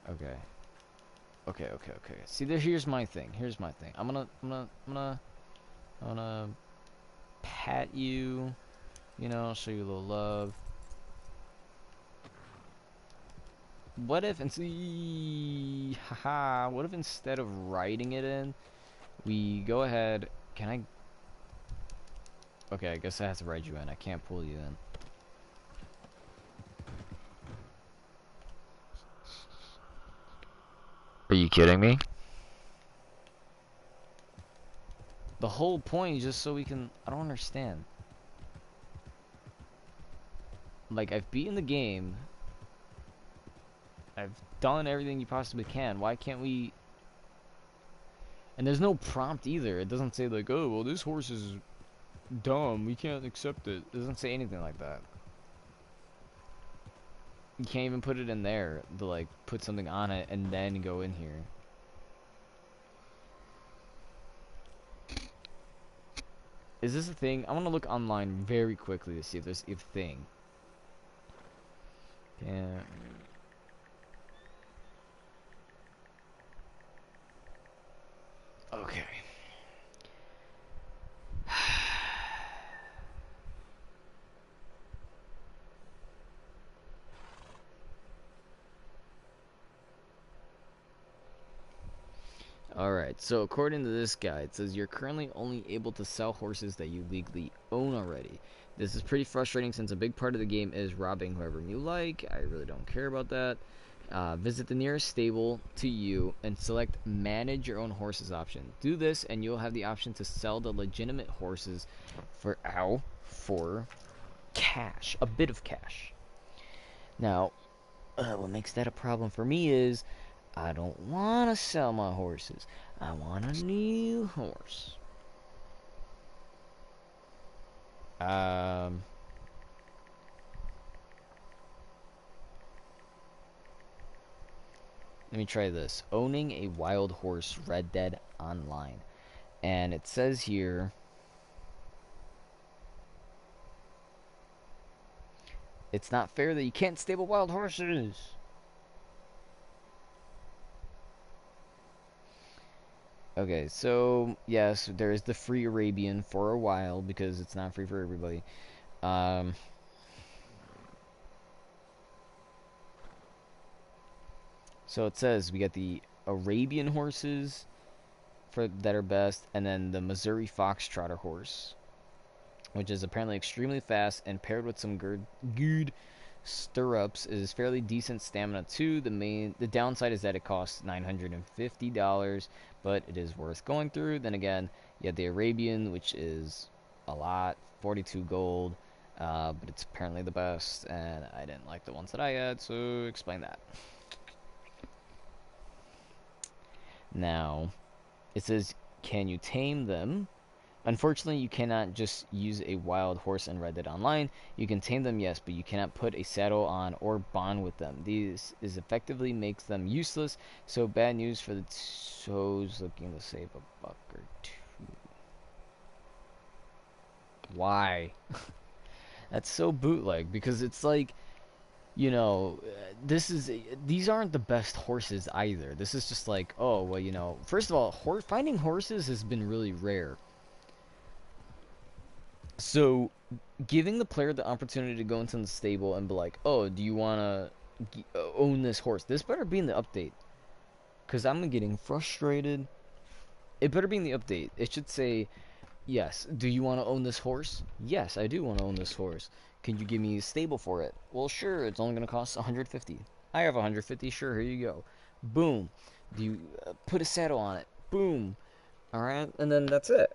Okay. Okay. See, here's my thing. I'm gonna pat you. You know, show you a little love. What if, and see, haha, what if instead of writing it in, we go ahead, can I, okay, I guess I have to write you in, I can't pull you in. Are you kidding me? The whole point is just so we can, I don't understand. Like, I've beaten the game, I've done everything you possibly can, why can't we, and there's no prompt either, it doesn't say like, oh, well, this horse is dumb, we can't accept it, it doesn't say anything like that. You can't even put it in there to like put something on it and then go in here. Is this a thing? I want to look online very quickly to see if there's a thing. Yeah. Okay. Alright, so according to this guy, it says you're currently only able to sell horses that you legally own already. This is pretty frustrating since a big part of the game is robbing whoever you like. I really don't care about that. Visit the nearest stable to you and select manage your own horses option. Do this and you'll have the option to sell the legitimate horses for cash, a bit of cash. Now, what makes that a problem for me is I don't want to sell my horses. I want a new horse. Um, Let me try this. Owning a wild horse, Red Dead Online. And it says here, it's not fair that you can't stable wild horses. Okay, so yes, there is the free Arabian for a while because it's not free for everybody. Um, so it says we got the Arabian horses for that are best, and then the Missouri Foxtrotter horse, which is apparently extremely fast and paired with some good stirrups is fairly decent stamina too. The downside is that it costs $950, but it is worth going through. Then again, you have the Arabian, which is a lot, 42 gold, but it's apparently the best, and I didn't like the ones that I had, so explain that. Now, it says, can you tame them? Unfortunately, you cannot just use a wild horse in Red Dead Online. You can tame them, yes, but you cannot put a saddle on or bond with them. This is effectively makes them useless, so bad news for the souls looking to save a buck or two. Why? That's so bootleg, because it's like, you know, these aren't the best horses either. This is just like, oh, well, you know, first of all, finding horses has been really rare. So, giving the player the opportunity to go into the stable and be like, oh, do you want to own this horse? This better be in the update. Because I'm getting frustrated. It better be in the update. It should say, yes, do you want to own this horse? Yes, I do want to own this horse. Can you give me a stable for it? Well, sure, it's only going to cost 150. I have 150, sure, here you go. Boom. Do you put a saddle on it? Boom. Alright, and then that's it.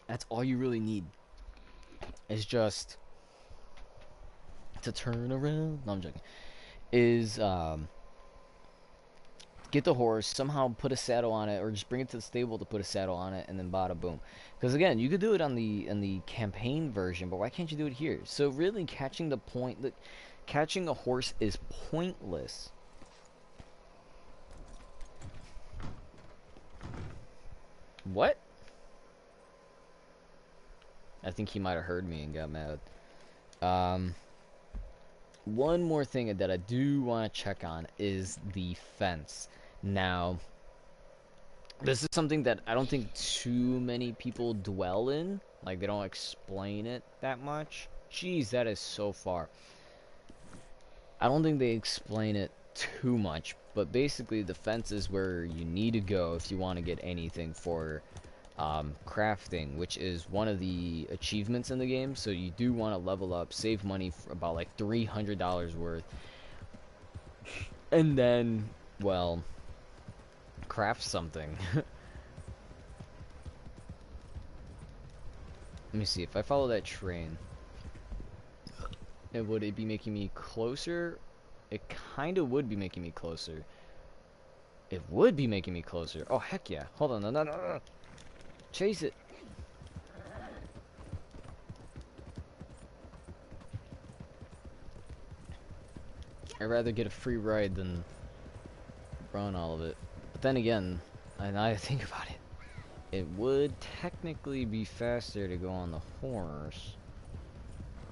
That's all you really need. Is just to turn around. No, I'm joking. Is get the horse, somehow put a saddle on it, or just bring it to the stable to put a saddle on it, and then bada boom. Because again, you could do it on the campaign version, but why can't you do it here? So really, catching a horse is pointless. What? I think he might have heard me and got mad. One more thing that I do want to check on is the fence. Now, this is something that I don't think too many people dwell in. Like, they don't explain it that much. Jeez, that is so far. I don't think they explain it too much. But basically, the fence is where you need to go if you want to get anything for crafting, which is one of the achievements in the game. So you do want to level up, save money for about like $300 worth. And then, well, craft something. Let me see, if I follow that train, would it be making me closer? It kind of would be making me closer. It would be making me closer. Oh, heck yeah. Hold on, no. Chase it. I'd rather get a free ride than run all of it. But then again, I think about it. It would technically be faster to go on the horse.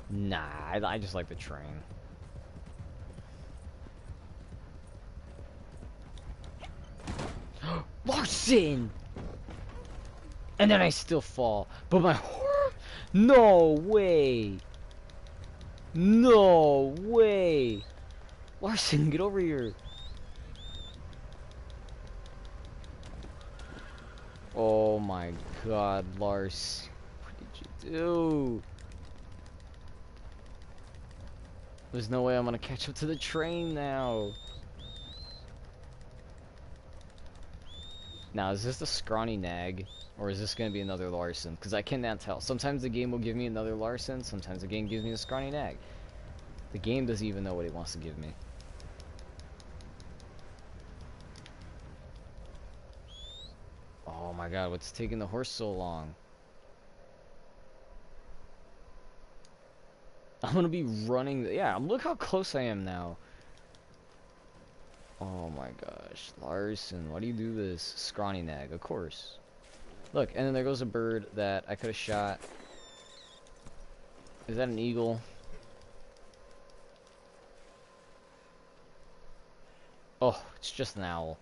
Nah, I just like the train. Larson! And then I still fall. But my horse... No way! No way! Larson, get over here. Oh my god, Lars. What did you do? There's no way I'm gonna catch up to the train now. Now, is this the scrawny nag? Or is this gonna be another Larson? Because I cannot tell. Sometimes the game will give me another Larson, sometimes the game gives me the scrawny nag. The game doesn't even know what it wants to give me. Oh my god, what's taking the horse so long? I'm gonna be running. Yeah, look how close I am now. Oh my gosh, Larson, why do you do this? Scrawny nag, of course. Look, and then there goes a bird that I could have shot. Is that an eagle? Oh, it's just an owl.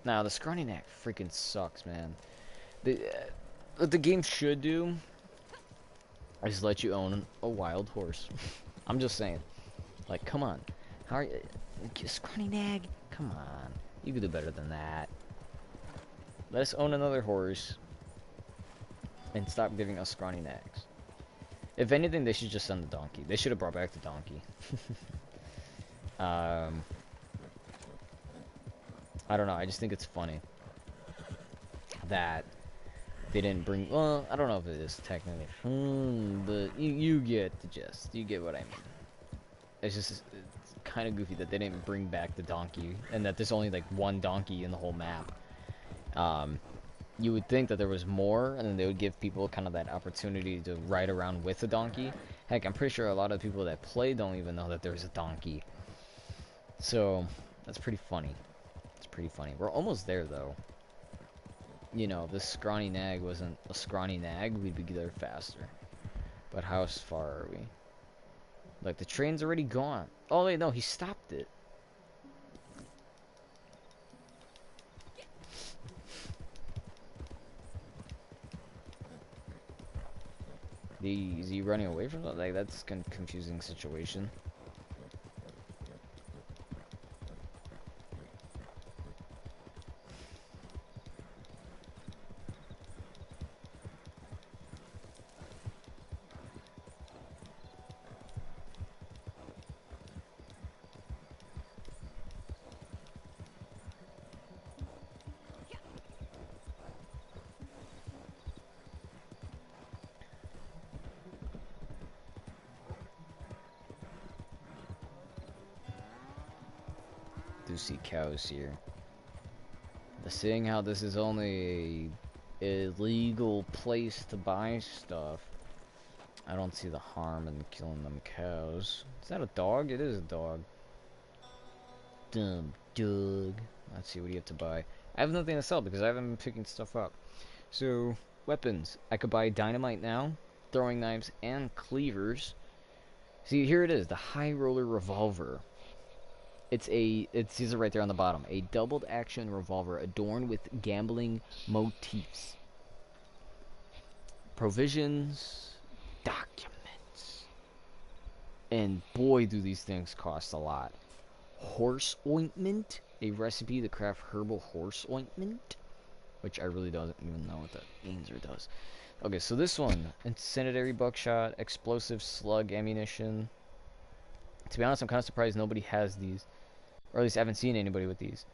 Now, the scrawny nag freaking sucks, man. What the game should do is let you own a wild horse. I'm just saying. Like, come on. How are you? Scrawny nag? Come on. You can do better than that. Let us own another horse. And stop giving us scrawny nags. If anything, they should just send the donkey. They should have brought back the donkey. I don't know. I just think it's funny that they didn't bring. Well, I don't know if it is technically, but you get the gist. You get what I mean. It's kind of goofy that they didn't bring back the donkey, and that there's only like one donkey in the whole map. You would think that there was more, and then they would give people kind of that opportunity to ride around with a donkey. Heck, I'm pretty sure a lot of people that play don't even know that there's a donkey. So that's pretty funny. It's pretty funny. We're almost there, though. You know, if this scrawny nag wasn't a scrawny nag, we'd be there faster. But how far are we? Like, the train's already gone. Oh, wait, no, he stopped it. Is he running away from something? Like, that's a confusing situation. do see cows here. But seeing how this is only a illegal place to buy stuff, I don't see the harm in killing them cows. Is that a dog? It is a dog. Dumb dog. Let's see, what do you have to buy? I have nothing to sell because I haven't been picking stuff up. So, weapons. I could buy dynamite now, throwing knives, and cleavers. See, here it is, the High Roller Revolver. It says it right there on the bottom. A doubled action revolver adorned with gambling motifs. Provisions, documents. And boy, do these things cost a lot. Horse ointment, a recipe to craft herbal horse ointment, which I really don't even know what that means or does. Okay, so this one, incendiary buckshot, explosive slug ammunition. To be honest, I'm kind of surprised nobody has these, or at least I haven't seen anybody with these.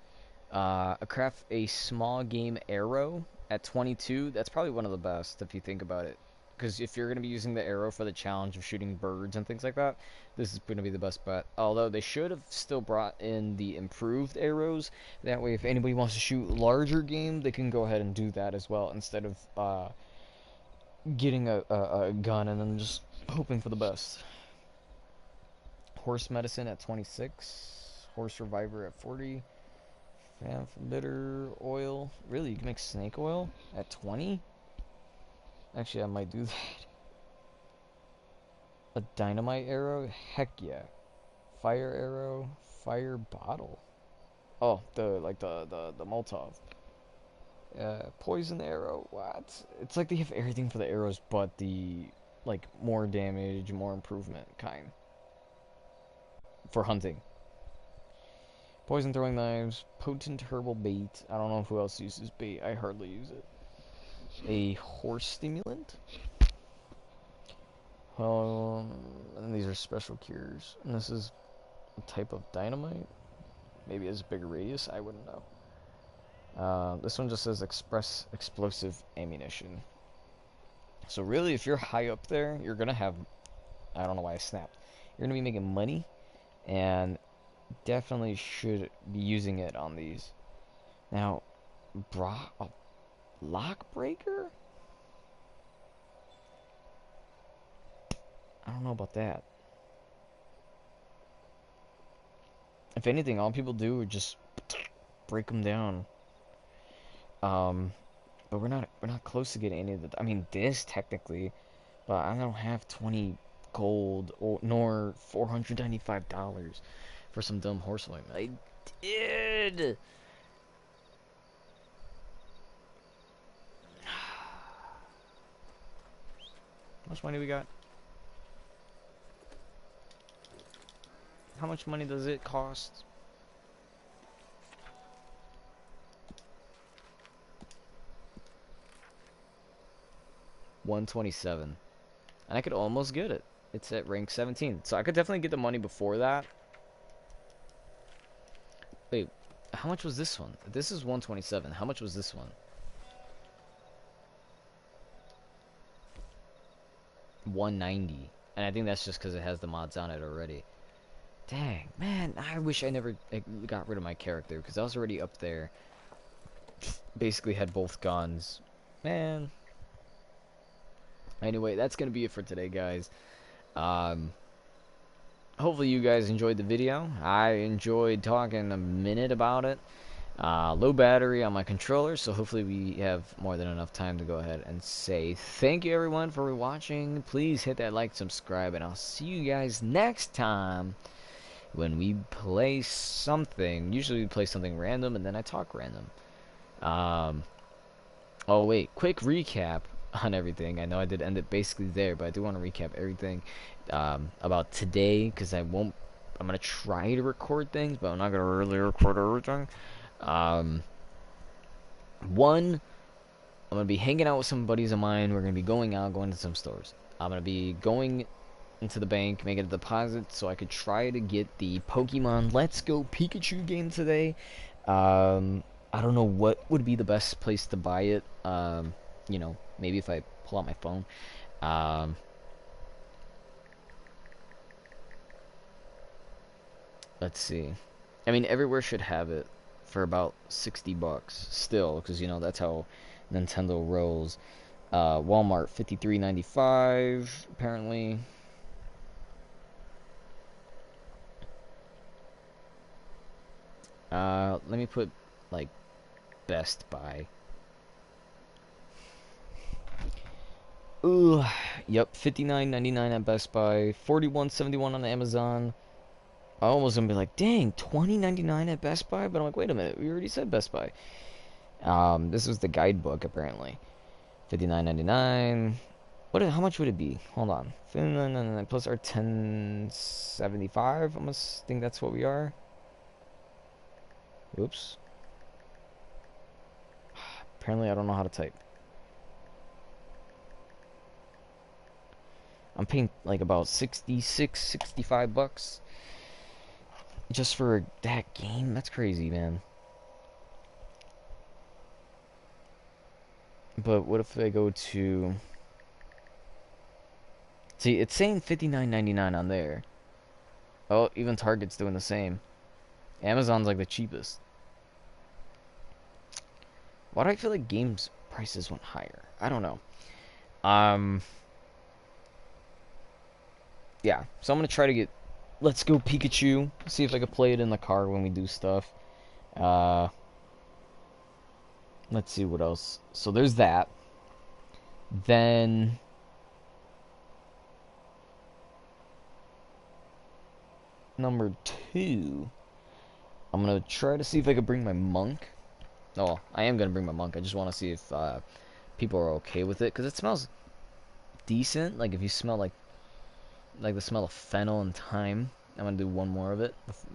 Craft a small game arrow at 22. That's probably one of the best if you think about it. Because if you're going to be using the arrow for the challenge of shooting birds and things like that, this is going to be the best bet. Although they should have still brought in the improved arrows. That way, if anybody wants to shoot larger game, they can go ahead and do that as well, instead of getting a gun and then just hoping for the best. Horse medicine at 26. Horse reviver at 40. Bitter oil. Really, you can make snake oil at 20? Actually, I might do that. A dynamite arrow? Heck yeah. Fire arrow. Fire bottle. Oh, the Molotov. Poison arrow. What? It's like they have everything for the arrows, but the like more damage, more improvement kind for hunting. Poison throwing knives, potent herbal bait. I don't know who else uses bait. I hardly use it. A horse stimulant. And these are special cures. And this is a type of dynamite. Maybe it has a bigger radius. I wouldn't know. This one just says explosive ammunition. So really, if you're high up there, you're gonna have. I don't know why I snapped. You're gonna be making money, and definitely should be using it on these. Now, lock breaker? I don't know about that. If anything, all people do is just break them down. But we're not close to getting any of the. I mean, this technically, but I don't have 20 gold or nor $495 for some dumb horse ointment. I did. How much money we got? How much money does it cost? $127. And I could almost get it. It's at rank 17. So I could definitely get the money before that. Wait, how much was this one? This is 127. How much was this one? 190. And I think that's just because it has the mods on it already. Dang, man, I wish I never got rid of my character, because I was already up there. Basically had both guns. Man. Anyway, that's going to be it for today, guys. Hopefully you guys enjoyed the video. I enjoyed talking a minute about it. Low battery on my controller, so hopefully we have more than enough time to go ahead and say thank you everyone for watching. Please hit that like, subscribe, and I'll see you guys next time when we play something. Usually we play something random and then I talk random. Oh wait, quick recap on everything. I know I did end it basically there, but I do want to recap everything about today, because I'm gonna try to record things, but I'm not gonna really record everything. One, I'm gonna be hanging out with some buddies of mine. We're gonna be going to some stores. I'm gonna be going into the bank, making a deposit so I could try to get the Pokemon Let's Go Pikachu game today. I don't know what would be the best place to buy it. You know, maybe if I pull out my phone. Let's see. I mean, everywhere should have it for about 60 bucks still, because you know that's how Nintendo rolls. Walmart 53.95 apparently. Let me put like Best Buy. Ooh, yep, 59.99 at Best Buy, 41.71 on Amazon. I almost gonna be like, dang, 20.99 at Best Buy, but I'm like, wait a minute, we already said Best Buy. This was the guidebook apparently. 59.99. What? How much would it be? Hold on. 59.99 plus our 10.75. I must think that's what we are. Oops. Apparently, I don't know how to type. I'm paying like about 66, 65 bucks just for that game. That's crazy, man. But what if I go to... See, it's saying 59.99 on there. Oh, even Target's doing the same. Amazon's like the cheapest. Why do I feel like games prices went higher? I don't know. Um, yeah. So I'm gonna try to get Let's Go Pikachu. See if I can play it in the car when we do stuff. Uh, let's see what else. So there's that. Then number two, I'm gonna try to see if I can bring my monk. Oh, I am gonna bring my monk. I just want to see if people are okay with it because it smells decent. Like if you smell like the smell of fennel and thyme. I'm gonna do one more of it.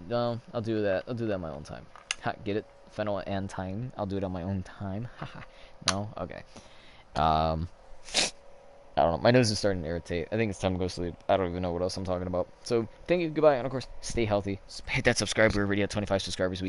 No, I'll do that. I'll do that on my own time. Ha, get it? Fennel and thyme. I'll do it on my own time. Haha. No? Okay. Um, I don't know. My nose is starting to irritate. I think it's time to go to sleep. I don't even know what else I'm talking about. So, thank you. Goodbye. And of course, stay healthy. Hit that subscribe. We're already at 25 subscribers.